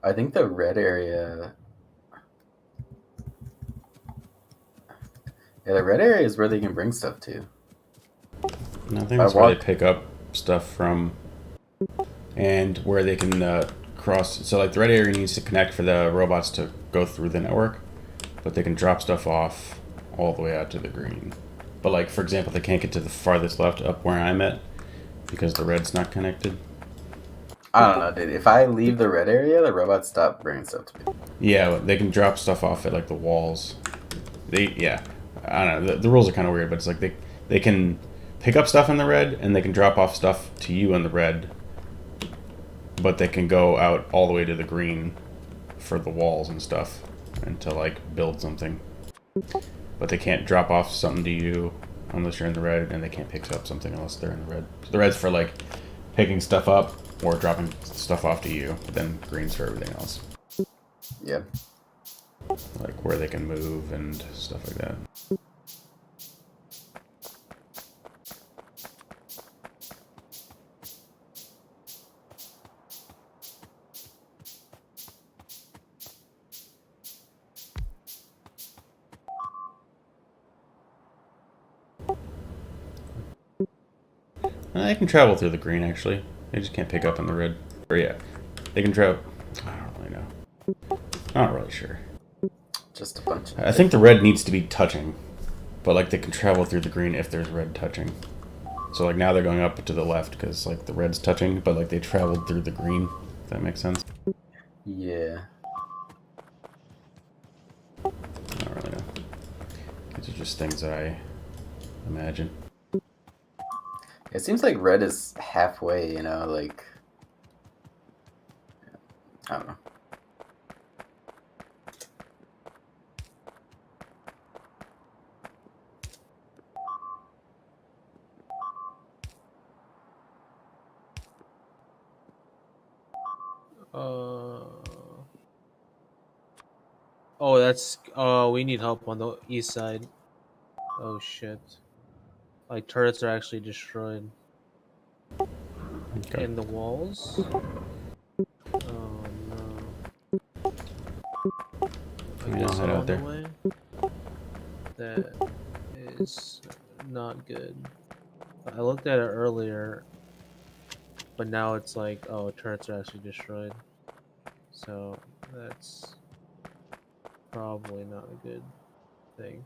I think the red area. Yeah, the red area is where they can bring stuff to. And I think I that's where they walk. pick up stuff from, and where they can cross. So, like, the red area needs to connect for the robots to go through the network, but they can drop stuff off all the way out to the green. But, like, for example, they can't get to the farthest left up where I'm at because the red's not connected. I don't know, dude. If I leave the red area, the robots stop bringing stuff to me. Yeah, they can drop stuff off at like the walls. Yeah, I don't know. The rules are kind of weird, but it's like they can pick up stuff in the red and they can drop off stuff to you in the red, but they can go out all the way to the green for the walls and stuff and to like build something. But they can't drop off something to you unless you're in the red, and they can't pick up something unless they're in the red. So the red's for like picking stuff up or dropping stuff off to you, but then green's for everything else. Yeah. Like where they can move and stuff like that. They can travel through the green, actually. They just can't pick up in the red. Or, yeah. They can travel. I don't really know. Not really sure. Just a bunch of. I think the red needs to be touching. But, like, they can travel through the green if there's red touching. So, like, now they're going up to the left because, like, the red's touching, but, like, they traveled through the green. If that makes sense. Yeah. I don't really know. These are just things that I imagine. It seems like red is halfway, like. I don't know. Uh. Oh, that's. We need help on the east side. Oh shit! Like turrets are actually destroyed Okay. in the walls. Oh no! I Fine, I'll guess head I'm out on the there. way. That is not good. I looked at it earlier, but now it's like, oh, turrets are actually destroyed. So that's probably not a good thing.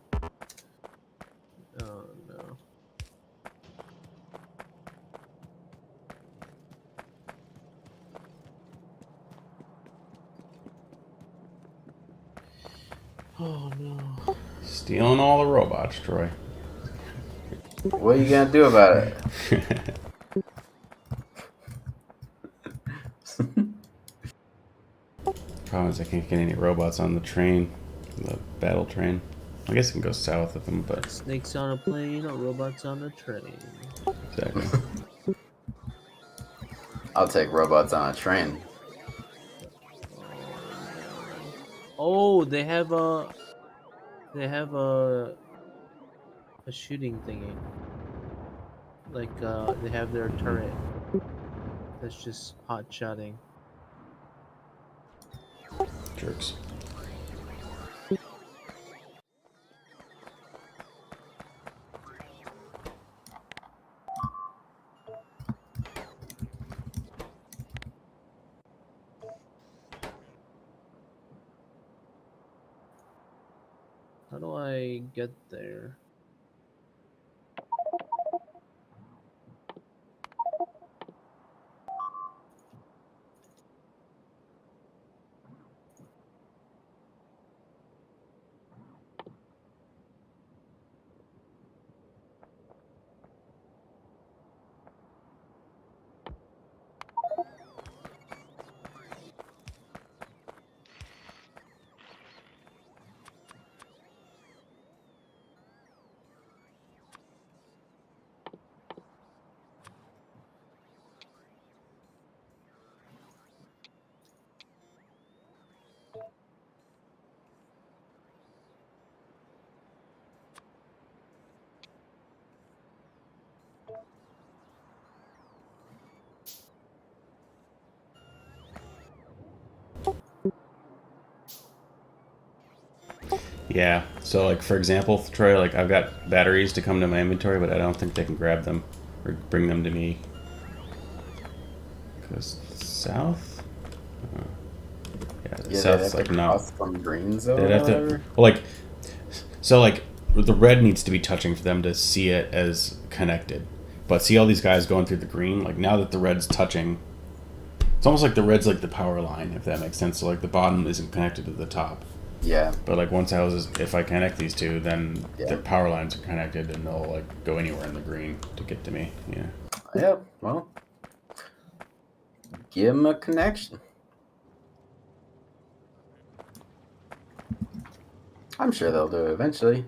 Oh no. Oh no. Stealing all the robots, Troy. What are you gonna do about it? Problem is I can't get any robots on the train, the battle train. I guess I can go south of them, but Snakes on a plane or robots on a train. exactly. I'll take robots on a train. Oh, they have a shooting thingy. Like they have their turret that's just hot shotting. Jerks. How do I get there? Yeah. So, like for example, Troy, like I've got batteries to come to my inventory, but I don't think they can grab them or bring them to me. Because south. Yeah, the Yeah, they'd south's have to like not. cross some green zone They'd or have to. whatever. Well, like so, like the red needs to be touching for them to see it as connected. But see all these guys going through the green. Like now that the red's touching, it's almost like the red's like the power line, if that makes sense. So like the bottom isn't connected to the top. Yeah, But like once houses, if I connect these two, then yeah. their power lines are connected, and they'll like go anywhere in the green to get to me. Yeah. Yeah, well, give them a connection. I'm sure they'll do it eventually.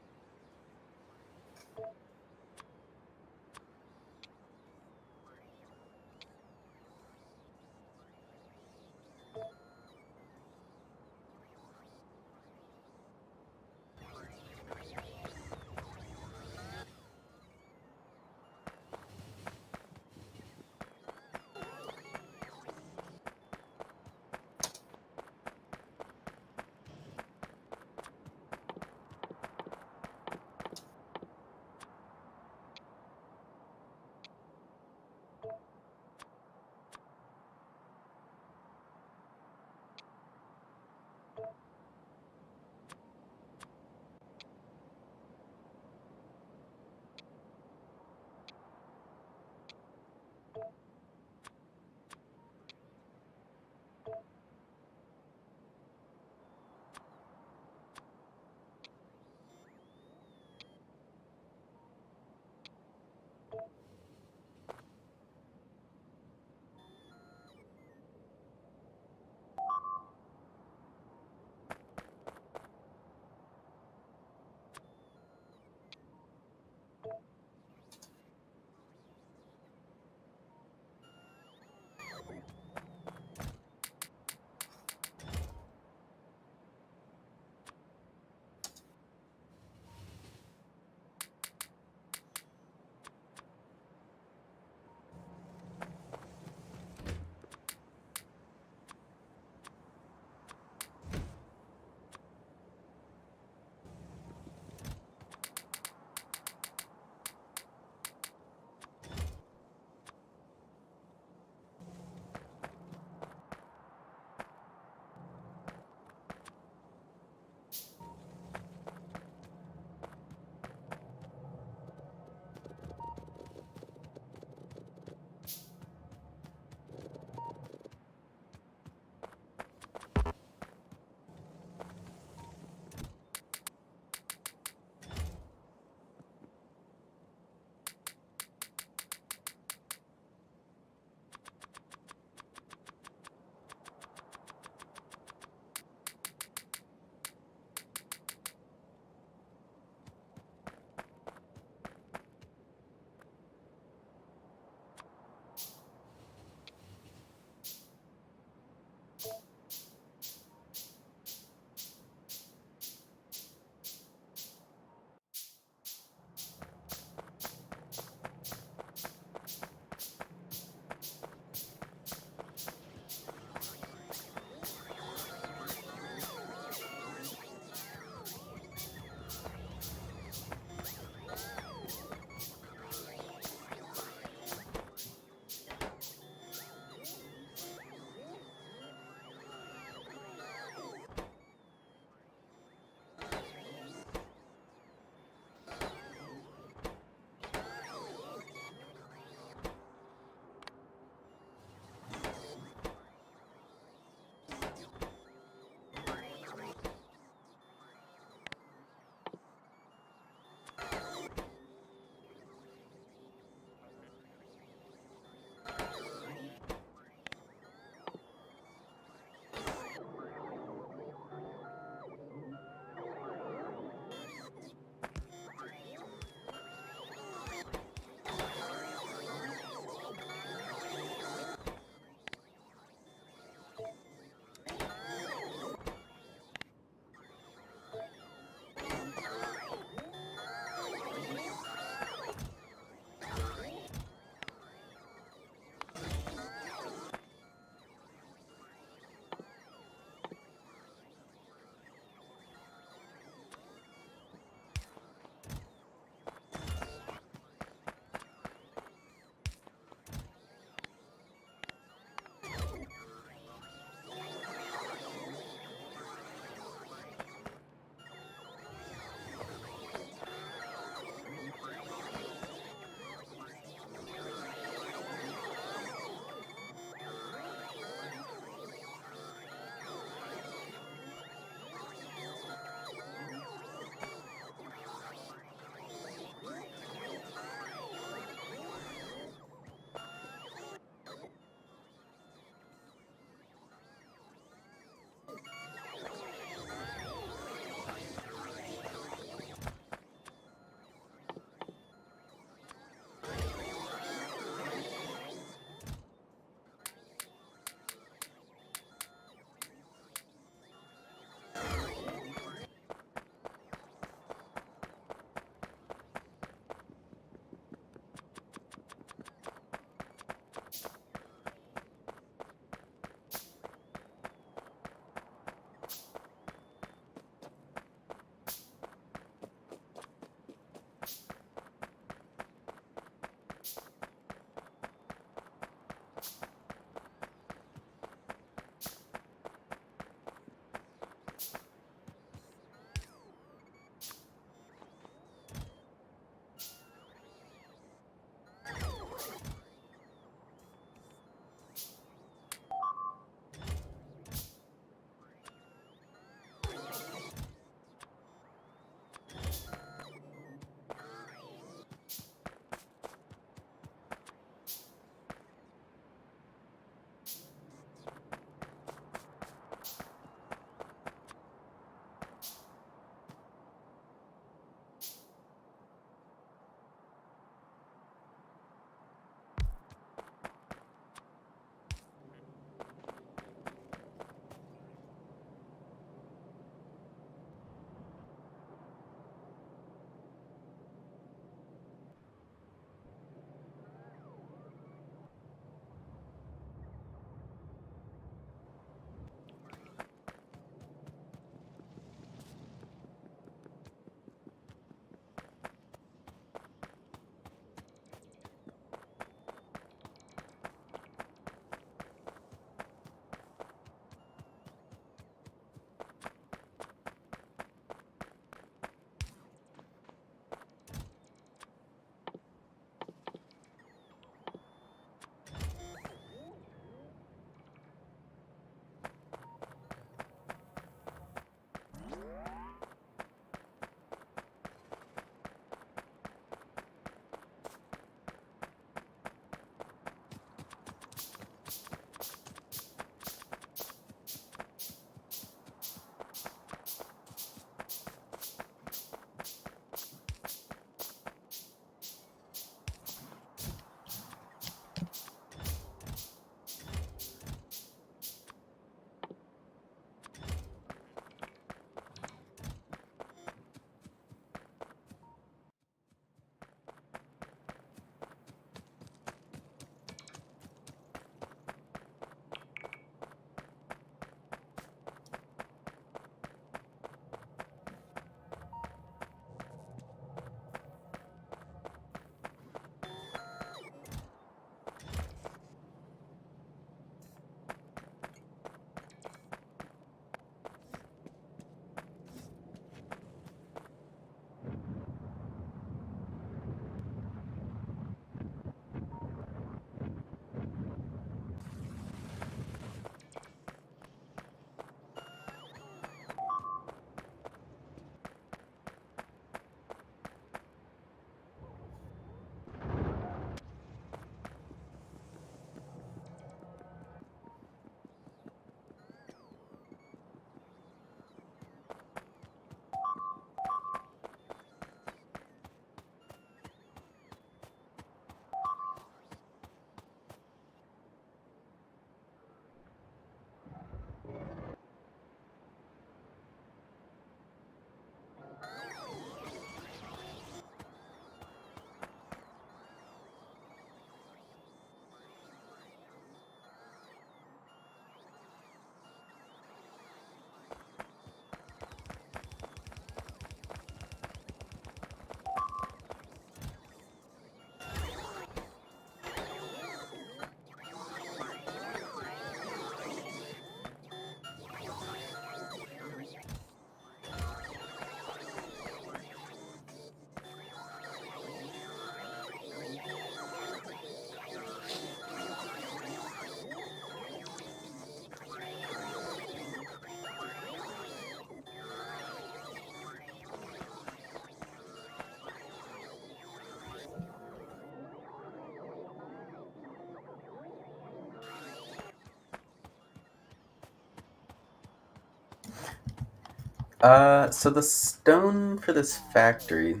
So the stone for this factory,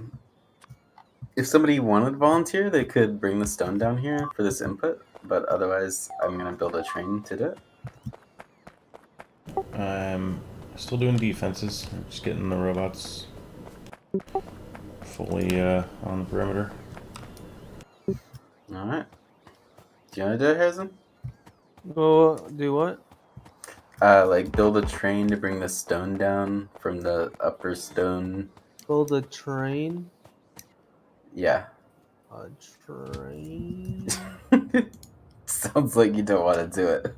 if somebody wanted to volunteer, they could bring the stone down here for this input, but otherwise, I'm gonna build a train to do it. I'm still doing defenses. I'm just getting the robots fully on the perimeter. Alright. Do you wanna do it, Harrison? Go do what? Like build a train to bring the stone down from the upper stone. Build a train. Yeah. A train. Sounds like you don't want to do it.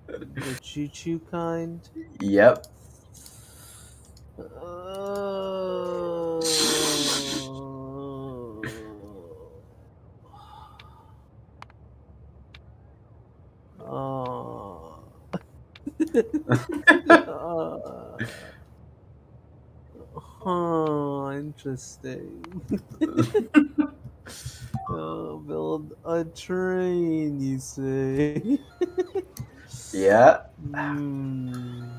The choo-choo kind. Yep. Uh, interesting. Build a train, you say? Yeah. Hmm.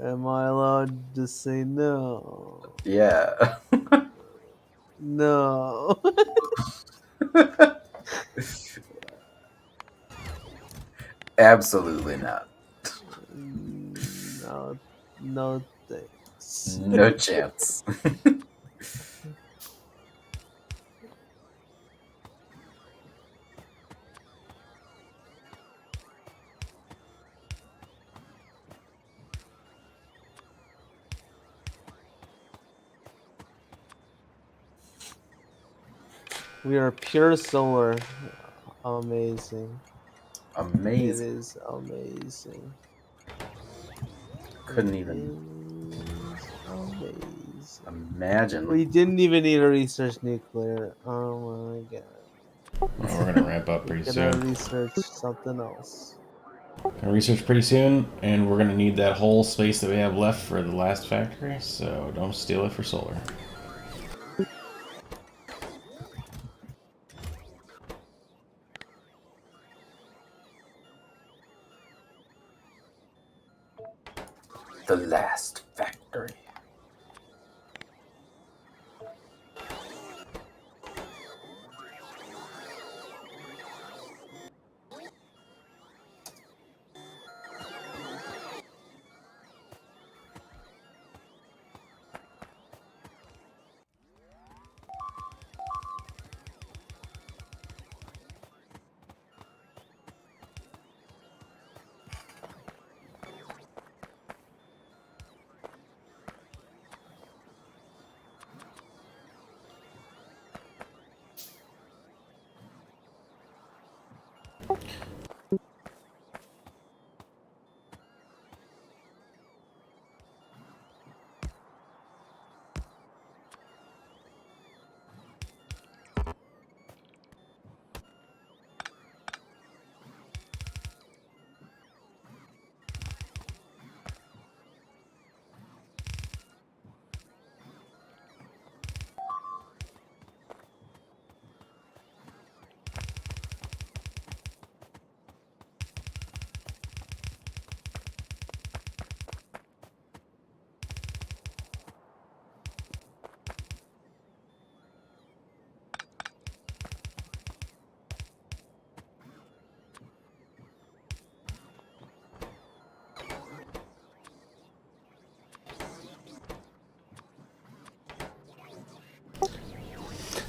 Am I allowed to say no? Yeah. No. Absolutely not. No, no thanks. No chance. We are pure solar. Amazing. It Amazing. is amazing. Couldn't It even is amazing. imagine. We didn't even need to research nuclear. Oh my god. Well, we're gonna ramp up We pretty gotta soon. research something else. Gonna research pretty soon, and we're gonna need that whole space that we have left for the last factory. So don't steal it for solar. The last factory.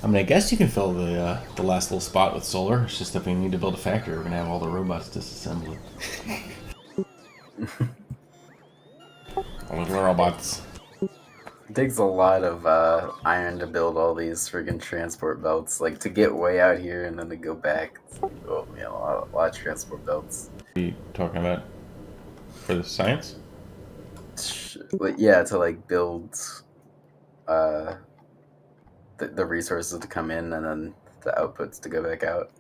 I mean, I guess you can fill the last little spot with solar. It's just if we need to build a factory, we're gonna have all the robots disassembled. All the robots. It takes a lot of iron to build all these friggin' transport belts. Like to get way out here and then to go back. Oh, yeah, a lot of transport belts. What are you talking about for the science? But yeah, to like build uh, the resources to come in and then the outputs to go back out.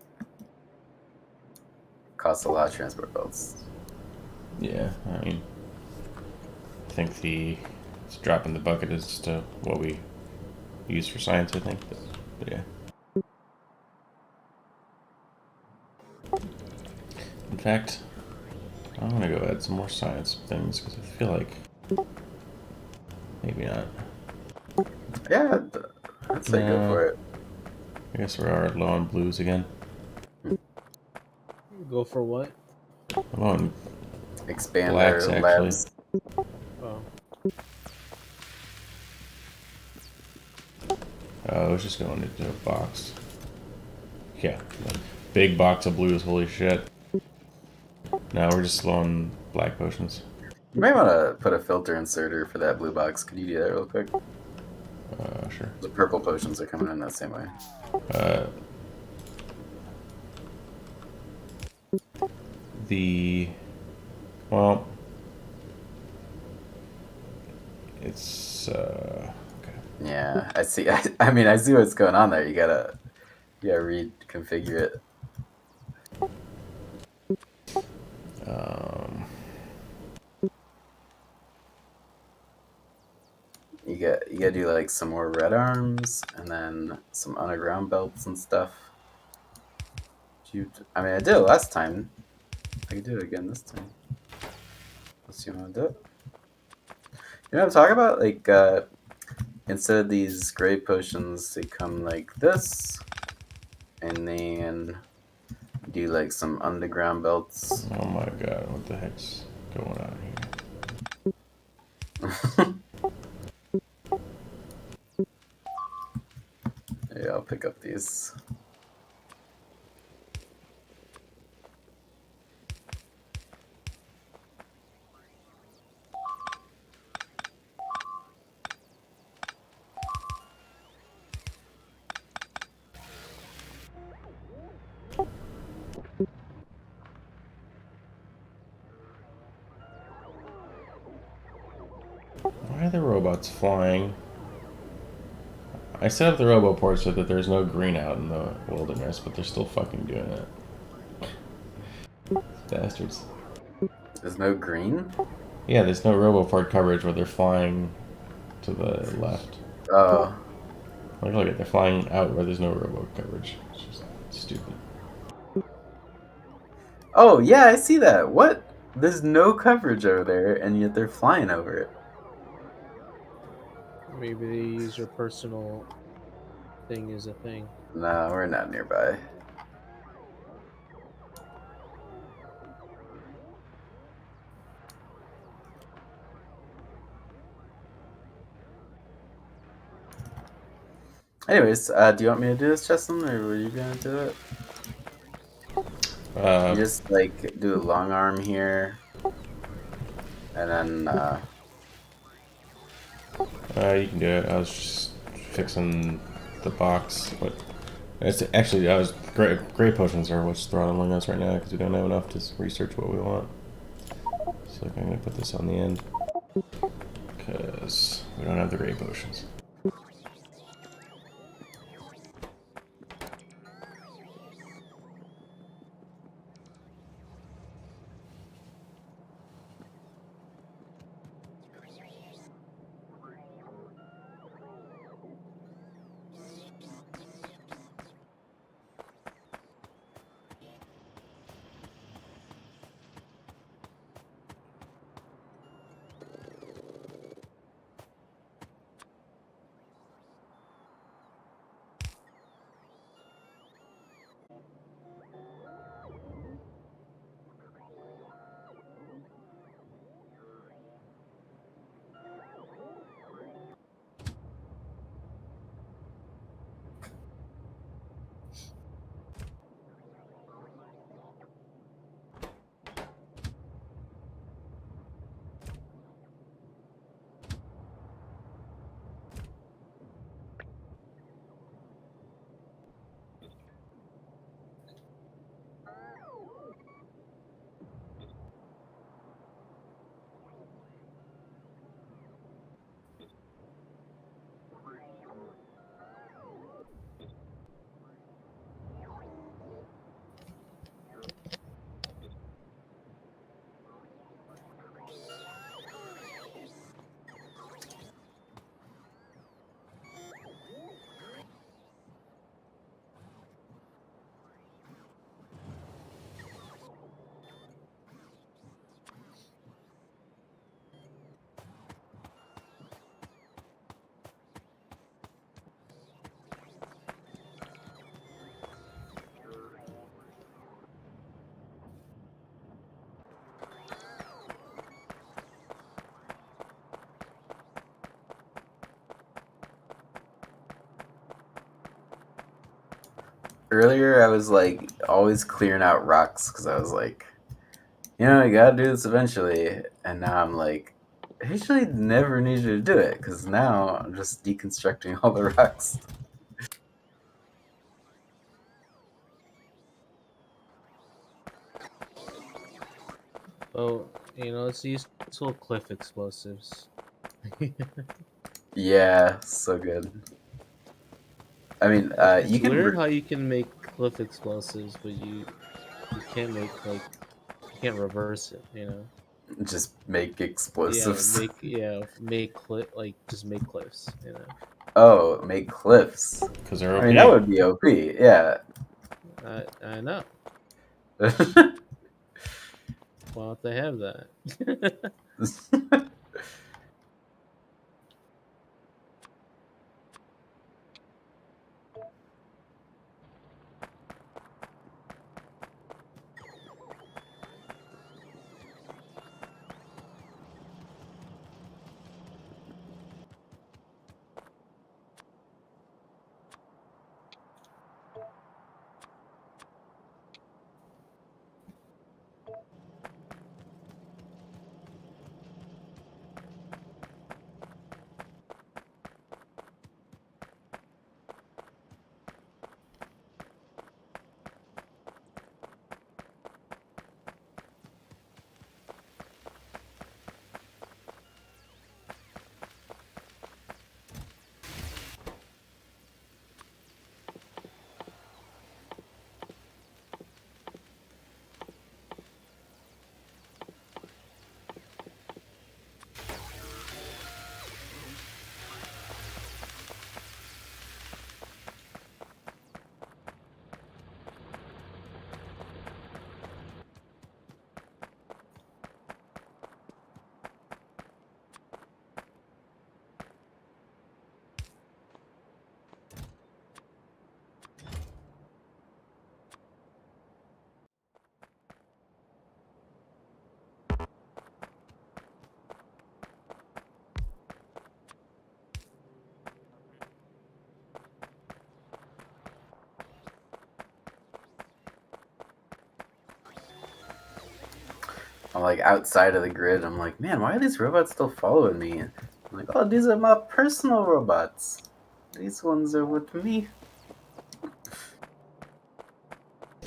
Costs a lot of transport belts. Yeah, I mean, I think it's drop in the bucket as to what we use for science. I think, but yeah. In fact, I'm gonna go add some more science things because I feel like maybe not. Yeah, I'd say go No, for it. I guess we are low on blues again. Go for what? Low on Expand blacks our actually. labs. Oh, I was just going into a box. Yeah, big box of blues. Holy shit! Now we're just low on black potions. You might want to put a filter inserter for that blue box. Could you do that real quick? Sure. The purple potions are coming in that same way. Uh, the well, it's okay. Yeah, I see. I mean, I see what's going on there. You gotta reconfigure it. Um, You gotta do like some more red arms and then some underground belts and stuff. I mean, I did it last time. I can do it again this time. Unless you want to do it. You know what I'm talking about? Like, instead of these gray potions, they come like this, and then do like some underground belts. oh my god, what the heck's going on Yeah, I'll pick up these. Why are the robots flying? I set up the roboport so that there's no green out in the wilderness, but they're still fucking doing it. Bastards. There's no green? Yeah, there's no roboport coverage where they're flying to the left. Oh. Look at it, they're flying out where there's no robo coverage. It's just stupid. Oh, yeah, I see that. What? There's no coverage over there, and yet they're flying over it. maybe they use your personal thing as a thing. No, we're not nearby. Anyways, do you want me to do this, Justin, or were you gonna do it? You just like do a long arm here, and then you can do it. I was just fixing the box, but it's actually I was gray potions are what's throttling us right now because we don't have enough to research what we want. So I'm gonna put this on the end because we don't have the gray potions. earlier I was like always clearing out rocks because I was like, you know, you gotta do this eventually. And now I'm like, I usually never need you to do it because now I'm just deconstructing all the rocks. Oh, it's useful cliff explosives. Yeah, so good. I mean, It's you can weird how you can make cliff explosives, but you can't make you can't reverse it. just make Yeah, explosives. make cliff like just make cliffs. Oh, make cliffs. Because they're I mean, that OP. would be OP. Yeah. I know. Why don't they have that? I'm like outside of the grid. I'm like, man, why are these robots still following me? I'm like, oh, these are my personal robots. These ones are with me.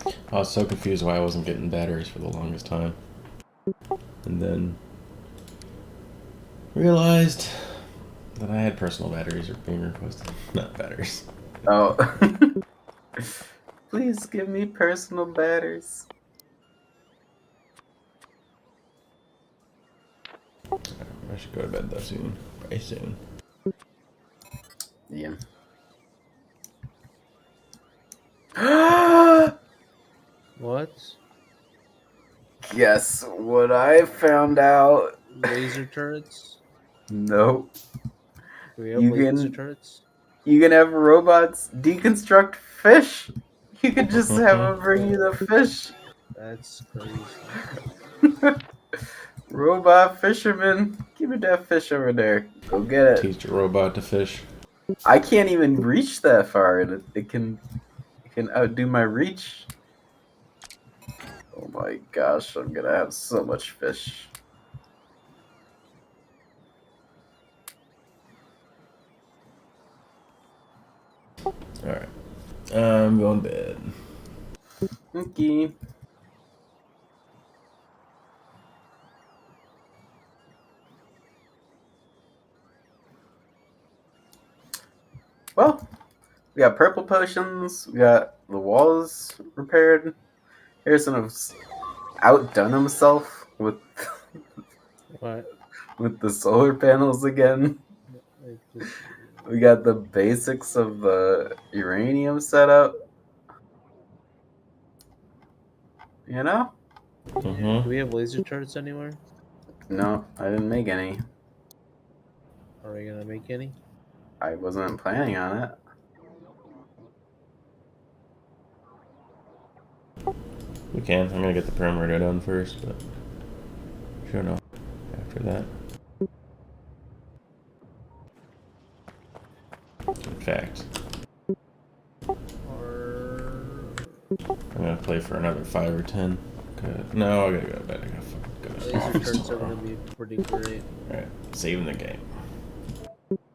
I was so confused why I wasn't getting batteries for the longest time. And then realized that I had personal batteries are being requested. Not batteries. Oh. Please give me personal batteries. I should go to bed though soon. Very soon. Yeah. What? Guess what I found out? Laser turrets? Nope. Do we have You laser can turrets? have robots deconstruct fish. You could just have them bring you the fish. That's crazy. Robot fisherman, give me that fish over there. Go get it. Teach a robot to fish. I can't even reach that far, and it can outdo my reach. Oh my gosh, I'm gonna have so much fish. Alright. I'm going to bed. Okay. Well, we got purple potions. We got the walls repaired. Harrison's outdone himself with What? with the solar panels again. Like just We got the basics of the uranium setup. You know? do we have laser turrets anywhere? No, I didn't make any. Are we gonna make any? I wasn't planning on it. We can. I'm gonna get the perimeter done first, but sure enough, after that. In fact, Or I'm gonna play for another 5 or 10. No, I gotta go to bed. I gotta go to At least your office turns are tomorrow. gonna be pretty great. Alright, saving the game.